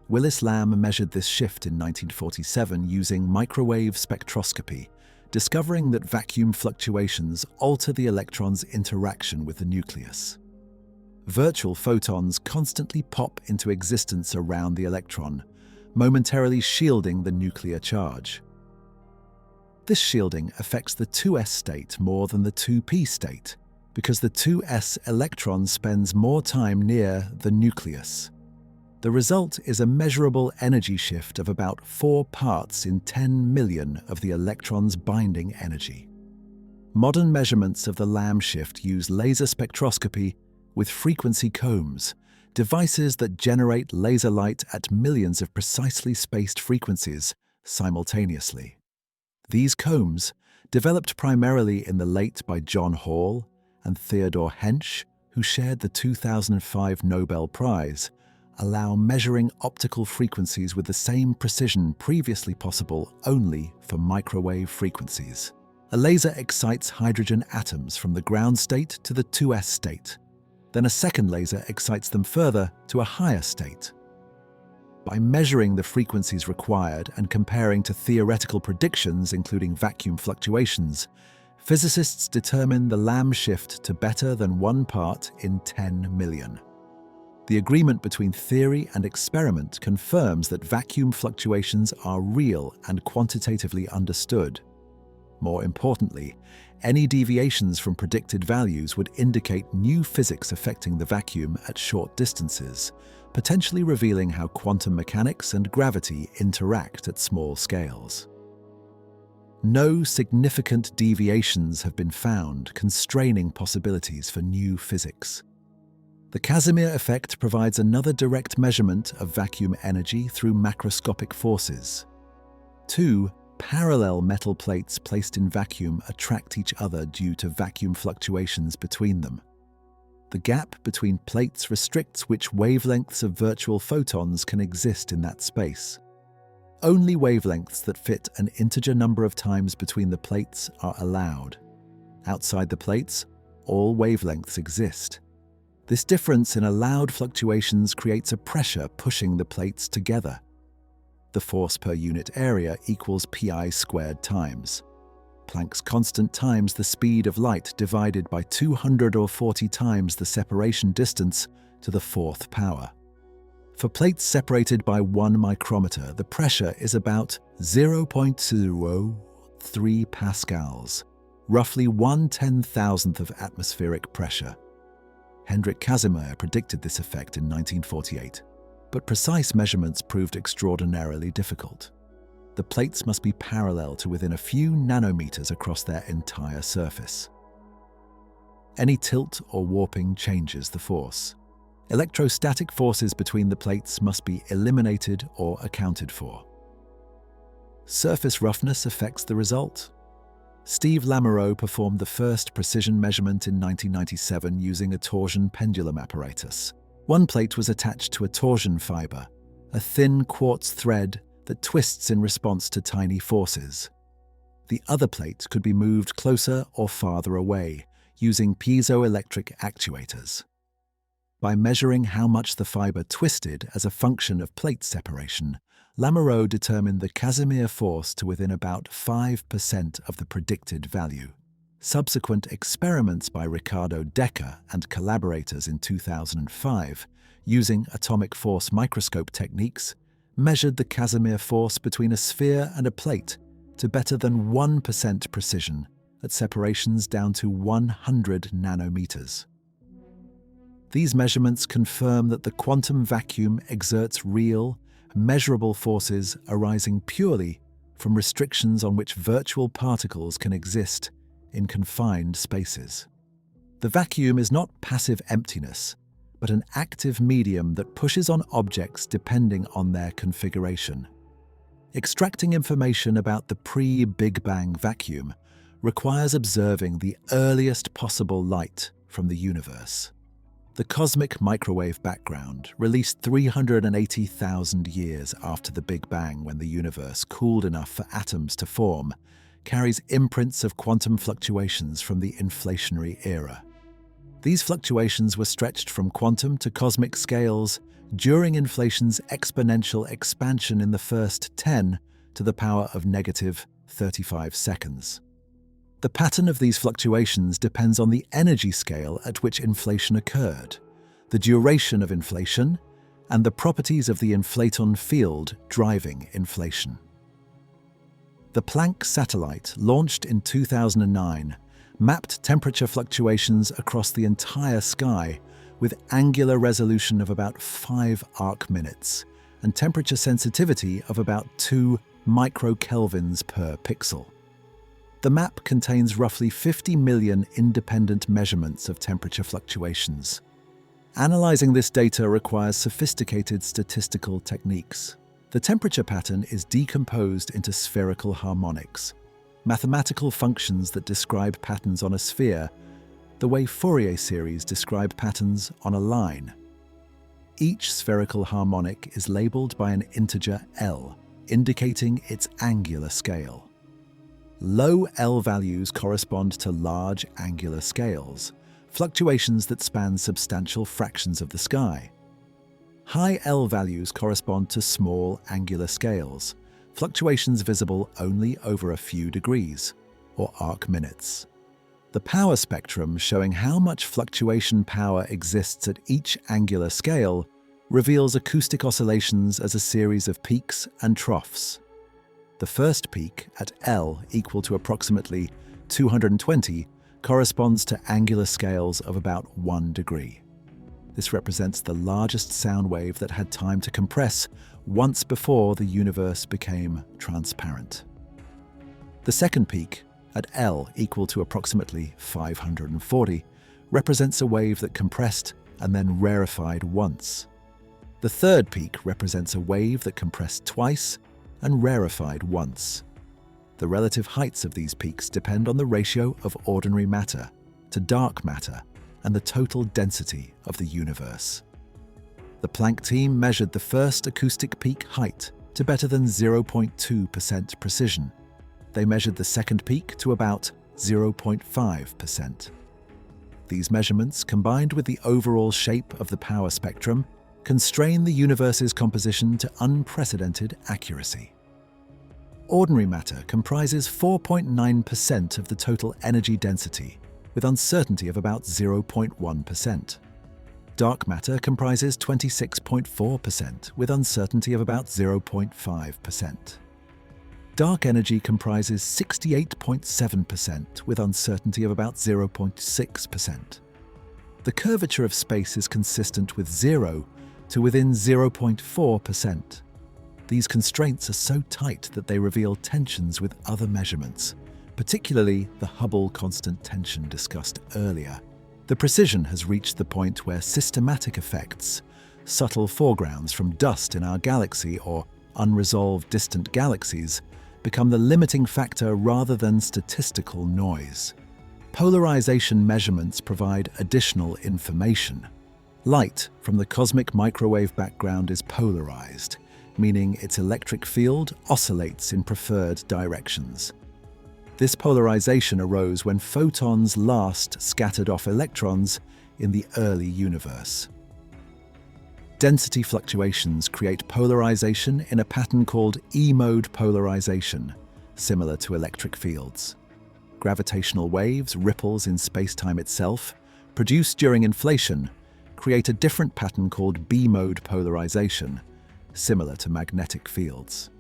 Willis Lamb measured this shift in 1947 using microwave spectroscopy, discovering that vacuum fluctuations alter the electron's interaction with the nucleus. Virtual photons constantly pop into existence around the electron, momentarily shielding the nuclear charge. This shielding affects the 2s state more than the 2p state, because the 2s electron spends more time near the nucleus. The result is a measurable energy shift of about 4 parts in 10 million of the electron's binding energy. Modern measurements of the Lamb shift use laser spectroscopy with frequency combs, devices that generate laser light at millions of precisely spaced frequencies simultaneously. These combs, developed primarily in the late by John Hall and Theodor Hensch, who shared the 2005 Nobel Prize, allow measuring optical frequencies with the same precision previously possible only for microwave frequencies. A laser excites hydrogen atoms from the ground state to the 2s state. Then a second laser excites them further to a higher state. By measuring the frequencies required and comparing to theoretical predictions including vacuum fluctuations, physicists determine the Lamb shift to better than 1 part in 10 million. The agreement between theory and experiment confirms that vacuum fluctuations are real and quantitatively understood. More importantly, any deviations from predicted values would indicate new physics affecting the vacuum at short distances, potentially revealing how quantum mechanics and gravity interact at small scales. No significant deviations have been found, constraining possibilities for new physics. The Casimir effect provides another direct measurement of vacuum energy through macroscopic forces. Two parallel metal plates placed in vacuum attract each other due to vacuum fluctuations between them. The gap between plates restricts which wavelengths of virtual photons can exist in that space. Only wavelengths that fit an integer number of times between the plates are allowed. Outside the plates, all wavelengths exist. This difference in allowed fluctuations creates a pressure pushing the plates together. The force per unit area equals pi squared times Planck's constant times the speed of light divided by 240 times the separation distance to the fourth power. For plates separated by 1 micrometer, the pressure is about 0.03 pascals, roughly 1/10,000th of atmospheric pressure. Hendrik Casimir predicted this effect in 1948, but precise measurements proved extraordinarily difficult. The plates must be parallel to within a few nanometers across their entire surface. Any tilt or warping changes the force. Electrostatic forces between the plates must be eliminated or accounted for. Surface roughness affects the result. Steve Lamoureux performed the first precision measurement in 1997 using a torsion pendulum apparatus. One plate was attached to a torsion fiber, a thin quartz thread that twists in response to tiny forces. The other plate could be moved closer or farther away using piezoelectric actuators. By measuring how much the fiber twisted as a function of plate separation, Lamoureux determined the Casimir force to within about 5% of the predicted value. Subsequent experiments by Ricardo Decker and collaborators in 2005, using atomic force microscope techniques, measured the Casimir force between a sphere and a plate to better than 1% precision at separations down to 100 nanometers. These measurements confirm that the quantum vacuum exerts real, measurable forces arising purely from restrictions on which virtual particles can exist in confined spaces. The vacuum is not passive emptiness, but an active medium that pushes on objects depending on their configuration. Extracting information about the pre-Big Bang vacuum requires observing the earliest possible light from the universe. The cosmic microwave background, released 380,000 years after the Big Bang when the universe cooled enough for atoms to form, carries imprints of quantum fluctuations from the inflationary era. These fluctuations were stretched from quantum to cosmic scales during inflation's exponential expansion in the first 10 to the power of negative 35 seconds. The pattern of these fluctuations depends on the energy scale at which inflation occurred, the duration of inflation, and the properties of the inflaton field driving inflation. The Planck satellite, launched in 2009, mapped temperature fluctuations across the entire sky with angular resolution of about 5 arc-minutes and temperature sensitivity of about 2 microkelvins per pixel. The map contains roughly 50 million independent measurements of temperature fluctuations. Analyzing this data requires sophisticated statistical techniques. The temperature pattern is decomposed into spherical harmonics, mathematical functions that describe patterns on a sphere, the way Fourier series describe patterns on a line. Each spherical harmonic is labeled by an integer L, indicating its angular scale. Low L values correspond to large angular scales, fluctuations that span substantial fractions of the sky. High L values correspond to small angular scales, fluctuations visible only over a few degrees, or arc-minutes. The power spectrum, showing how much fluctuation power exists at each angular scale, reveals acoustic oscillations as a series of peaks and troughs. The first peak at L equal to approximately 220 corresponds to angular scales of about 1 degree. This represents the largest sound wave that had time to compress once before the universe became transparent. The second peak, at L equal to approximately 540, represents a wave that compressed and then rarefied once. The third peak represents a wave that compressed twice and rarefied once. The relative heights of these peaks depend on the ratio of ordinary matter to dark matter and the total density of the universe. The Planck team measured the first acoustic peak height to better than 0.2% precision. They measured the second peak to about 0.5%. These measurements, combined with the overall shape of the power spectrum, constrain the universe's composition to unprecedented accuracy. Ordinary matter comprises 4.9% of the total energy density, with uncertainty of about 0.1%. Dark matter comprises 26.4%, with uncertainty of about 0.5%. Dark energy comprises 68.7%, with uncertainty of about 0.6%. The curvature of space is consistent with 0 to within 0.4%. These constraints are so tight that they reveal tensions with other measurements, particularly the Hubble constant tension discussed earlier. The precision has reached the point where systematic effects, subtle foregrounds from dust in our galaxy or unresolved distant galaxies, become the limiting factor rather than statistical noise. Polarization measurements provide additional information. Light from the cosmic microwave background is polarized, meaning its electric field oscillates in preferred directions. This polarization arose when photons last scattered off electrons in the early universe. Density fluctuations create polarization in a pattern called E-mode polarization, similar to electric fields. Gravitational waves, ripples in spacetime itself, produced during inflation, create a different pattern called B-mode polarization, similar to magnetic fields.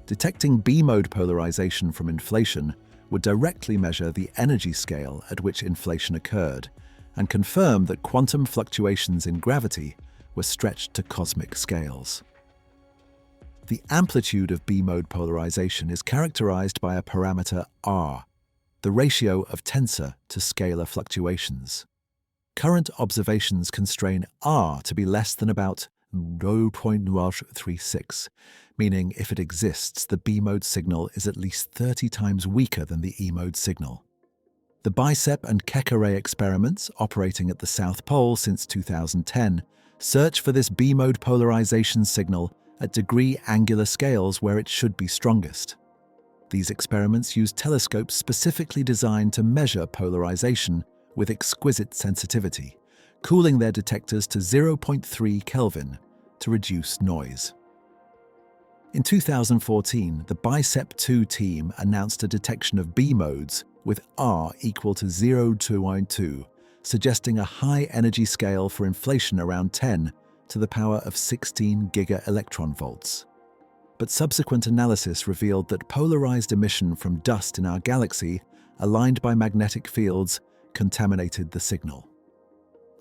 Detecting B-mode polarization from inflation would directly measure the energy scale at which inflation occurred and confirm that quantum fluctuations in gravity were stretched to cosmic scales. The amplitude of B-mode polarization is characterized by a parameter R, the ratio of tensor to scalar fluctuations. Current observations constrain R to be less than about 0.36, meaning if it exists, the B-mode signal is at least 30 times weaker than the E-mode signal. The BICEP and Keck array experiments, operating at the South Pole since 2010, search for this B-mode polarization signal at degree angular scales where it should be strongest. These experiments use telescopes specifically designed to measure polarization with exquisite sensitivity, cooling their detectors to 0.3 Kelvin to reduce noise. In 2014, the BICEP-2 team announced a detection of B-modes with R equal to 0.2, suggesting a high energy scale for inflation around 10 to the power of 16 giga-electron-volts. But subsequent analysis revealed that polarized emission from dust in our galaxy, aligned by magnetic fields, contaminated the signal.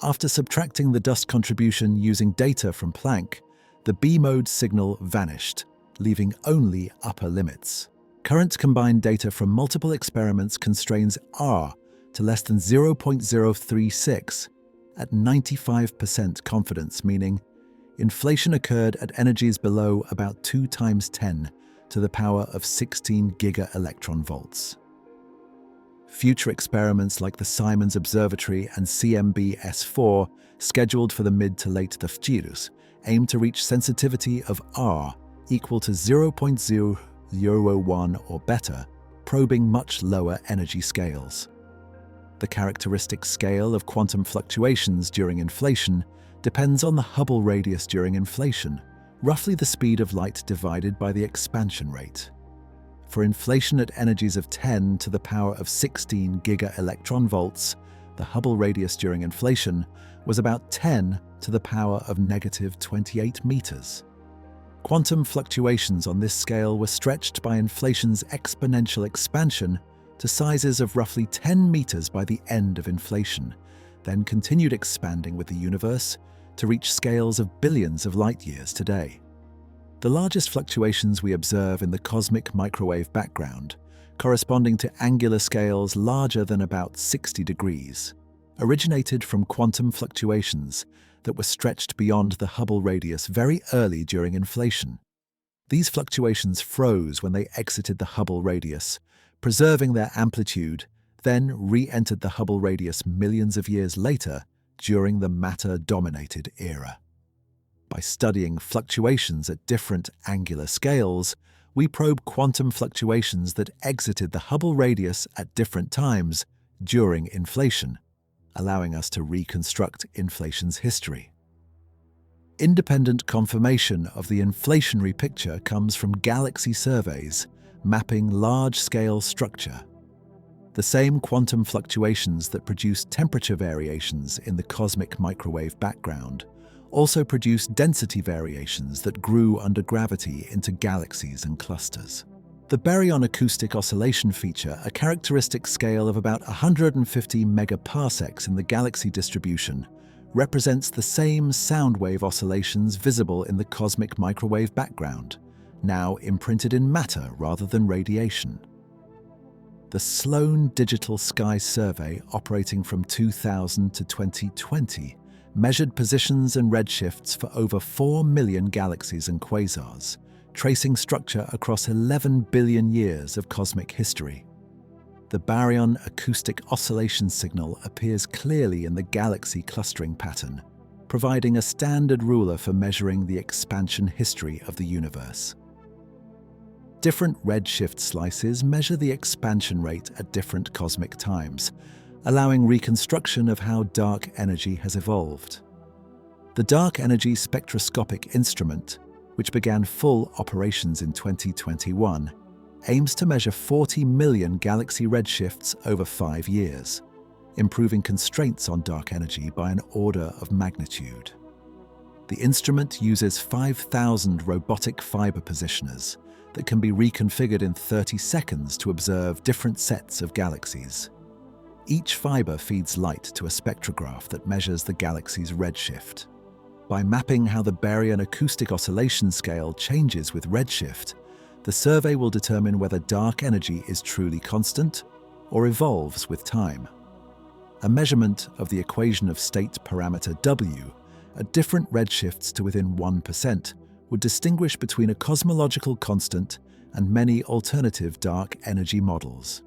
After subtracting the dust contribution using data from Planck, the B-mode signal vanished, leaving only upper limits. Current combined data from multiple experiments constrains R to less than 0.036 at 95% confidence, meaning inflation occurred at energies below about 2 times 10 to the power of 16 giga-electron-volts. Future experiments like the Simons Observatory and CMB-S4, scheduled for the mid to late Ft, aim to reach sensitivity of R equal to 0.001 or better, probing much lower energy scales. The characteristic scale of quantum fluctuations during inflation depends on the Hubble radius during inflation, roughly the speed of light divided by the expansion rate. For inflation at energies of 10 to the power of 16 giga-electron-volts, the Hubble radius during inflation was about 10 to the power of negative 28 meters. Quantum fluctuations on this scale were stretched by inflation's exponential expansion to sizes of roughly 10 meters by the end of inflation, then continued expanding with the universe to reach scales of billions of light-years today. The largest fluctuations we observe in the cosmic microwave background, corresponding to angular scales larger than about 60 degrees, originated from quantum fluctuations that were stretched beyond the Hubble radius very early during inflation. These fluctuations froze when they exited the Hubble radius, preserving their amplitude, then re-entered the Hubble radius millions of years later during the matter-dominated era. By studying fluctuations at different angular scales, we probe quantum fluctuations that exited the Hubble radius at different times during inflation, allowing us to reconstruct inflation's history. Independent confirmation of the inflationary picture comes from galaxy surveys mapping large-scale structure. The same quantum fluctuations that produce temperature variations in the cosmic microwave background also produce density variations that grew under gravity into galaxies and clusters. The baryon acoustic oscillation feature, a characteristic scale of about 150 megaparsecs in the galaxy distribution, represents the same sound wave oscillations visible in the cosmic microwave background, now imprinted in matter rather than radiation. The Sloan Digital Sky Survey, operating from 2000 to 2020, measured positions and redshifts for over 4 million galaxies and quasars, tracing structure across 11 billion years of cosmic history. The baryon acoustic oscillation signal appears clearly in the galaxy clustering pattern, providing a standard ruler for measuring the expansion history of the universe. Different redshift slices measure the expansion rate at different cosmic times, allowing reconstruction of how dark energy has evolved. The Dark Energy Spectroscopic Instrument, which began full operations in 2021, aims to measure 40 million galaxy redshifts over 5 years, improving constraints on dark energy by an order of magnitude. The instrument uses 5,000 robotic fiber positioners that can be reconfigured in 30 seconds to observe different sets of galaxies. Each fiber feeds light to a spectrograph that measures the galaxy's redshift. By mapping how the baryon acoustic oscillation scale changes with redshift, the survey will determine whether dark energy is truly constant or evolves with time. A measurement of the equation of state parameter W at different redshifts to within 1% would distinguish between a cosmological constant and many alternative dark energy models.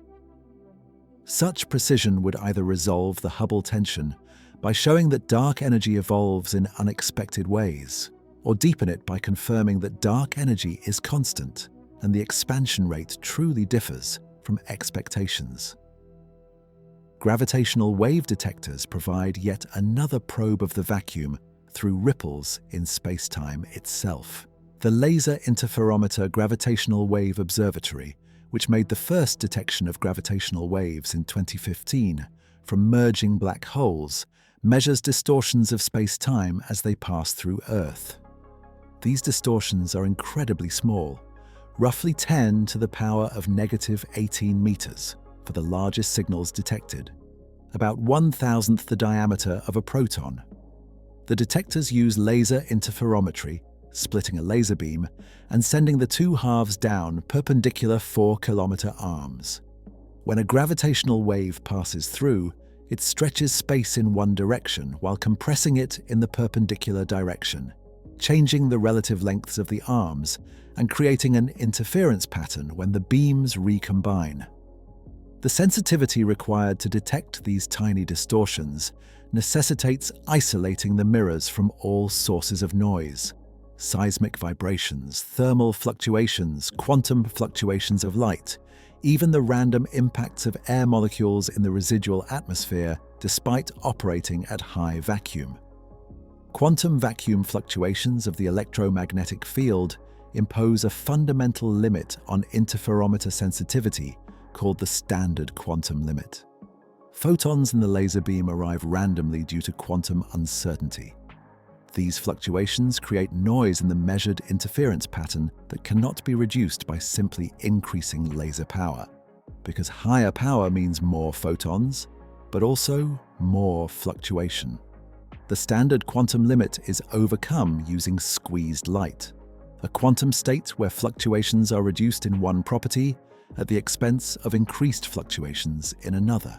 Such precision would either resolve the Hubble tension by showing that dark energy evolves in unexpected ways, or deepen it by confirming that dark energy is constant and the expansion rate truly differs from expectations. Gravitational wave detectors provide yet another probe of the vacuum through ripples in spacetime itself. The Laser Interferometer Gravitational Wave Observatory, which made the first detection of gravitational waves in 2015 from merging black holes, measures distortions of space-time as they pass through Earth. These distortions are incredibly small, roughly 10 to the power of -18 meters for the largest signals detected, about 1,000th the diameter of a proton. The detectors use laser interferometry, splitting a laser beam and sending the two halves down perpendicular 4-kilometer arms. When a gravitational wave passes through, it stretches space in one direction while compressing it in the perpendicular direction, changing the relative lengths of the arms and creating an interference pattern when the beams recombine. The sensitivity required to detect these tiny distortions necessitates isolating the mirrors from all sources of noise. Seismic vibrations, thermal fluctuations, quantum fluctuations of light, even the random impacts of air molecules in the residual atmosphere despite operating at high vacuum. Quantum vacuum fluctuations of the electromagnetic field impose a fundamental limit on interferometer sensitivity called the standard quantum limit. Photons in the laser beam arrive randomly due to quantum uncertainty. These fluctuations create noise in the measured interference pattern that cannot be reduced by simply increasing laser power, because higher power means more photons, but also more fluctuation. The standard quantum limit is overcome using squeezed light, a quantum state where fluctuations are reduced in one property at the expense of increased fluctuations in another.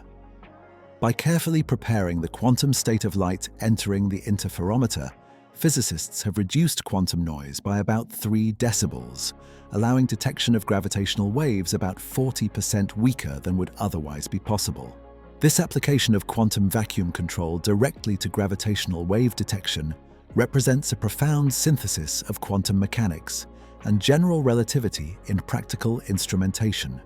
By carefully preparing the quantum state of light entering the interferometer, physicists have reduced quantum noise by about 3 decibels, allowing detection of gravitational waves about 40% weaker than would otherwise be possible. This application of quantum vacuum control directly to gravitational wave detection represents a profound synthesis of quantum mechanics and general relativity in practical instrumentation.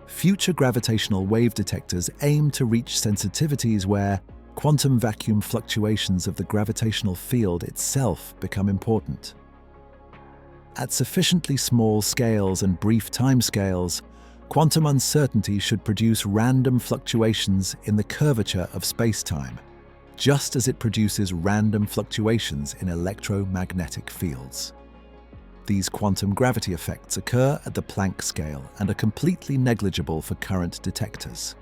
Future gravitational wave detectors aim to reach sensitivities where quantum vacuum fluctuations of the gravitational field itself become important. At sufficiently small scales and brief timescales, quantum uncertainty should produce random fluctuations in the curvature of spacetime, just as it produces random fluctuations in electromagnetic fields. These quantum gravity effects occur at the Planck scale and are completely negligible for current detectors.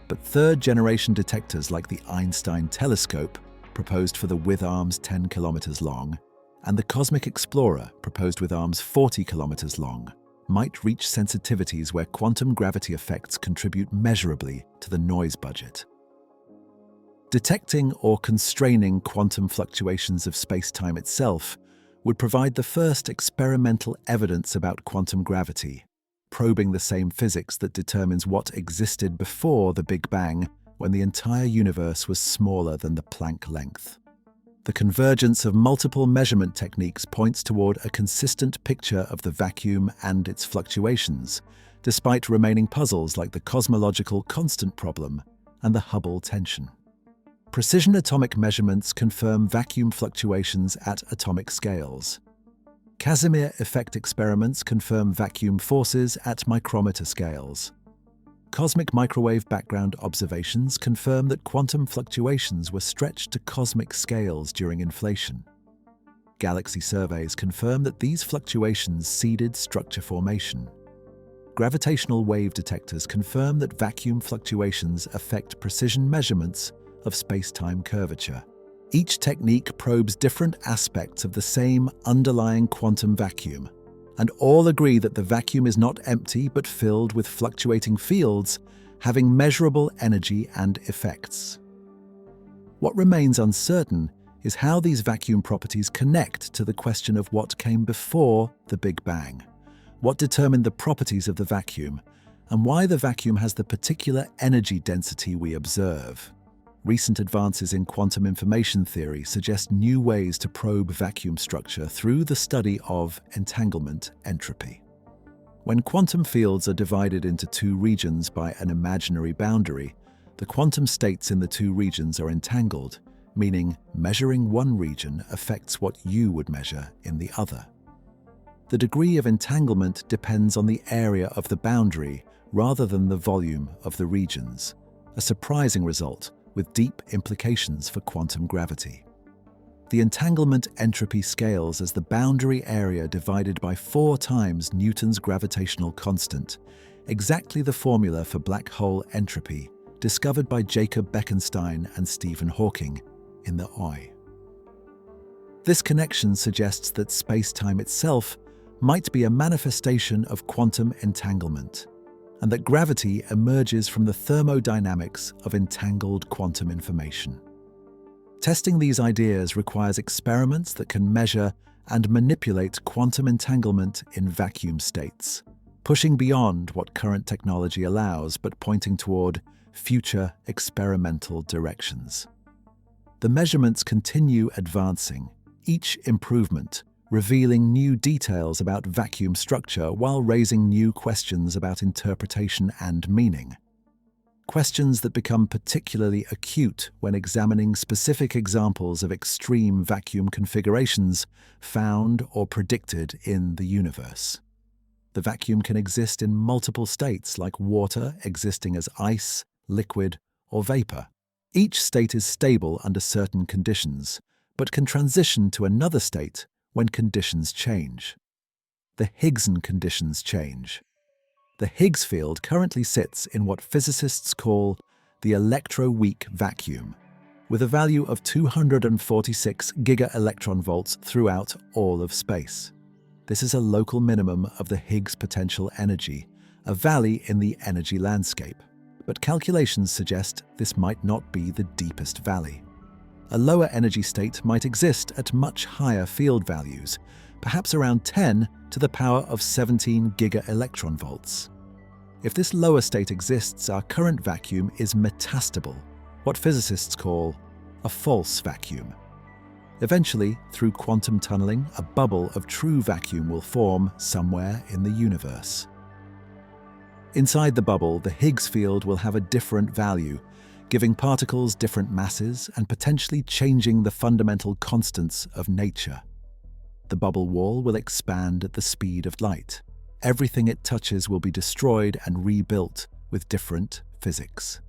But third-generation detectors like the Einstein telescope, proposed for the with arms 10 kilometers long, and the Cosmic Explorer, proposed with arms 40 kilometers long, might reach sensitivities where quantum gravity effects contribute measurably to the noise budget. Detecting or constraining quantum fluctuations of spacetime itself would provide the first experimental evidence about quantum gravity, probing the same physics that determines what existed before the Big Bang when the entire universe was smaller than the Planck length. The convergence of multiple measurement techniques points toward a consistent picture of the vacuum and its fluctuations, despite remaining puzzles like the cosmological constant problem and the Hubble tension. Precision atomic measurements confirm vacuum fluctuations at atomic scales. Casimir effect experiments confirm vacuum forces at micrometer scales. Cosmic microwave background observations confirm that quantum fluctuations were stretched to cosmic scales during inflation. Galaxy surveys confirm that these fluctuations seeded structure formation. Gravitational wave detectors confirm that vacuum fluctuations affect precision measurements of space-time curvature. Each technique probes different aspects of the same underlying quantum vacuum, and all agree that the vacuum is not empty but filled with fluctuating fields having measurable energy and effects. What remains uncertain is how these vacuum properties connect to the question of what came before the Big Bang, what determined the properties of the vacuum, and why the vacuum has the particular energy density we observe. Recent advances in quantum information theory suggest new ways to probe vacuum structure through the study of entanglement entropy. When quantum fields are divided into 2 regions by an imaginary boundary, the quantum states in the 2 regions are entangled, meaning measuring one region affects what you would measure in the other. The degree of entanglement depends on the area of the boundary rather than the volume of the regions, a surprising result with deep implications for quantum gravity. The entanglement entropy scales as the boundary area divided by 4 times Newton's gravitational constant, exactly the formula for black hole entropy discovered by Jacob Bekenstein and Stephen Hawking in the OI. This connection suggests that space-time itself might be a manifestation of quantum entanglement, and that gravity emerges from the thermodynamics of entangled quantum information. Testing these ideas requires experiments that can measure and manipulate quantum entanglement in vacuum states, pushing beyond what current technology allows but pointing toward future experimental directions. The measurements continue advancing, each improvement revealing new details about vacuum structure while raising new questions about interpretation and meaning. Questions that become particularly acute when examining specific examples of extreme vacuum configurations found or predicted in the universe. The vacuum can exist in multiple states, like water existing as ice, liquid, or vapor. Each state is stable under certain conditions, but can transition to another state when conditions change. The Higgsian conditions change. The Higgs field currently sits in what physicists call the electroweak vacuum, with a value of 246 giga-electron-volts throughout all of space. This is a local minimum of the Higgs potential energy, a valley in the energy landscape. But calculations suggest this might not be the deepest valley. A lower energy state might exist at much higher field values, perhaps around 10 to the power of 17 giga-electron-volts. If this lower state exists, our current vacuum is metastable, what physicists call a false vacuum. Eventually, through quantum tunneling, a bubble of true vacuum will form somewhere in the universe. Inside the bubble, the Higgs field will have a different value, giving particles different masses and potentially changing the fundamental constants of nature. The bubble wall will expand at the speed of light. Everything it touches will be destroyed and rebuilt with different physics.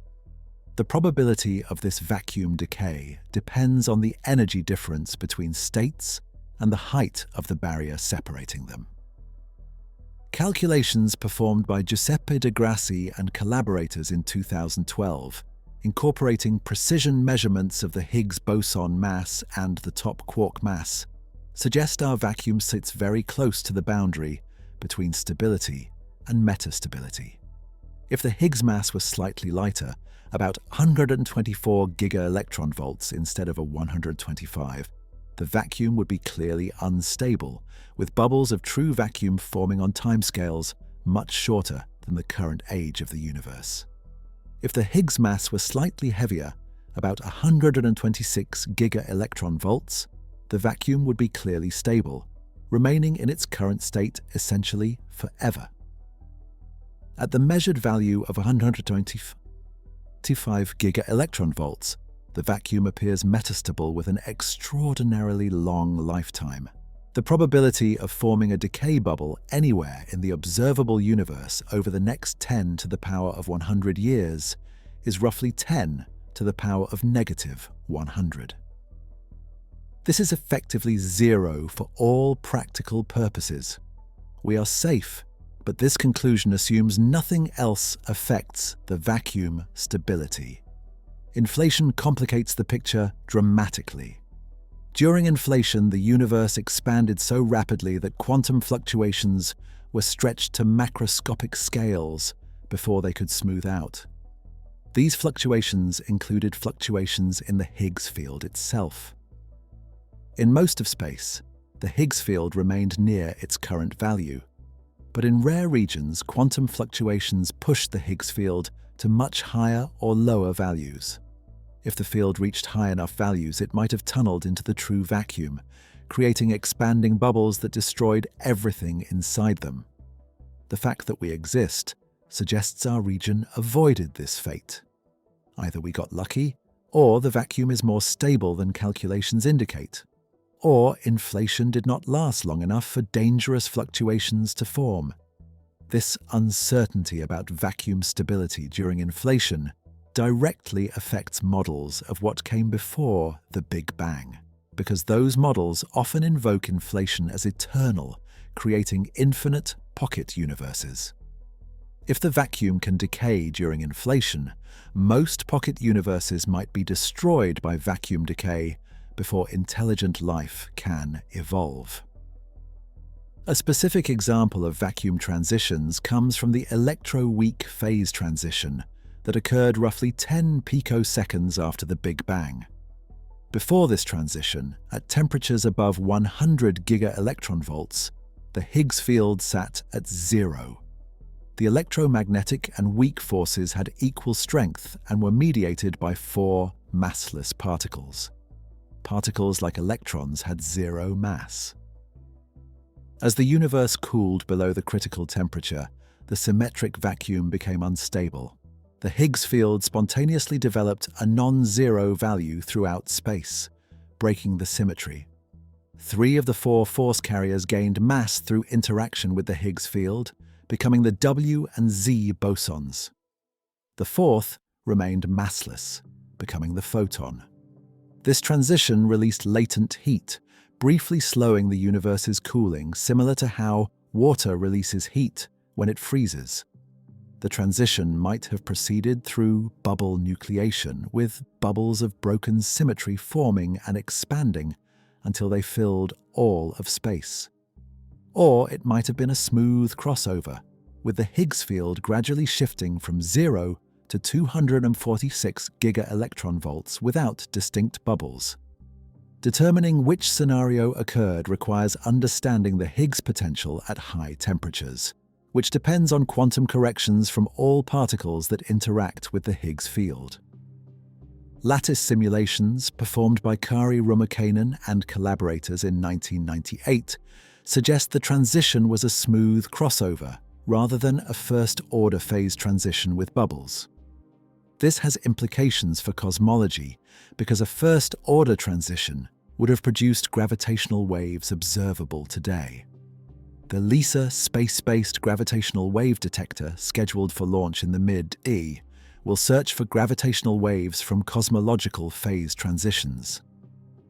The probability of this vacuum decay depends on the energy difference between states and the height of the barrier separating them. Calculations performed by Giuseppe de Grassi and collaborators in 2012, incorporating precision measurements of the Higgs boson mass and the top quark mass, suggest our vacuum sits very close to the boundary between stability and metastability. If the Higgs mass was slightly lighter, about 124 giga-electron-volts instead of a 125, the vacuum would be clearly unstable, with bubbles of true vacuum forming on timescales much shorter than the current age of the universe. If the Higgs mass was slightly heavier, about 126 giga-electron-volts, the vacuum would be clearly stable, remaining in its current state essentially forever. At the measured value of 125 giga-electron-volts, the vacuum appears metastable with an extraordinarily long lifetime. The probability of forming a decay bubble anywhere in the observable universe over the next 10 to the power of 100 years is roughly 10 to the power of negative 100. This is effectively zero for all practical purposes. We are safe, but this conclusion assumes nothing else affects the vacuum stability. Inflation complicates the picture dramatically. During inflation, the universe expanded so rapidly that quantum fluctuations were stretched to macroscopic scales before they could smooth out. These fluctuations included fluctuations in the Higgs field itself. In most of space, the Higgs field remained near its current value, but in rare regions, quantum fluctuations pushed the Higgs field to much higher or lower values. If the field reached high enough values, it might have tunneled into the true vacuum, creating expanding bubbles that destroyed everything inside them. The fact that we exist suggests our region avoided this fate. Either we got lucky, or the vacuum is more stable than calculations indicate, or inflation did not last long enough for dangerous fluctuations to form. This uncertainty about vacuum stability during inflation directly affects models of what came before the Big Bang, because those models often invoke inflation as eternal, creating infinite pocket universes. If the vacuum can decay during inflation, most pocket universes might be destroyed by vacuum decay before intelligent life can evolve. A specific example of vacuum transitions comes from the electroweak phase transition that occurred roughly 10 picoseconds after the Big Bang. Before this transition, at temperatures above 100 giga-electron-volts, the Higgs field sat at 0. The electromagnetic and weak forces had equal strength and were mediated by 4 massless particles. Particles like electrons had 0 mass. As the universe cooled below the critical temperature, the symmetric vacuum became unstable. The Higgs field spontaneously developed a non-zero value throughout space, breaking the symmetry. 3 of the 4 force carriers gained mass through interaction with the Higgs field, becoming the W and Z bosons. The 4th remained massless, becoming the photon. This transition released latent heat, briefly slowing the universe's cooling, similar to how water releases heat when it freezes. The transition might have proceeded through bubble nucleation, with bubbles of broken symmetry forming and expanding until they filled all of space. Or it might have been a smooth crossover, with the Higgs field gradually shifting from 0 to 246 giga-electron volts without distinct bubbles. Determining which scenario occurred requires understanding the Higgs potential at high temperatures, which depends on quantum corrections from all particles that interact with the Higgs field. Lattice simulations, performed by Kari Rumakainen and collaborators in 1998, suggest the transition was a smooth crossover rather than a first-order phase transition with bubbles. This has implications for cosmology because a first-order transition would have produced gravitational waves observable today. The LISA space-based gravitational wave detector, scheduled for launch in the mid-E, will search for gravitational waves from cosmological phase transitions.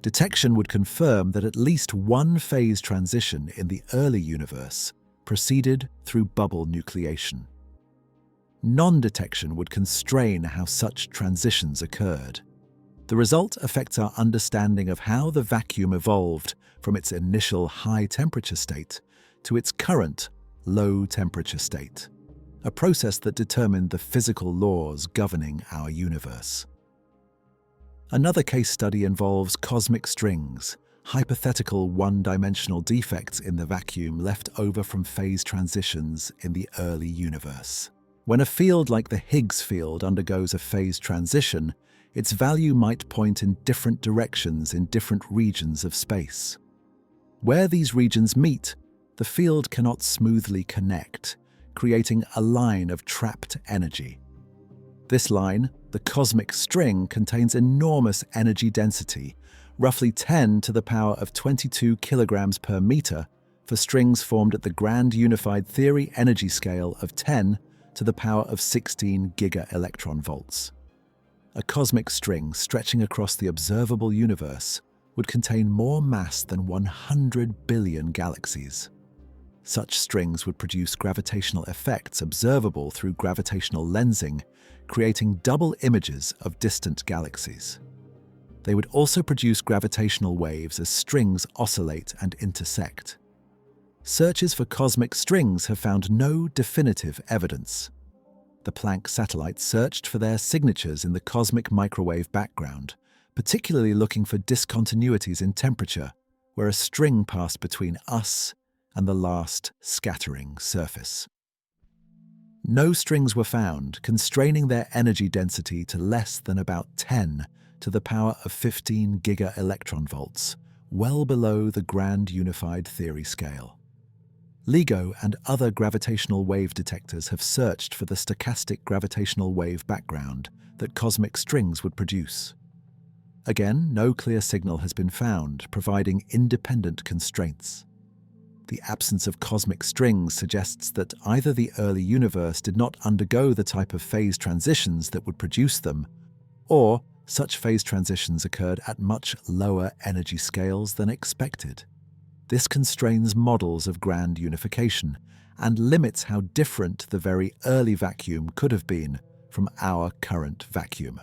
Detection would confirm that at least one phase transition in the early universe proceeded through bubble nucleation. Non-detection would constrain how such transitions occurred. The result affects our understanding of how the vacuum evolved from its initial high-temperature state to its current low-temperature state, a process that determined the physical laws governing our universe. Another case study involves cosmic strings, hypothetical one-dimensional defects in the vacuum left over from phase transitions in the early universe. When a field like the Higgs field undergoes a phase transition, its value might point in different directions in different regions of space. Where these regions meet, the field cannot smoothly connect, creating a line of trapped energy. This line, the cosmic string, contains enormous energy density, roughly 10 to the power of 22 kilograms per meter for strings formed at the grand unified theory energy scale of 10 to the power of 16 giga-electron volts. A cosmic string stretching across the observable universe would contain more mass than 100 billion galaxies. Such strings would produce gravitational effects observable through gravitational lensing, creating double images of distant galaxies. They would also produce gravitational waves as strings oscillate and intersect. Searches for cosmic strings have found no definitive evidence. The Planck satellite searched for their signatures in the cosmic microwave background, particularly looking for discontinuities in temperature, where a string passed between us and the last scattering surface. No strings were found, constraining their energy density to less than about 10 to the power of 15 giga-electron volts, well below the grand unified theory scale. LIGO and other gravitational wave detectors have searched for the stochastic gravitational wave background that cosmic strings would produce. Again, no clear signal has been found, providing independent constraints. The absence of cosmic strings suggests that either the early universe did not undergo the type of phase transitions that would produce them, or such phase transitions occurred at much lower energy scales than expected. This constrains models of grand unification and limits how different the very early vacuum could have been from our current vacuum.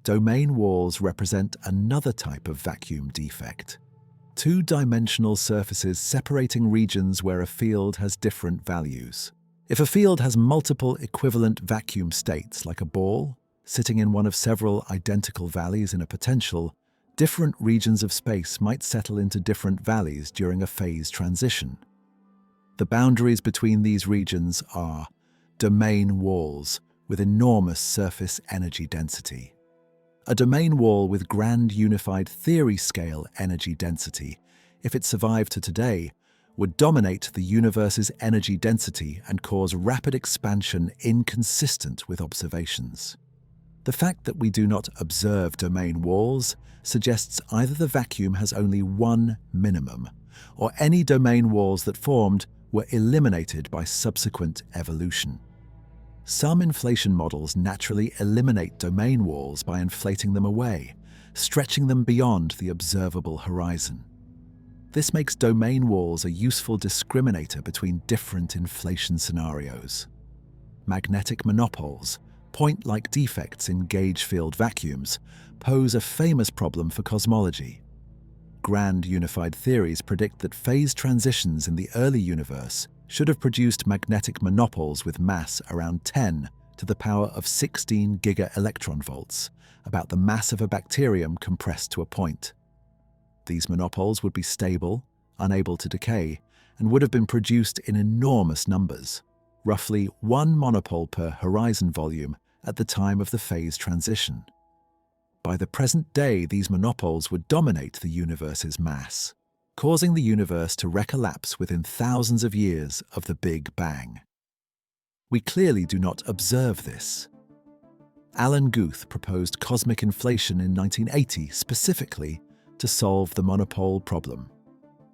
Domain walls represent another type of vacuum defect. Two-dimensional surfaces separating regions where a field has different values. If a field has multiple equivalent vacuum states, like a ball, sitting in one of several identical valleys in a potential, different regions of space might settle into different valleys during a phase transition. The boundaries between these regions are domain walls with enormous surface energy density. A domain wall with grand unified theory scale energy density, if it survived to today, would dominate the universe's energy density and cause rapid expansion inconsistent with observations. The fact that we do not observe domain walls suggests either the vacuum has only one minimum, or any domain walls that formed were eliminated by subsequent evolution. Some inflation models naturally eliminate domain walls by inflating them away, stretching them beyond the observable horizon. This makes domain walls a useful discriminator between different inflation scenarios. Magnetic monopoles, point-like defects in gauge field vacuums, pose a famous problem for cosmology. Grand unified theories predict that phase transitions in the early universe should have produced magnetic monopoles with mass around 10 to the power of 16 giga-electronvolts, about the mass of a bacterium compressed to a point. These monopoles would be stable, unable to decay, and would have been produced in enormous numbers, roughly one monopole per horizon volume at the time of the phase transition. By the present day, these monopoles would dominate the universe's mass, causing the universe to recollapse within thousands of years of the Big Bang. We clearly do not observe this. Alan Guth proposed cosmic inflation in 1980 specifically to solve the monopole problem.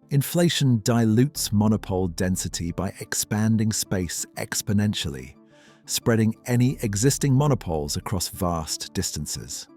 Inflation dilutes monopole density by expanding space exponentially, spreading any existing monopoles across vast distances.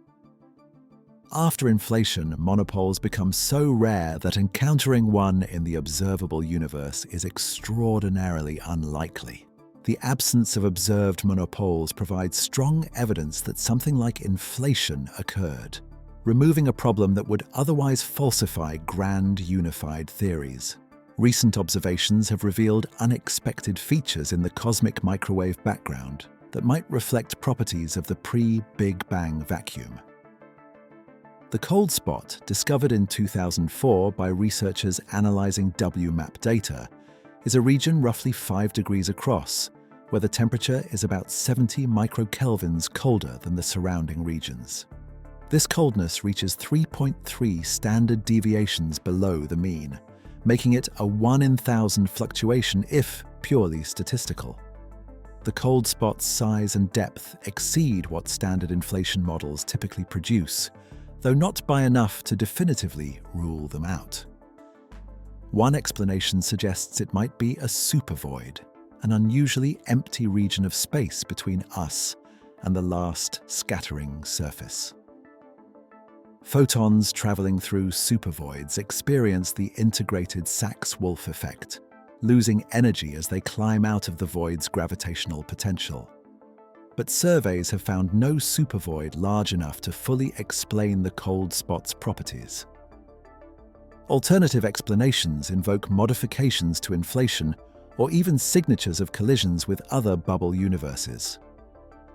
After inflation, monopoles become so rare that encountering one in the observable universe is extraordinarily unlikely. The absence of observed monopoles provides strong evidence that something like inflation occurred, removing a problem that would otherwise falsify grand unified theories. Recent observations have revealed unexpected features in the cosmic microwave background that might reflect properties of the pre-Big Bang vacuum. The cold spot, discovered in 2004 by researchers analyzing WMAP data, is a region roughly 5 degrees across, where the temperature is about 70 microkelvins colder than the surrounding regions. This coldness reaches 3.3 standard deviations below the mean, making it a 1 in 1,000 fluctuation if purely statistical. The cold spot's size and depth exceed what standard inflation models typically produce, though not by enough to definitively rule them out. One explanation suggests it might be a supervoid, an unusually empty region of space between us and the last scattering surface. Photons traveling through supervoids experience the integrated Sachs-Wolf effect, losing energy as they climb out of the void's gravitational potential. But surveys have found no supervoid large enough to fully explain the cold spot's properties. Alternative explanations invoke modifications to inflation or even signatures of collisions with other bubble universes.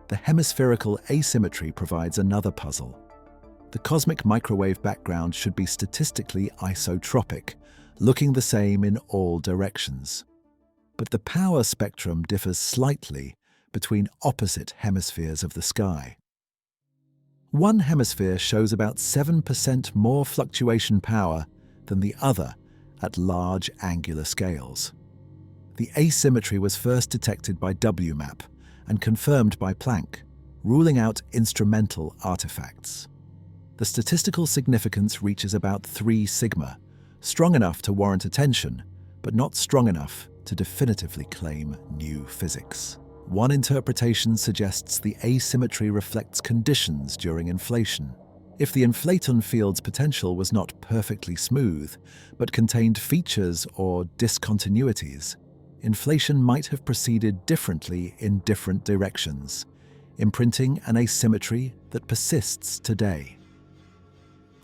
The hemispherical asymmetry provides another puzzle. The cosmic microwave background should be statistically isotropic, looking the same in all directions. But the power spectrum differs slightly between opposite hemispheres of the sky. One hemisphere shows about 7% more fluctuation power than the other at large angular scales. The asymmetry was first detected by WMAP and confirmed by Planck, ruling out instrumental artifacts. The statistical significance reaches about 3 sigma, strong enough to warrant attention, but not strong enough to definitively claim new physics. One interpretation suggests the asymmetry reflects conditions during inflation. If the inflaton field's potential was not perfectly smooth, but contained features or discontinuities, inflation might have proceeded differently in different directions, imprinting an asymmetry that persists today.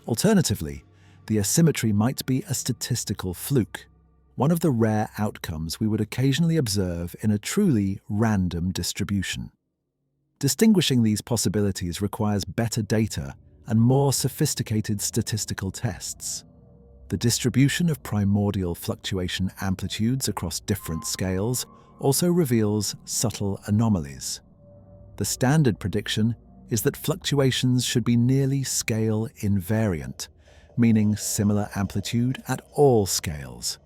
Alternatively, the asymmetry might be a statistical fluke, one of the rare outcomes we would occasionally observe in a truly random distribution. Distinguishing these possibilities requires better data and more sophisticated statistical tests. The distribution of primordial fluctuation amplitudes across different scales also reveals subtle anomalies. The standard prediction is that fluctuations should be nearly scale invariant, meaning similar amplitude at all scales.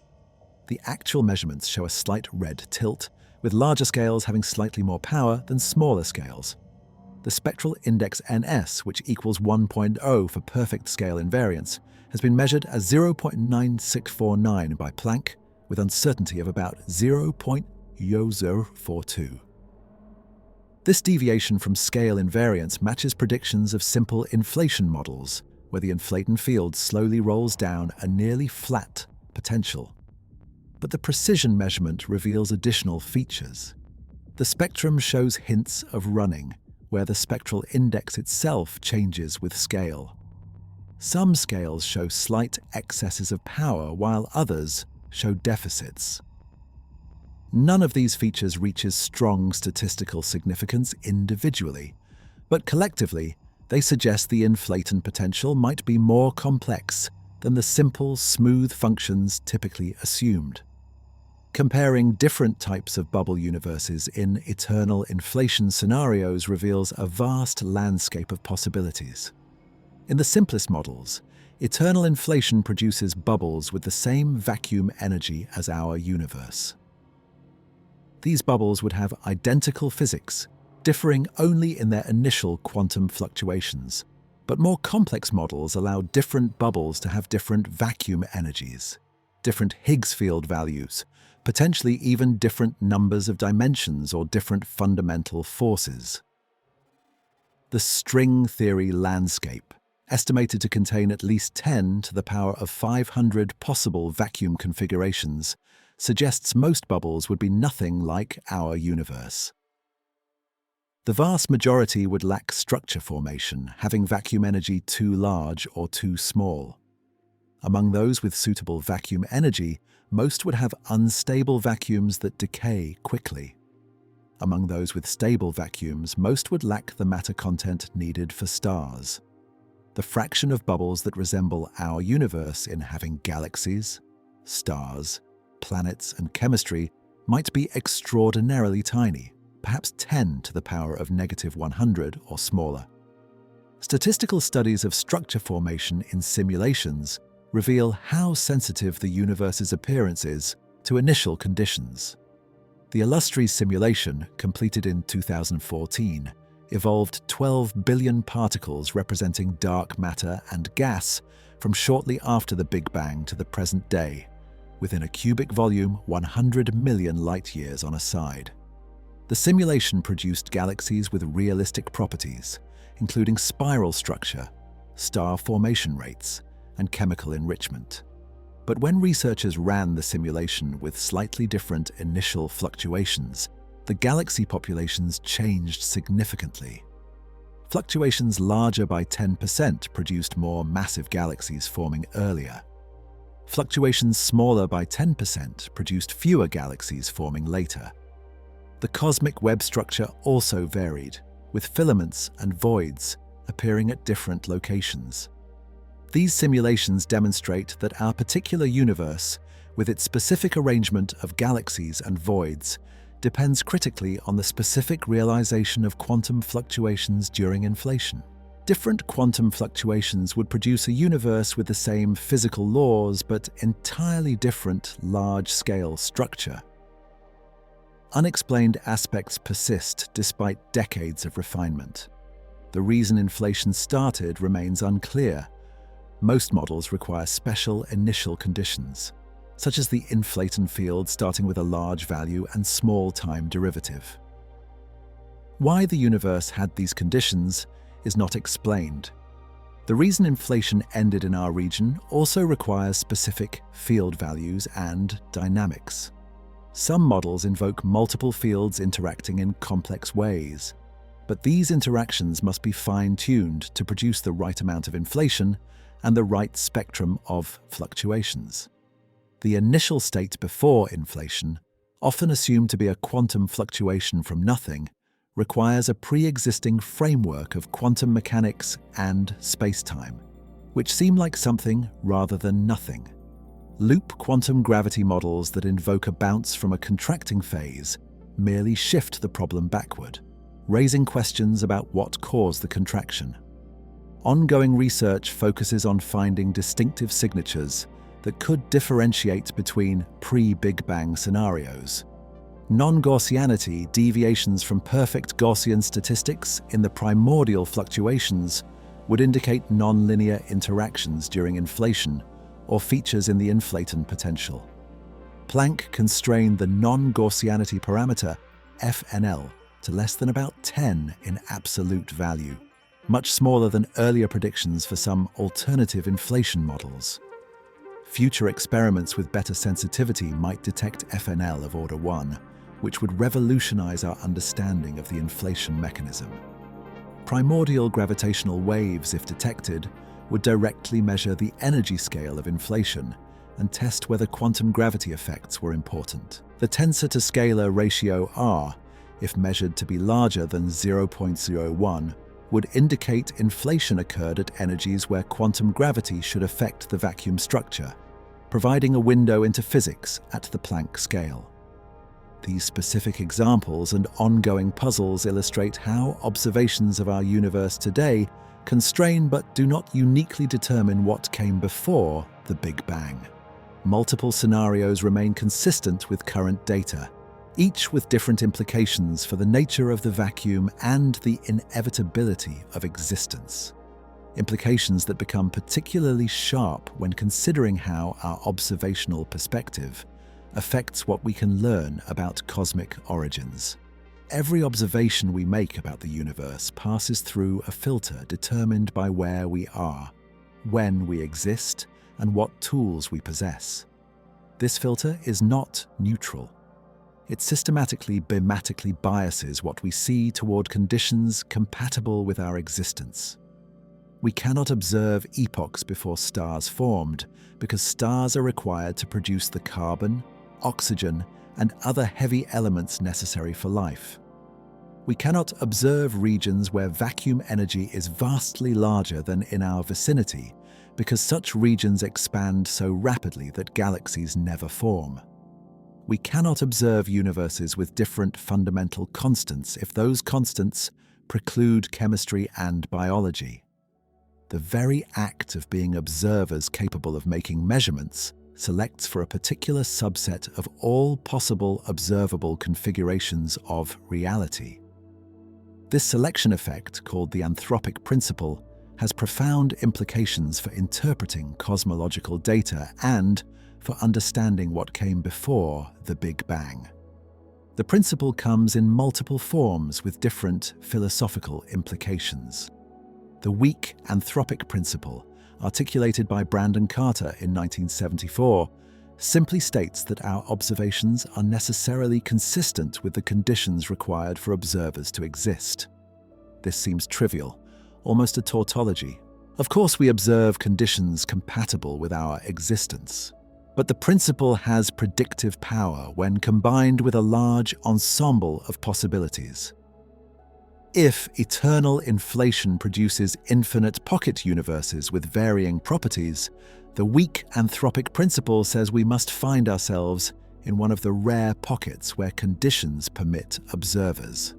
The actual measurements show a slight red tilt, with larger scales having slightly more power than smaller scales. The spectral index NS, which equals 1.0 for perfect scale invariance, has been measured as 0.9649 by Planck, with uncertainty of about 0.0042. This deviation from scale invariance matches predictions of simple inflation models, where the inflaton field slowly rolls down a nearly flat potential. But the precision measurement reveals additional features. The spectrum shows hints of running, where the spectral index itself changes with scale. Some scales show slight excesses of power, while others show deficits. None of these features reaches strong statistical significance individually, but collectively, they suggest the inflaton potential might be more complex than the simple, smooth functions typically assumed. Comparing different types of bubble universes in eternal inflation scenarios reveals a vast landscape of possibilities. In the simplest models, eternal inflation produces bubbles with the same vacuum energy as our universe. These bubbles would have identical physics, differing only in their initial quantum fluctuations. But more complex models allow different bubbles to have different vacuum energies, different Higgs field values, potentially even different numbers of dimensions or different fundamental forces. The string theory landscape, estimated to contain at least 10 to the power of 500 possible vacuum configurations, suggests most bubbles would be nothing like our universe. The vast majority would lack structure formation, having vacuum energy too large or too small. Among those with suitable vacuum energy, most would have unstable vacuums that decay quickly. Among those with stable vacuums, most would lack the matter content needed for stars. The fraction of bubbles that resemble our universe in having galaxies, stars, planets, and chemistry might be extraordinarily tiny, perhaps 10 to the power of -100 or smaller. Statistical studies of structure formation in simulations reveal how sensitive the universe's appearance is to initial conditions. The Illustris simulation, completed in 2014, evolved 12 billion particles representing dark matter and gas from shortly after the Big Bang to the present day, within a cubic volume 100 million light-years on a side. The simulation produced galaxies with realistic properties, including spiral structure, star formation rates, and chemical enrichment. But when researchers ran the simulation with slightly different initial fluctuations, the galaxy populations changed significantly. Fluctuations larger by 10% produced more massive galaxies forming earlier. Fluctuations smaller by 10% produced fewer galaxies forming later. The cosmic web structure also varied, with filaments and voids appearing at different locations. These simulations demonstrate that our particular universe, with its specific arrangement of galaxies and voids, depends critically on the specific realization of quantum fluctuations during inflation. Different quantum fluctuations would produce a universe with the same physical laws but entirely different large-scale structure. Unexplained aspects persist despite decades of refinement. The reason inflation started remains unclear. Most models require special initial conditions, such as the inflaton field starting with a large value and small time derivative. Why the universe had these conditions is not explained. The reason inflation ended in our region also requires specific field values and dynamics. Some models invoke multiple fields interacting in complex ways, but these interactions must be fine-tuned to produce the right amount of inflation and the right spectrum of fluctuations. The initial state before inflation, often assumed to be a quantum fluctuation from nothing, requires a pre-existing framework of quantum mechanics and spacetime, which seem like something rather than nothing. Loop quantum gravity models that invoke a bounce from a contracting phase merely shift the problem backward, raising questions about what caused the contraction. Ongoing research focuses on finding distinctive signatures that could differentiate between pre-Big Bang scenarios. Non-Gaussianity, deviations from perfect Gaussian statistics in the primordial fluctuations, would indicate nonlinear interactions during inflation or features in the inflaton potential. Planck constrained the non-Gaussianity parameter, FNL, to less than about 10 in absolute value. much smaller than earlier predictions for some alternative inflation models. Future experiments with better sensitivity might detect FNL of order 1, which would revolutionize our understanding of the inflation mechanism. Primordial gravitational waves, if detected, would directly measure the energy scale of inflation and test whether quantum gravity effects were important. The tensor-to-scalar ratio R, if measured to be larger than 0.01, would indicate inflation occurred at energies where quantum gravity should affect the vacuum structure, providing a window into physics at the Planck scale. These specific examples and ongoing puzzles illustrate how observations of our universe today constrain but do not uniquely determine what came before the Big Bang. Multiple scenarios remain consistent with current data, each with different implications for the nature of the vacuum and the inevitability of existence. Implications that become particularly sharp when considering how our observational perspective affects what we can learn about cosmic origins. Every observation we make about the universe passes through a filter determined by where we are, when we exist, and what tools we possess. This filter is not neutral. It systematically bimatically biases what we see toward conditions compatible with our existence. We cannot observe epochs before stars formed because stars are required to produce the carbon, oxygen, and other heavy elements necessary for life. We cannot observe regions where vacuum energy is vastly larger than in our vicinity because such regions expand so rapidly that galaxies never form. We cannot observe universes with different fundamental constants if those constants preclude chemistry and biology. The very act of being observers capable of making measurements selects for a particular subset of all possible observable configurations of reality. This selection effect, called the anthropic principle, has profound implications for interpreting cosmological data and for understanding what came before the Big Bang. The principle comes in multiple forms with different philosophical implications. The weak anthropic principle, articulated by Brandon Carter in 1974, simply states that our observations are necessarily consistent with the conditions required for observers to exist. This seems trivial, almost a tautology. Of course, we observe conditions compatible with our existence. But the principle has predictive power when combined with a large ensemble of possibilities. If eternal inflation produces infinite pocket universes with varying properties, the weak anthropic principle says we must find ourselves in one of the rare pockets where conditions permit observers.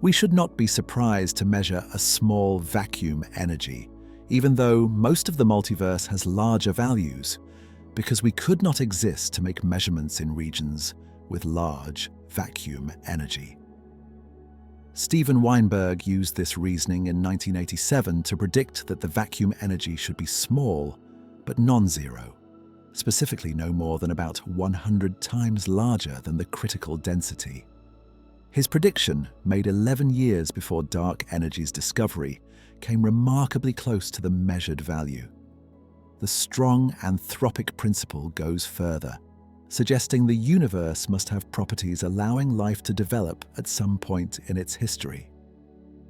We should not be surprised to measure a small vacuum energy, even though most of the multiverse has larger values, because we could not exist to make measurements in regions with large vacuum energy. Steven Weinberg used this reasoning in 1987 to predict that the vacuum energy should be small, but non-zero, specifically no more than about 100 times larger than the critical density. His prediction, made 11 years before dark energy's discovery, came remarkably close to the measured value. The strong anthropic principle goes further, suggesting the universe must have properties allowing life to develop at some point in its history.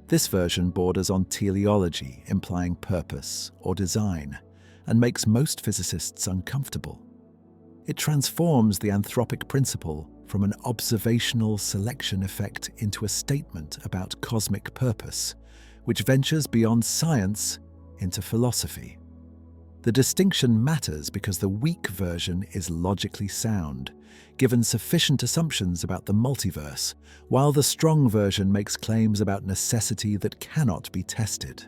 This version borders on teleology, implying purpose or design, and makes most physicists uncomfortable. It transforms the anthropic principle from an observational selection effect into a statement about cosmic purpose, which ventures beyond science into philosophy. The distinction matters because the weak version is logically sound, given sufficient assumptions about the multiverse, while the strong version makes claims about necessity that cannot be tested.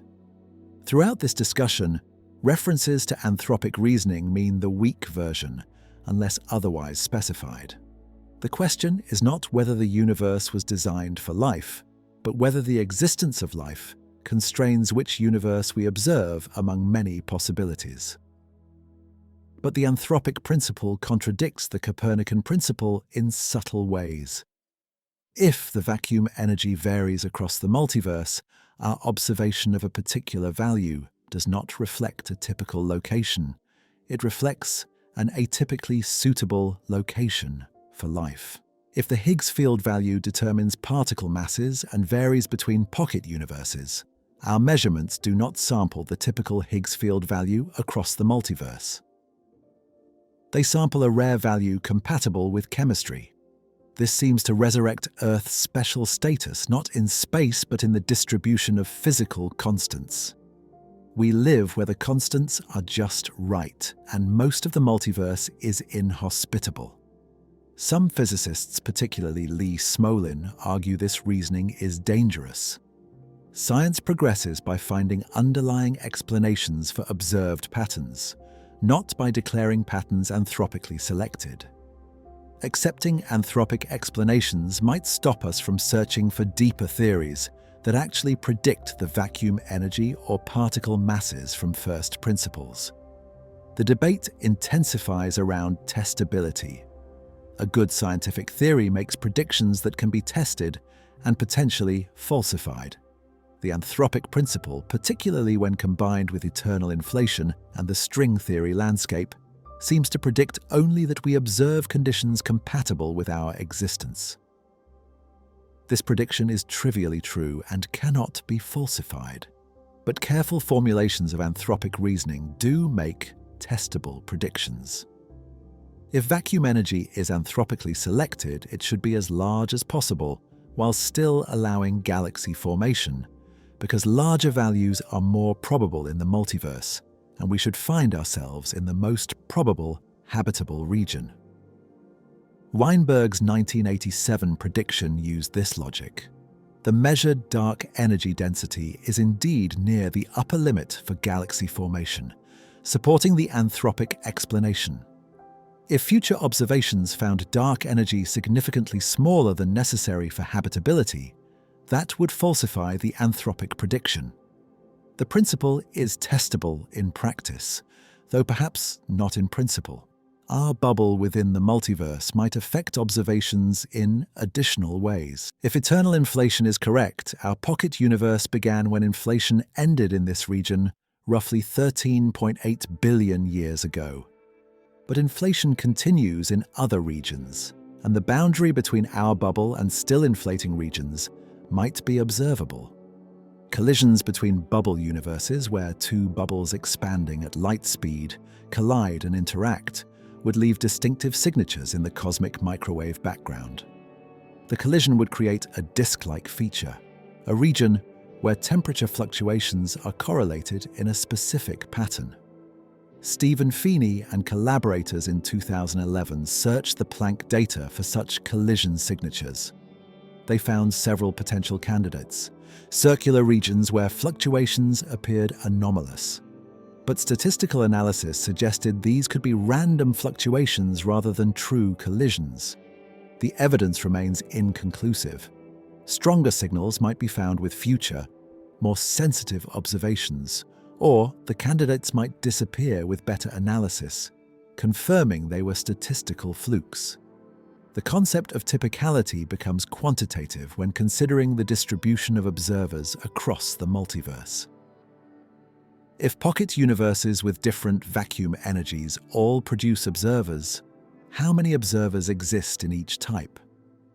Throughout this discussion, references to anthropic reasoning mean the weak version, unless otherwise specified. The question is not whether the universe was designed for life, but whether the existence of life constrains which universe we observe among many possibilities. But the anthropic principle contradicts the Copernican principle in subtle ways. If the vacuum energy varies across the multiverse, our observation of a particular value does not reflect a typical location. It reflects an atypically suitable location for life. If the Higgs field value determines particle masses and varies between pocket universes, our measurements do not sample the typical Higgs field value across the multiverse. They sample a rare value compatible with chemistry. This seems to resurrect Earth's special status, not in space but in the distribution of physical constants. We live where the constants are just right, and most of the multiverse is inhospitable. Some physicists, particularly Lee Smolin, argue this reasoning is dangerous. Science progresses by finding underlying explanations for observed patterns, not by declaring patterns anthropically selected. Accepting anthropic explanations might stop us from searching for deeper theories that actually predict the vacuum energy or particle masses from first principles. The debate intensifies around testability. A good scientific theory makes predictions that can be tested and potentially falsified. The anthropic principle, particularly when combined with eternal inflation and the string theory landscape, seems to predict only that we observe conditions compatible with our existence. This prediction is trivially true and cannot be falsified. But careful formulations of anthropic reasoning do make testable predictions. If vacuum energy is anthropically selected, it should be as large as possible while still allowing galaxy formation, because larger values are more probable in the multiverse, and we should find ourselves in the most probable habitable region. Weinberg's 1987 prediction used this logic. The measured dark energy density is indeed near the upper limit for galaxy formation, supporting the anthropic explanation. If future observations found dark energy significantly smaller than necessary for habitability, that would falsify the anthropic prediction. The principle is testable in practice, though perhaps not in principle. Our bubble within the multiverse might affect observations in additional ways. If eternal inflation is correct, our pocket universe began when inflation ended in this region roughly 13.8 billion years ago. But inflation continues in other regions, and the boundary between our bubble and still inflating regions might be observable. Collisions between bubble universes, where two bubbles expanding at light speed collide and interact, would leave distinctive signatures in the cosmic microwave background. The collision would create a disk-like feature, a region where temperature fluctuations are correlated in a specific pattern. Stephen Feeney and collaborators in 2011 searched the Planck data for such collision signatures. They found several potential candidates, circular regions where fluctuations appeared anomalous. But statistical analysis suggested these could be random fluctuations rather than true collisions. The evidence remains inconclusive. Stronger signals might be found with future, more sensitive observations, or the candidates might disappear with better analysis, confirming they were statistical flukes. The concept of typicality becomes quantitative when considering the distribution of observers across the multiverse. If pocket universes with different vacuum energies all produce observers, how many observers exist in each type?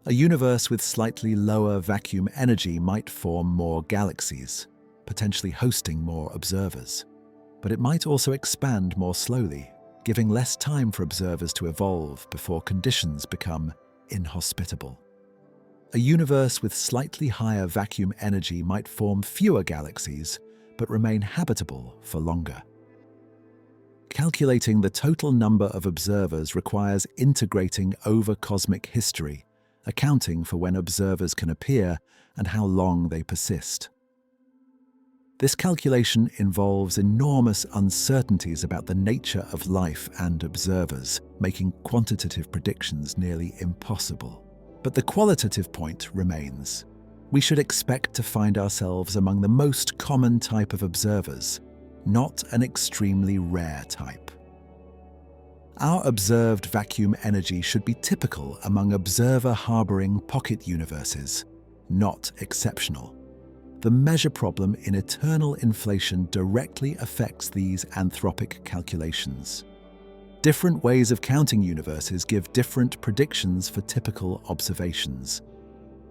A universe with slightly lower vacuum energy might form more galaxies, potentially hosting more observers. But it might also expand more slowly, giving less time for observers to evolve before conditions become inhospitable. A universe with slightly higher vacuum energy might form fewer galaxies, but remain habitable for longer. Calculating the total number of observers requires integrating over cosmic history, accounting for when observers can appear and how long they persist. This calculation involves enormous uncertainties about the nature of life and observers, making quantitative predictions nearly impossible. But the qualitative point remains. We should expect to find ourselves among the most common type of observers, not an extremely rare type. Our observed vacuum energy should be typical among observer-harboring pocket universes, not exceptional. The measure problem in eternal inflation directly affects these anthropic calculations. Different ways of counting universes give different predictions for typical observations.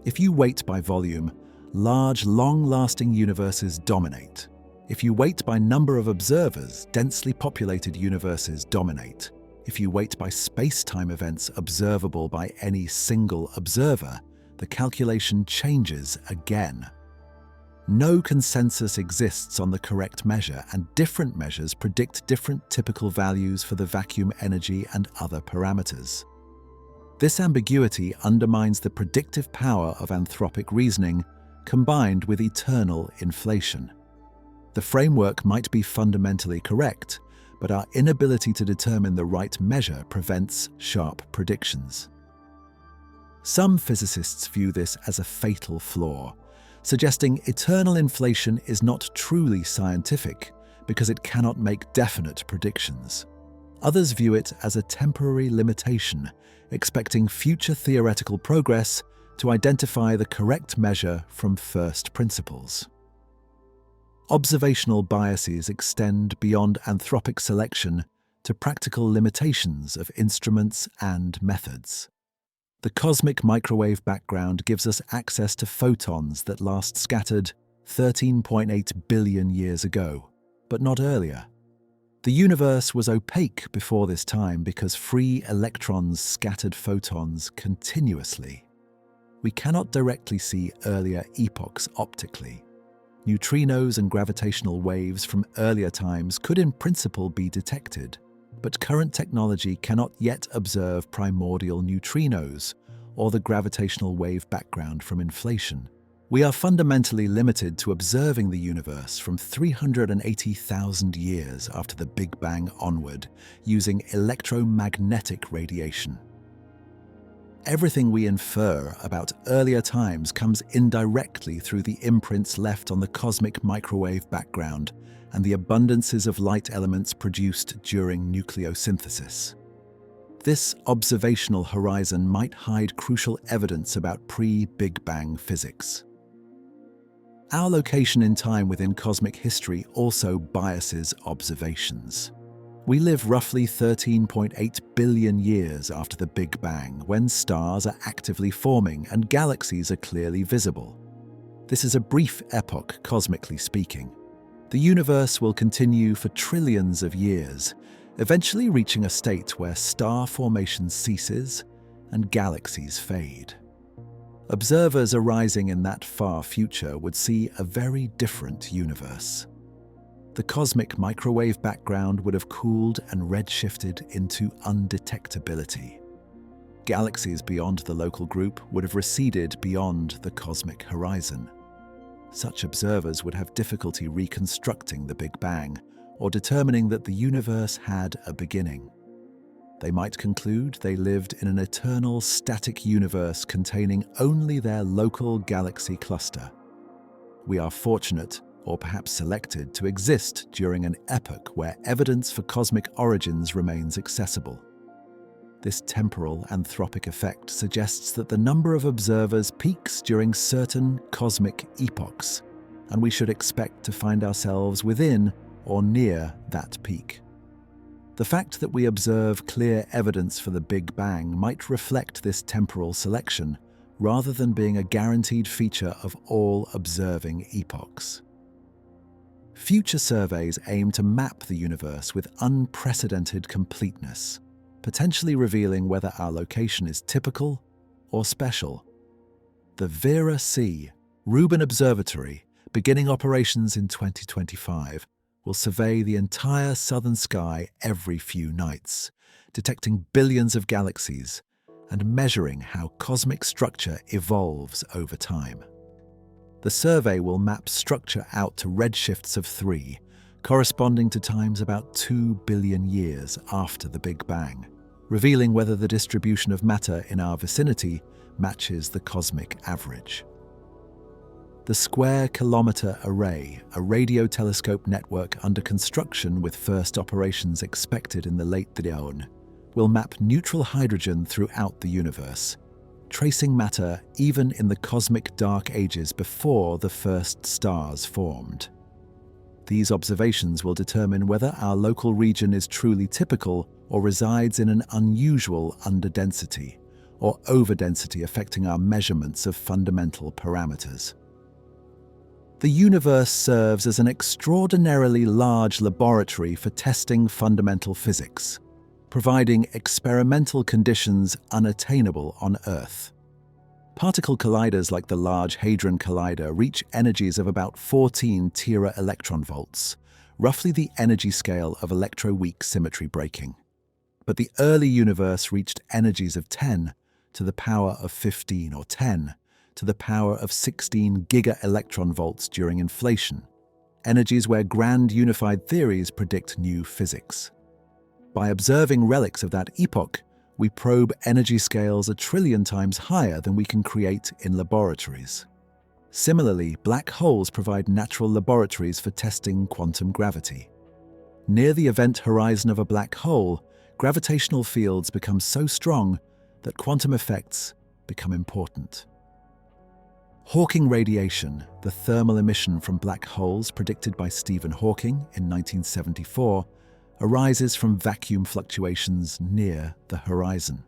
If you weight by volume, large, long-lasting universes dominate. If you weight by number of observers, densely populated universes dominate. If you weight by space-time events observable by any single observer, the calculation changes again. No consensus exists on the correct measure, and different measures predict different typical values for the vacuum energy and other parameters. This ambiguity undermines the predictive power of anthropic reasoning, combined with eternal inflation. The framework might be fundamentally correct, but our inability to determine the right measure prevents sharp predictions. Some physicists view this as a fatal flaw, suggesting eternal inflation is not truly scientific because it cannot make definite predictions. Others view it as a temporary limitation, expecting future theoretical progress to identify the correct measure from first principles. Observational biases extend beyond anthropic selection to practical limitations of instruments and methods. The cosmic microwave background gives us access to photons that last scattered 13.8 billion years ago, but not earlier. The universe was opaque before this time because free electrons scattered photons continuously. We cannot directly see earlier epochs optically. Neutrinos and gravitational waves from earlier times could in principle be detected, but current technology cannot yet observe primordial neutrinos or the gravitational wave background from inflation. We are fundamentally limited to observing the universe from 380,000 years after the Big Bang onward, using electromagnetic radiation. Everything we infer about earlier times comes indirectly through the imprints left on the cosmic microwave background and the abundances of light elements produced during nucleosynthesis. This observational horizon might hide crucial evidence about pre-Big Bang physics. Our location in time within cosmic history also biases observations. We live roughly 13.8 billion years after the Big Bang, when stars are actively forming and galaxies are clearly visible. This is a brief epoch, cosmically speaking. The universe will continue for trillions of years, eventually reaching a state where star formation ceases and galaxies fade. Observers arising in that far future would see a very different universe. The cosmic microwave background would have cooled and redshifted into undetectability. Galaxies beyond the local group would have receded beyond the cosmic horizon. Such observers would have difficulty reconstructing the Big Bang or determining that the universe had a beginning. They might conclude they lived in an eternal static universe containing only their local galaxy cluster. We are fortunate, or perhaps selected, to exist during an epoch where evidence for cosmic origins remains accessible. This temporal anthropic effect suggests that the number of observers peaks during certain cosmic epochs, and we should expect to find ourselves within or near that peak. The fact that we observe clear evidence for the Big Bang might reflect this temporal selection, rather than being a guaranteed feature of all observing epochs. Future surveys aim to map the universe with unprecedented completeness, potentially revealing whether our location is typical or special. The Vera C. Rubin Observatory, beginning operations in 2025, will survey the entire southern sky every few nights, detecting billions of galaxies and measuring how cosmic structure evolves over time. The survey will map structure out to redshifts of 3, corresponding to times about 2 billion years after the Big Bang, revealing whether the distribution of matter in our vicinity matches the cosmic average. The Square Kilometre Array, a radio telescope network under construction with first operations expected in the late Trion, will map neutral hydrogen throughout the universe, tracing matter even in the cosmic dark ages before the first stars formed. These observations will determine whether our local region is truly typical or resides in an unusual underdensity or overdensity affecting our measurements of fundamental parameters. The universe serves as an extraordinarily large laboratory for testing fundamental physics, providing experimental conditions unattainable on Earth. Particle colliders like the Large Hadron Collider reach energies of about 14 tera-electronvolts, roughly the energy scale of electroweak symmetry breaking. But the early universe reached energies of 10 to the power of 15 or 10 to the power of 16 giga-electronvolts during inflation, energies where grand unified theories predict new physics. By observing relics of that epoch, we probe energy scales a trillion times higher than we can create in laboratories. Similarly, black holes provide natural laboratories for testing quantum gravity. Near the event horizon of a black hole, gravitational fields become so strong that quantum effects become important. Hawking radiation, the thermal emission from black holes predicted by Stephen Hawking in 1974, arises from vacuum fluctuations near the horizon.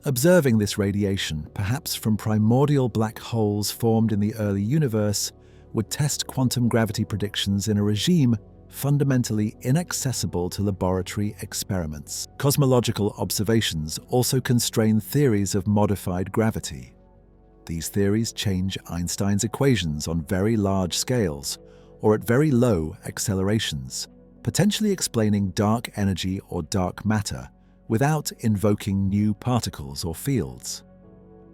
Observing this radiation, perhaps from primordial black holes formed in the early universe, would test quantum gravity predictions in a regime fundamentally inaccessible to laboratory experiments. Cosmological observations also constrain theories of modified gravity. These theories change Einstein's equations on very large scales or at very low accelerations, potentially explaining dark energy or dark matter without invoking new particles or fields.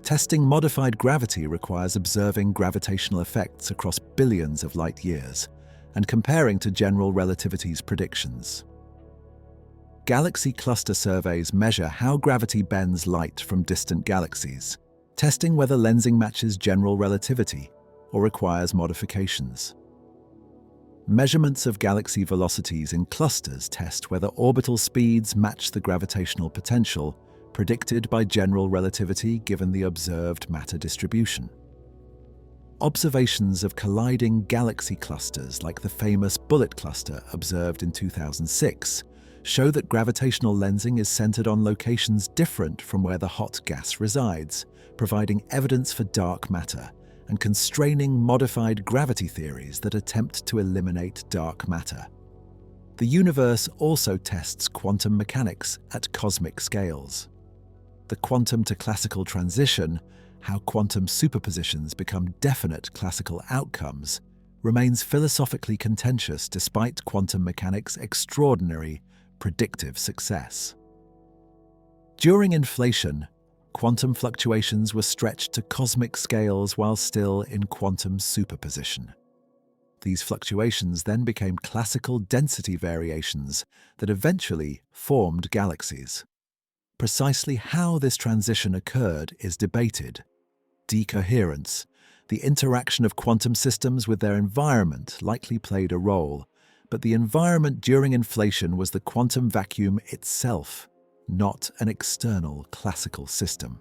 Testing modified gravity requires observing gravitational effects across billions of light years and comparing to general relativity's predictions. Galaxy cluster surveys measure how gravity bends light from distant galaxies, testing whether lensing matches general relativity or requires modifications. Measurements of galaxy velocities in clusters test whether orbital speeds match the gravitational potential predicted by general relativity given the observed matter distribution. Observations of colliding galaxy clusters like the famous Bullet cluster observed in 2006 show that gravitational lensing is centered on locations different from where the hot gas resides, providing evidence for dark matter and constraining modified gravity theories that attempt to eliminate dark matter. The universe also tests quantum mechanics at cosmic scales. The quantum to classical transition, how quantum superpositions become definite classical outcomes, remains philosophically contentious despite quantum mechanics' extraordinary predictive success. During inflation, quantum fluctuations were stretched to cosmic scales while still in quantum superposition. These fluctuations then became classical density variations that eventually formed galaxies. Precisely how this transition occurred is debated. Decoherence, the interaction of quantum systems with their environment, likely played a role, but the environment during inflation was the quantum vacuum itself, not an external classical system.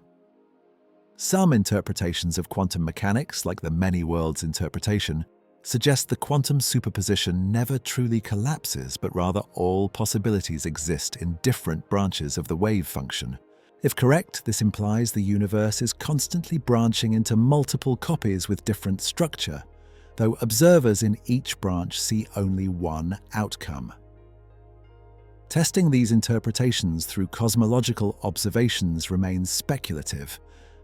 Some interpretations of quantum mechanics, like the many worlds interpretation, suggest the quantum superposition never truly collapses, but rather all possibilities exist in different branches of the wave function. If correct, this implies the universe is constantly branching into multiple copies with different structure, though observers in each branch see only one outcome. Testing these interpretations through cosmological observations remains speculative,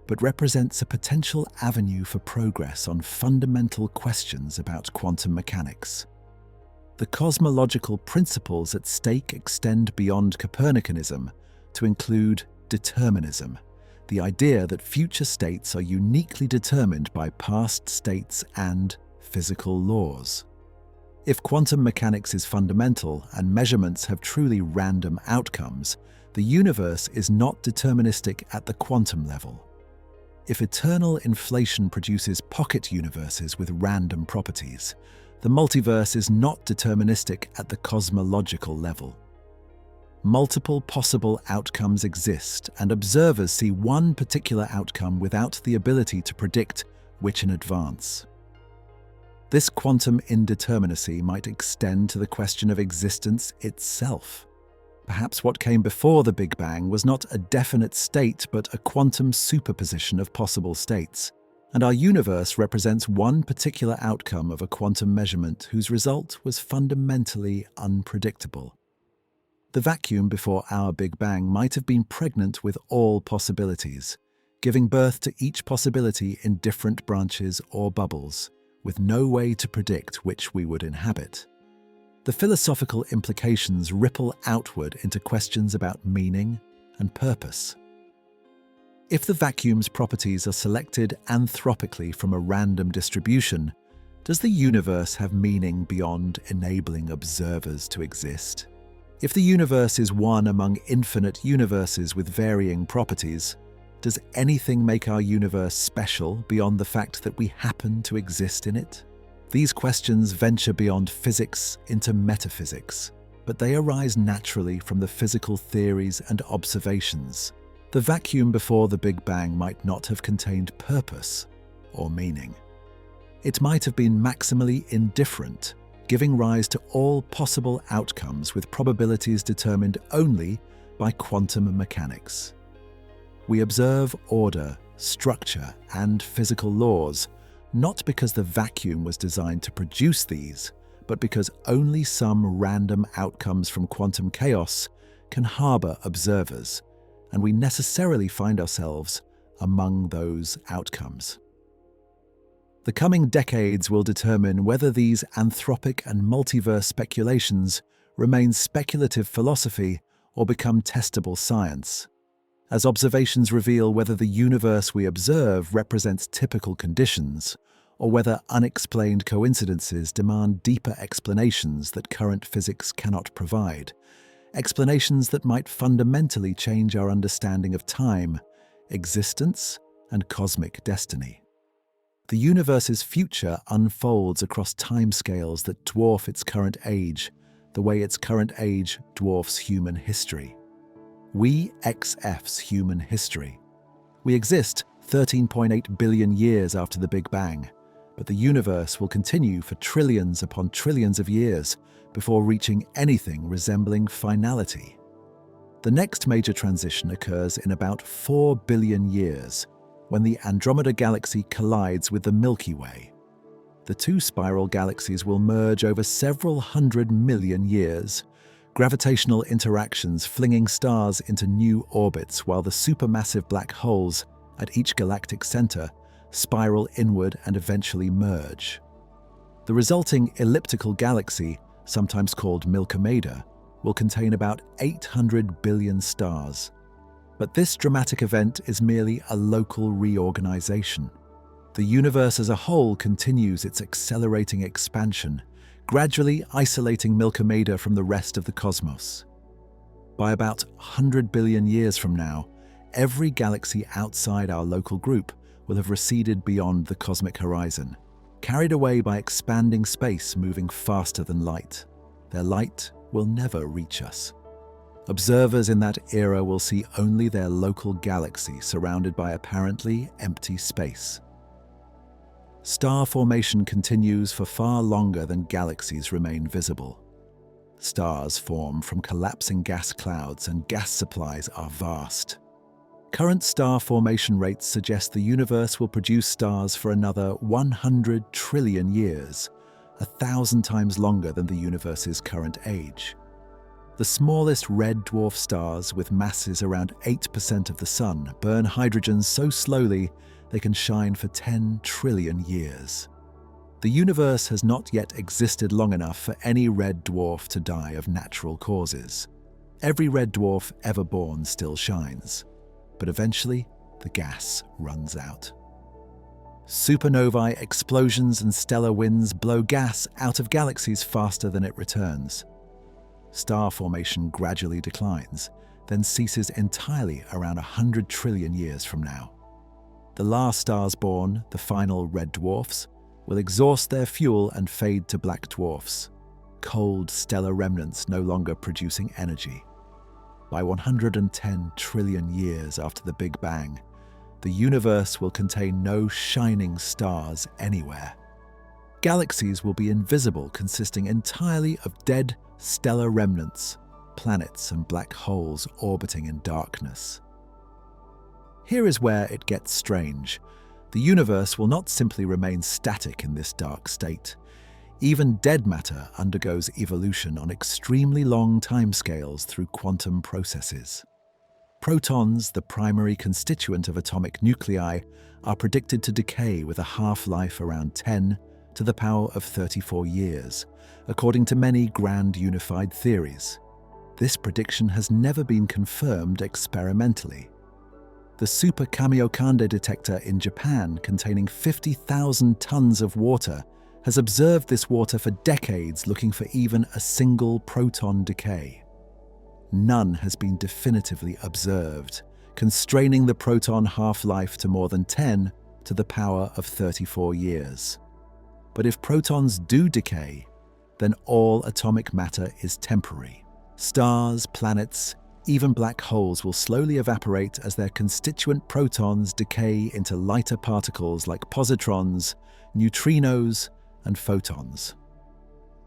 but represents a potential avenue for progress on fundamental questions about quantum mechanics. The cosmological principles at stake extend beyond Copernicanism to include determinism, the idea that future states are uniquely determined by past states and physical laws. If quantum mechanics is fundamental and measurements have truly random outcomes, the universe is not deterministic at the quantum level. If eternal inflation produces pocket universes with random properties, the multiverse is not deterministic at the cosmological level. Multiple possible outcomes exist, and observers see one particular outcome without the ability to predict which in advance. This quantum indeterminacy might extend to the question of existence itself. Perhaps what came before the Big Bang was not a definite state but a quantum superposition of possible states, and our universe represents one particular outcome of a quantum measurement whose result was fundamentally unpredictable. The vacuum before our Big Bang might have been pregnant with all possibilities, giving birth to each possibility in different branches or bubbles, with no way to predict which we would inhabit. The philosophical implications ripple outward into questions about meaning and purpose. If the vacuum's properties are selected anthropically from a random distribution, does the universe have meaning beyond enabling observers to exist? If the universe is one among infinite universes with varying properties, does anything make our universe special beyond the fact that we happen to exist in it? These questions venture beyond physics into metaphysics, but they arise naturally from the physical theories and observations. The vacuum before the Big Bang might not have contained purpose or meaning. It might have been maximally indifferent, giving rise to all possible outcomes with probabilities determined only by quantum mechanics. We observe order, structure, and physical laws, not because the vacuum was designed to produce these, but because only some random outcomes from quantum chaos can harbor observers, and we necessarily find ourselves among those outcomes. The coming decades will determine whether these anthropic and multiverse speculations remain speculative philosophy or become testable science. As observations reveal whether the universe we observe represents typical conditions, or whether unexplained coincidences demand deeper explanations that current physics cannot provide, explanations that might fundamentally change our understanding of time, existence, and cosmic destiny. The universe's future unfolds across timescales that dwarf its current age, the way its current age dwarfs human history. We XF's human history. We exist 13.8 billion years after the Big Bang, but the universe will continue for trillions upon trillions of years before reaching anything resembling finality. The next major transition occurs in about 4 billion years, when the Andromeda Galaxy collides with the Milky Way. The two spiral galaxies will merge over several 100 million years, gravitational interactions flinging stars into new orbits while the supermassive black holes at each galactic center spiral inward and eventually merge. The resulting elliptical galaxy, sometimes called Milkomeda, will contain about 800 billion stars. But this dramatic event is merely a local reorganization. The universe as a whole continues its accelerating expansion, gradually isolating Milkomeda from the rest of the cosmos. By about 100 billion years from now, every galaxy outside our local group will have receded beyond the cosmic horizon, carried away by expanding space moving faster than light. Their light will never reach us. Observers in that era will see only their local galaxy surrounded by apparently empty space. Star formation continues for far longer than galaxies remain visible. Stars form from collapsing gas clouds, and gas supplies are vast. Current star formation rates suggest the universe will produce stars for another 100 trillion years, 1,000 times longer than the universe's current age. The smallest red dwarf stars, with masses around 8% of the Sun, burn hydrogen so slowly they can shine for 10 trillion years. The universe has not yet existed long enough for any red dwarf to die of natural causes. Every red dwarf ever born still shines, but eventually the gas runs out. Supernovae, explosions, and stellar winds blow gas out of galaxies faster than it returns. Star formation gradually declines, then ceases entirely around 100 trillion years from now. The last stars born, the final red dwarfs, will exhaust their fuel and fade to black dwarfs, cold stellar remnants no longer producing energy. by 110 trillion years after the Big Bang, the universe will contain no shining stars anywhere. Galaxies will be invisible, consisting entirely of dead stellar remnants, planets and black holes orbiting in darkness. Here is where it gets strange. The universe will not simply remain static in this dark state. Even dead matter undergoes evolution on extremely long timescales through quantum processes. Protons, the primary constituent of atomic nuclei, are predicted to decay with a half-life around 10 to the power of 34 years, according to many grand unified theories. This prediction has never been confirmed experimentally. The Super Kamiokande detector in Japan, containing 50,000 tons of water, has observed this water for decades, looking for even a single proton decay. None has been definitively observed, constraining the proton half-life to more than 10 to the power of 34 years. But if protons do decay, then all atomic matter is temporary. Stars, planets, even black holes will slowly evaporate as their constituent protons decay into lighter particles like positrons, neutrinos, and photons.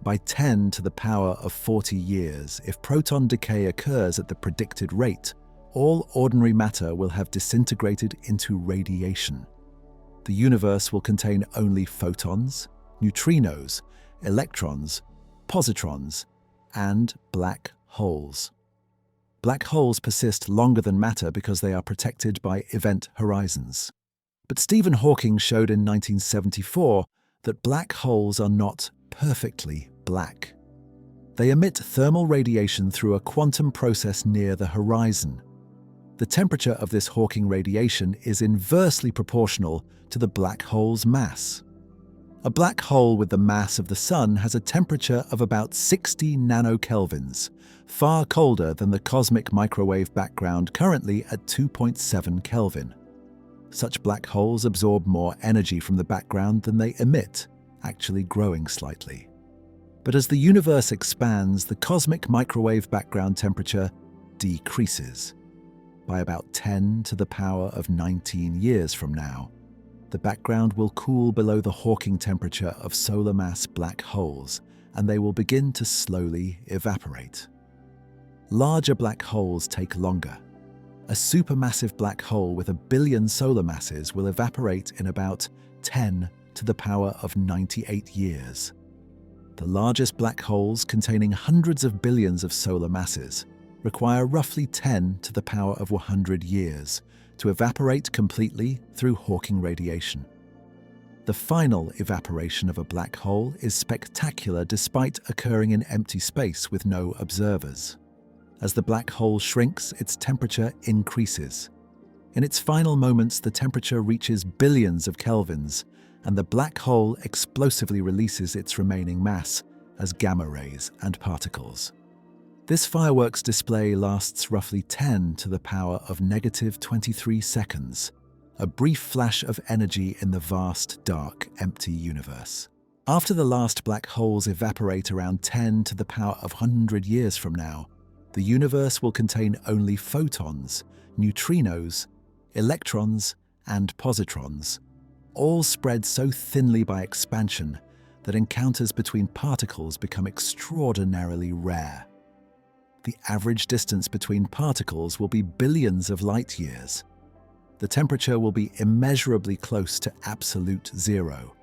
By 10 to the power of 40 years, if proton decay occurs at the predicted rate, all ordinary matter will have disintegrated into radiation. The universe will contain only photons, neutrinos, electrons, positrons, and black holes. Black holes persist longer than matter because they are protected by event horizons. But Stephen Hawking showed in 1974 that black holes are not perfectly black. They emit thermal radiation through a quantum process near the horizon. The temperature of this Hawking radiation is inversely proportional to the black hole's mass. A black hole with the mass of the Sun has a temperature of about 60 nanokelvins, far colder than the cosmic microwave background currently at 2.7 Kelvin. Such black holes absorb more energy from the background than they emit, actually growing slightly. But as the universe expands, the cosmic microwave background temperature decreases. By about 10 to the power of 19 years from now, the background will cool below the Hawking temperature of solar mass black holes, and they will begin to slowly evaporate. Larger black holes take longer. A supermassive black hole with 1 billion solar masses will evaporate in about 10 to the power of 98 years. The largest black holes, containing hundreds of billions of solar masses, require roughly 10 to the power of 100 years to evaporate completely through Hawking radiation. The final evaporation of a black hole is spectacular despite occurring in empty space with no observers. As the black hole shrinks, its temperature increases. In its final moments, the temperature reaches billions of kelvins, and the black hole explosively releases its remaining mass as gamma rays and particles. This fireworks display lasts roughly 10 to the power of negative 23 seconds, a brief flash of energy in the vast, dark, empty universe. After the last black holes evaporate around 10 to the power of 100 years from now, the universe will contain only photons, neutrinos, electrons, and positrons, all spread so thinly by expansion that encounters between particles become extraordinarily rare. The average distance between particles will be billions of light years. The temperature will be immeasurably close to absolute zero.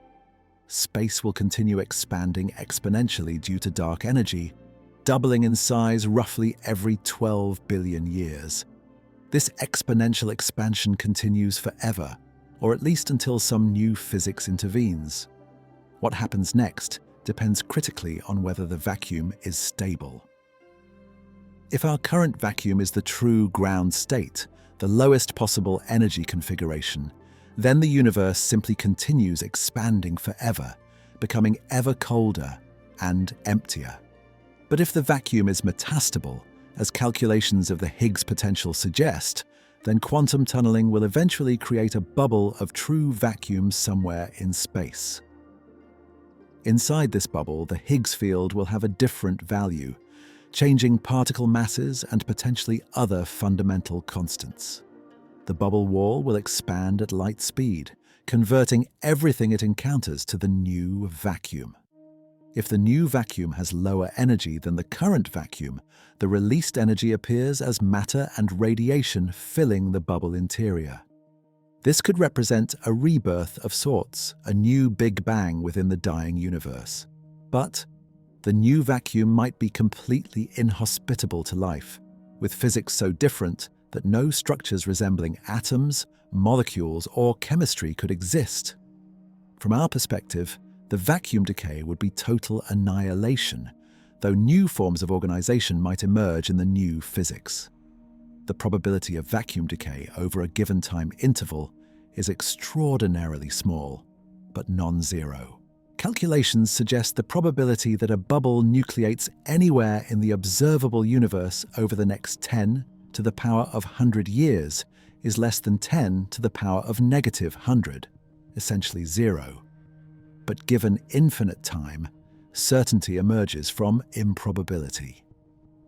Space will continue expanding exponentially due to dark energy, doubling in size roughly every 12 billion years. This exponential expansion continues forever, or at least until some new physics intervenes. What happens next depends critically on whether the vacuum is stable. If our current vacuum is the true ground state, the lowest possible energy configuration, then the universe simply continues expanding forever, becoming ever colder and emptier. But if the vacuum is metastable, as calculations of the Higgs potential suggest, then quantum tunneling will eventually create a bubble of true vacuum somewhere in space. Inside this bubble, the Higgs field will have a different value. changing particle masses and potentially other fundamental constants. The bubble wall will expand at light speed, converting everything it encounters to the new vacuum. If the new vacuum has lower energy than the current vacuum, the released energy appears as matter and radiation filling the bubble interior. This could represent a rebirth of sorts, a new Big Bang within the dying universe. But the new vacuum might be completely inhospitable to life, with physics so different that no structures resembling atoms, molecules, or chemistry could exist. From our perspective, the vacuum decay would be total annihilation, though new forms of organization might emerge in the new physics. The probability of vacuum decay over a given time interval is extraordinarily small, but non-zero. Calculations suggest the probability that a bubble nucleates anywhere in the observable universe over the next 10 to the power of 100 years is less than 10 to the power of negative 100, essentially zero. But given infinite time, certainty emerges from improbability.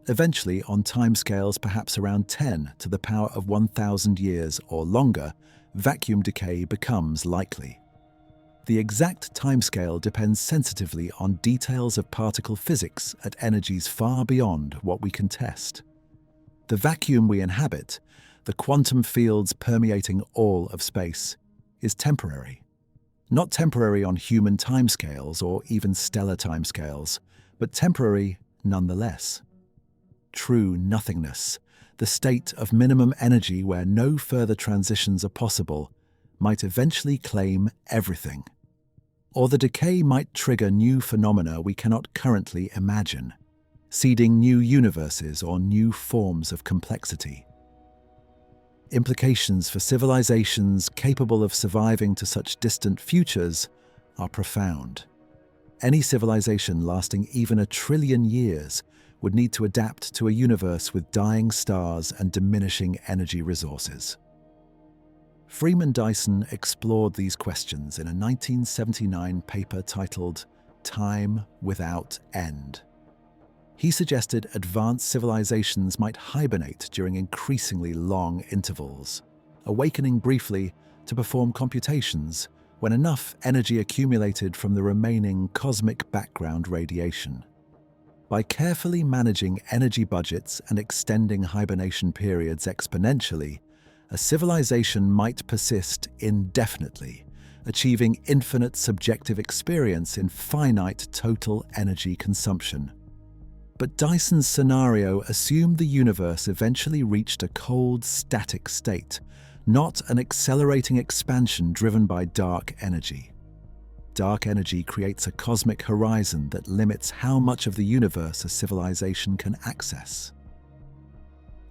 Eventually, on timescales perhaps around 10 to the power of 1,000 years or longer, vacuum decay becomes likely. The exact timescale depends sensitively on details of particle physics at energies far beyond what we can test. The vacuum we inhabit, the quantum fields permeating all of space, is temporary. Not temporary on human timescales or even stellar timescales, but temporary nonetheless. True nothingness, the state of minimum energy where no further transitions are possible, might eventually claim everything. Or the decay might trigger new phenomena we cannot currently imagine, seeding new universes or new forms of complexity. Implications for civilizations capable of surviving to such distant futures are profound. Any civilization lasting even 1 trillion years would need to adapt to a universe with dying stars and diminishing energy resources. Freeman Dyson explored these questions in a 1979 paper titled Time Without End. He suggested advanced civilizations might hibernate during increasingly long intervals, awakening briefly to perform computations when enough energy accumulated from the remaining cosmic background radiation. By carefully managing energy budgets and extending hibernation periods exponentially, a civilization might persist indefinitely, achieving infinite subjective experience in finite total energy consumption. But Dyson's scenario assumed the universe eventually reached a cold, static state, not an accelerating expansion driven by dark energy. Dark energy creates a cosmic horizon that limits how much of the universe a civilization can access.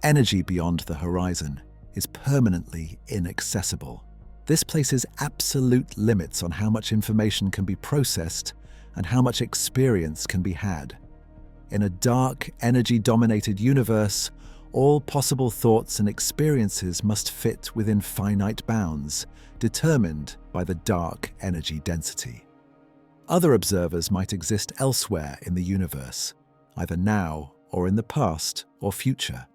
Energy beyond the horizon is permanently inaccessible. This places absolute limits on how much information can be processed and how much experience can be had. In a dark, energy-dominated universe, all possible thoughts and experiences must fit within finite bounds, determined by the dark energy density. Other observers might exist elsewhere in the universe, either now or in the past or future.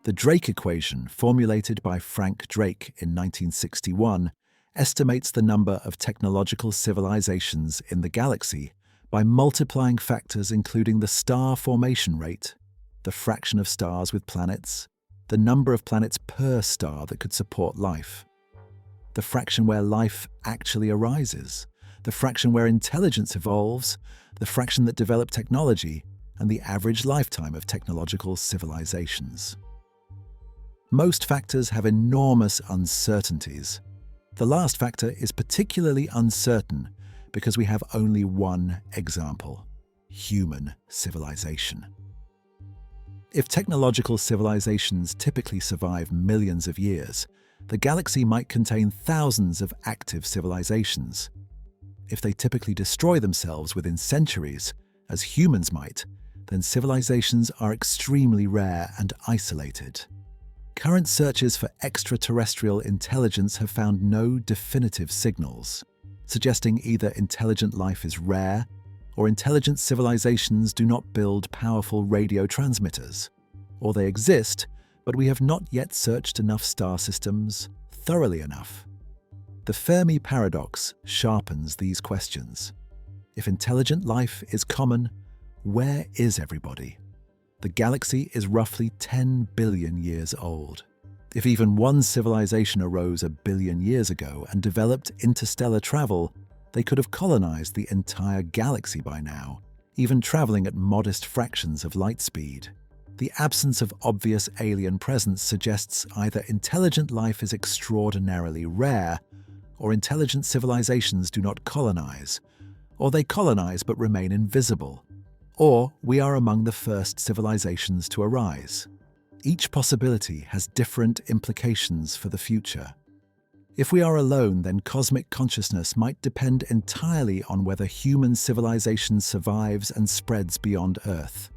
The Drake equation, formulated by Frank Drake in 1961, estimates the number of technological civilizations in the galaxy by multiplying factors including the star formation rate, the fraction of stars with planets, the number of planets per star that could support life, the fraction where life actually arises, the fraction where intelligence evolves, the fraction that developed technology, and the average lifetime of technological civilizations. Most factors have enormous uncertainties. The last factor is particularly uncertain because we have only one example: human civilization. If technological civilizations typically survive millions of years, the galaxy might contain thousands of active civilizations. If they typically destroy themselves within centuries, as humans might, then civilizations are extremely rare and isolated. Current searches for extraterrestrial intelligence have found no definitive signals, suggesting either intelligent life is rare or intelligent civilizations do not build powerful radio transmitters, or they exist, but we have not yet searched enough star systems thoroughly enough. The Fermi paradox sharpens these questions. If intelligent life is common, where is everybody? The galaxy is roughly 10 billion years old. If even one civilization arose 1 billion years ago and developed interstellar travel, they could have colonized the entire galaxy by now, even traveling at modest fractions of light speed. The absence of obvious alien presence suggests either intelligent life is extraordinarily rare, or intelligent civilizations do not colonize, or they colonize but remain invisible, or we are among the first civilizations to arise. Each possibility has different implications for the future. If we are alone, then cosmic consciousness might depend entirely on whether human civilization survives and spreads beyond Earth.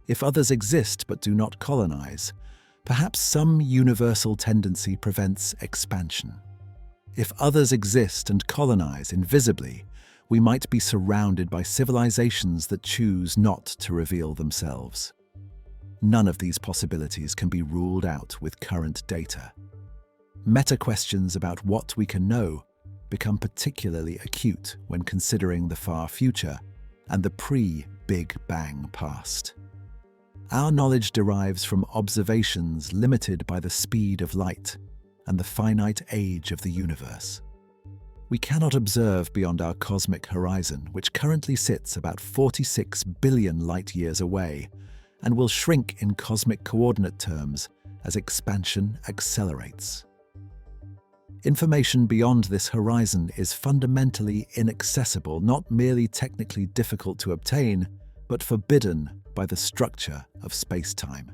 If others exist but do not colonize, perhaps some universal tendency prevents expansion. If others exist and colonize invisibly, we might be surrounded by civilizations that choose not to reveal themselves. None of these possibilities can be ruled out with current data. Meta-questions about what we can know become particularly acute when considering the far future and the pre-Big Bang past. Our knowledge derives from observations limited by the speed of light and the finite age of the universe. We cannot observe beyond our cosmic horizon, which currently sits about 46 billion light-years away, and will shrink in cosmic coordinate terms as expansion accelerates. Information beyond this horizon is fundamentally inaccessible, not merely technically difficult to obtain, but forbidden by the structure of spacetime.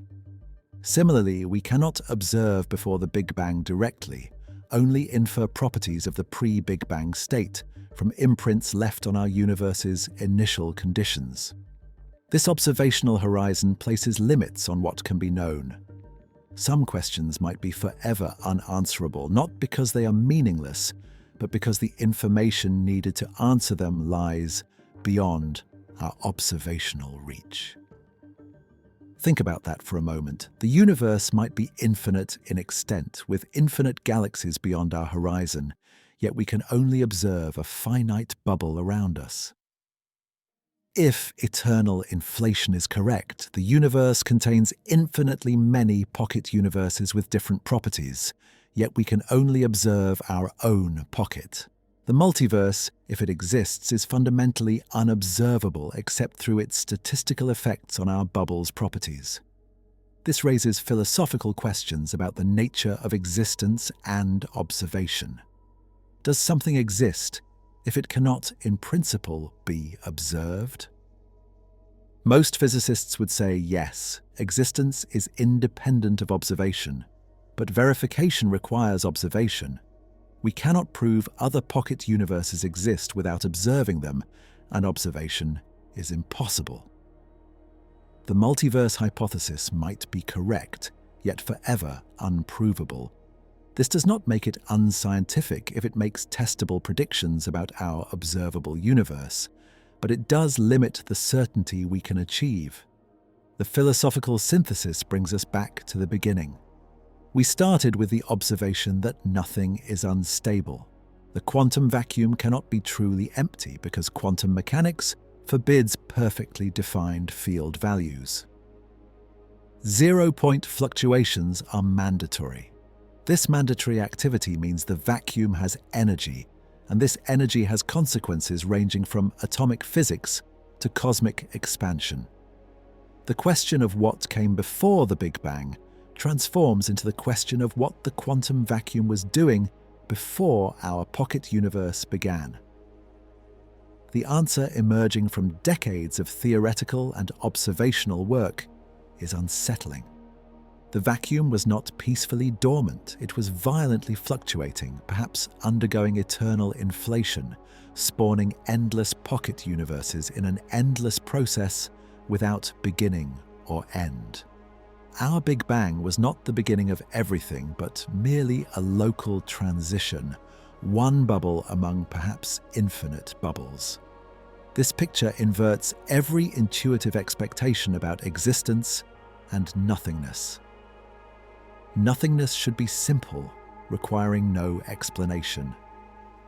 Similarly, we cannot observe before the Big Bang directly, only infer properties of the pre-Big Bang state from imprints left on our universe's initial conditions. This observational horizon places limits on what can be known. Some questions might be forever unanswerable, not because they are meaningless, but because the information needed to answer them lies beyond our observational reach. Think about that for a moment. The universe might be infinite in extent, with infinite galaxies beyond our horizon, yet we can only observe a finite bubble around us. If eternal inflation is correct, the universe contains infinitely many pocket universes with different properties, yet we can only observe our own pocket. The multiverse, if it exists, is fundamentally unobservable except through its statistical effects on our bubble's properties. This raises philosophical questions about the nature of existence and observation. Does something exist if it cannot, in principle, be observed? Most physicists would say yes, existence is independent of observation, but verification requires observation. We cannot prove other pocket universes exist without observing them, and observation is impossible. The multiverse hypothesis might be correct, yet forever unprovable. This does not make it unscientific if it makes testable predictions about our observable universe, but it does limit the certainty we can achieve. The philosophical synthesis brings us back to the beginning. We started with the observation that nothing is unstable. The quantum vacuum cannot be truly empty because quantum mechanics forbids perfectly defined field values. 0-point fluctuations are mandatory. This mandatory activity means the vacuum has energy, and this energy has consequences ranging from atomic physics to cosmic expansion. The question of what came before the Big Bang transforms into the question of what the quantum vacuum was doing before our pocket universe began. The answer emerging from decades of theoretical and observational work is unsettling. The vacuum was not peacefully dormant, it was violently fluctuating, perhaps undergoing eternal inflation, spawning endless pocket universes in an endless process without beginning or end. Our Big Bang was not the beginning of everything, but merely a local transition, one bubble among perhaps infinite bubbles. This picture inverts every intuitive expectation about existence and nothingness. Nothingness should be simple, requiring no explanation.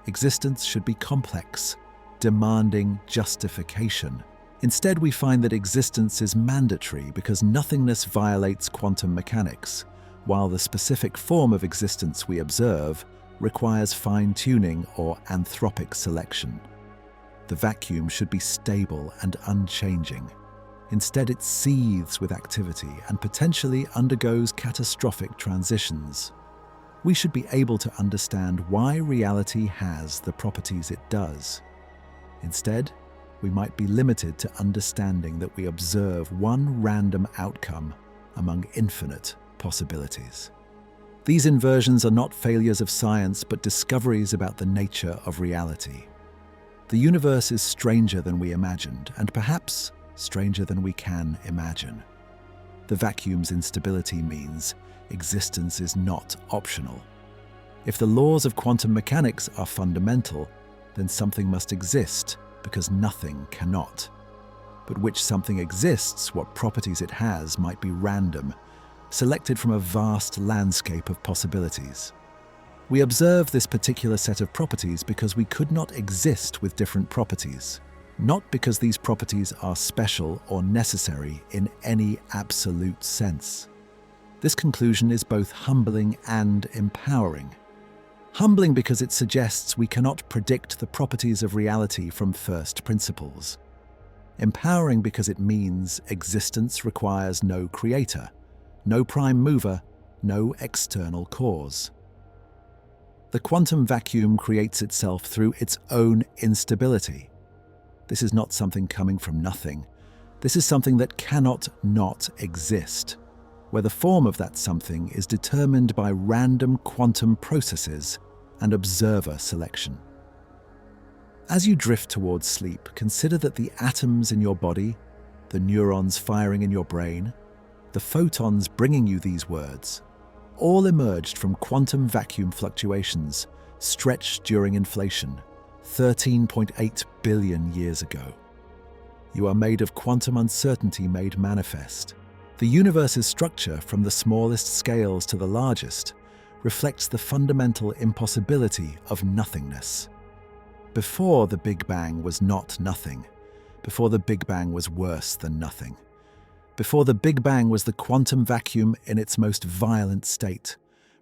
Existence should be complex, demanding justification. Instead, we find that existence is mandatory because nothingness violates quantum mechanics, while the specific form of existence we observe requires fine-tuning or anthropic selection. The vacuum should be stable and unchanging. Instead, it seethes with activity and potentially undergoes catastrophic transitions. We should be able to understand why reality has the properties it does. Instead, we might be limited to understanding that we observe one random outcome among infinite possibilities. These inversions are not failures of science, but discoveries about the nature of reality. The universe is stranger than we imagined, and perhaps stranger than we can imagine. The vacuum's instability means existence is not optional. If the laws of quantum mechanics are fundamental, then something must exist because nothing cannot. But which something exists, what properties it has, might be random, selected from a vast landscape of possibilities. We observe this particular set of properties because we could not exist with different properties, not because these properties are special or necessary in any absolute sense. This conclusion is both humbling and empowering. Humbling because it suggests we cannot predict the properties of reality from first principles. Empowering because it means existence requires no creator, no prime mover, no external cause. The quantum vacuum creates itself through its own instability. This is not something coming from nothing. This is something that cannot not exist, where the form of that something is determined by random quantum processes and observer selection. As you drift towards sleep, consider that the atoms in your body, the neurons firing in your brain, the photons bringing you these words, all emerged from quantum vacuum fluctuations stretched during inflation 13.8 billion years ago. You are made of quantum uncertainty made manifest. The universe's structure, from the smallest scales to the largest, reflects the fundamental impossibility of nothingness. Before the Big Bang was not nothing. Before the Big Bang was worse than nothing. Before the Big Bang was the quantum vacuum in its most violent state,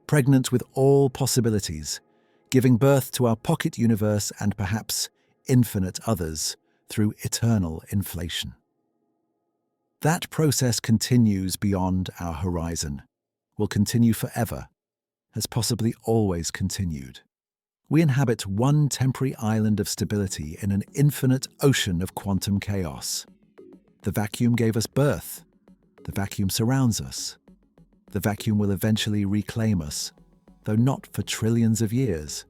pregnant with all possibilities, giving birth to our pocket universe and perhaps infinite others through eternal inflation. That process continues beyond our horizon, will continue forever, has possibly always continued. We inhabit one temporary island of stability in an infinite ocean of quantum chaos. The vacuum gave us birth. The vacuum surrounds us. The vacuum will eventually reclaim us, though not for trillions of years.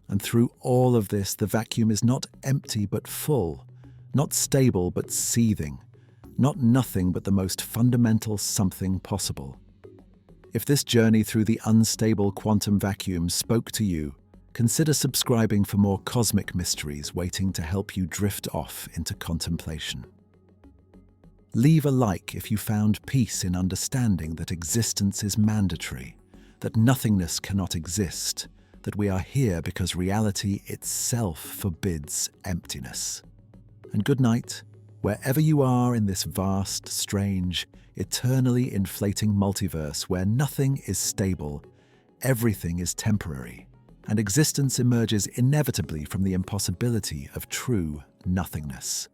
And through all of this, the vacuum is not empty but full, not stable but seething, not nothing but the most fundamental something possible. If this journey through the unstable quantum vacuum spoke to you, consider subscribing for more cosmic mysteries waiting to help you drift off into contemplation. Leave a like if you found peace in understanding that existence is mandatory, that nothingness cannot exist, that we are here because reality itself forbids emptiness. And good night, wherever you are in this vast, strange, eternally inflating multiverse where nothing is stable, everything is temporary, and existence emerges inevitably from the impossibility of true nothingness.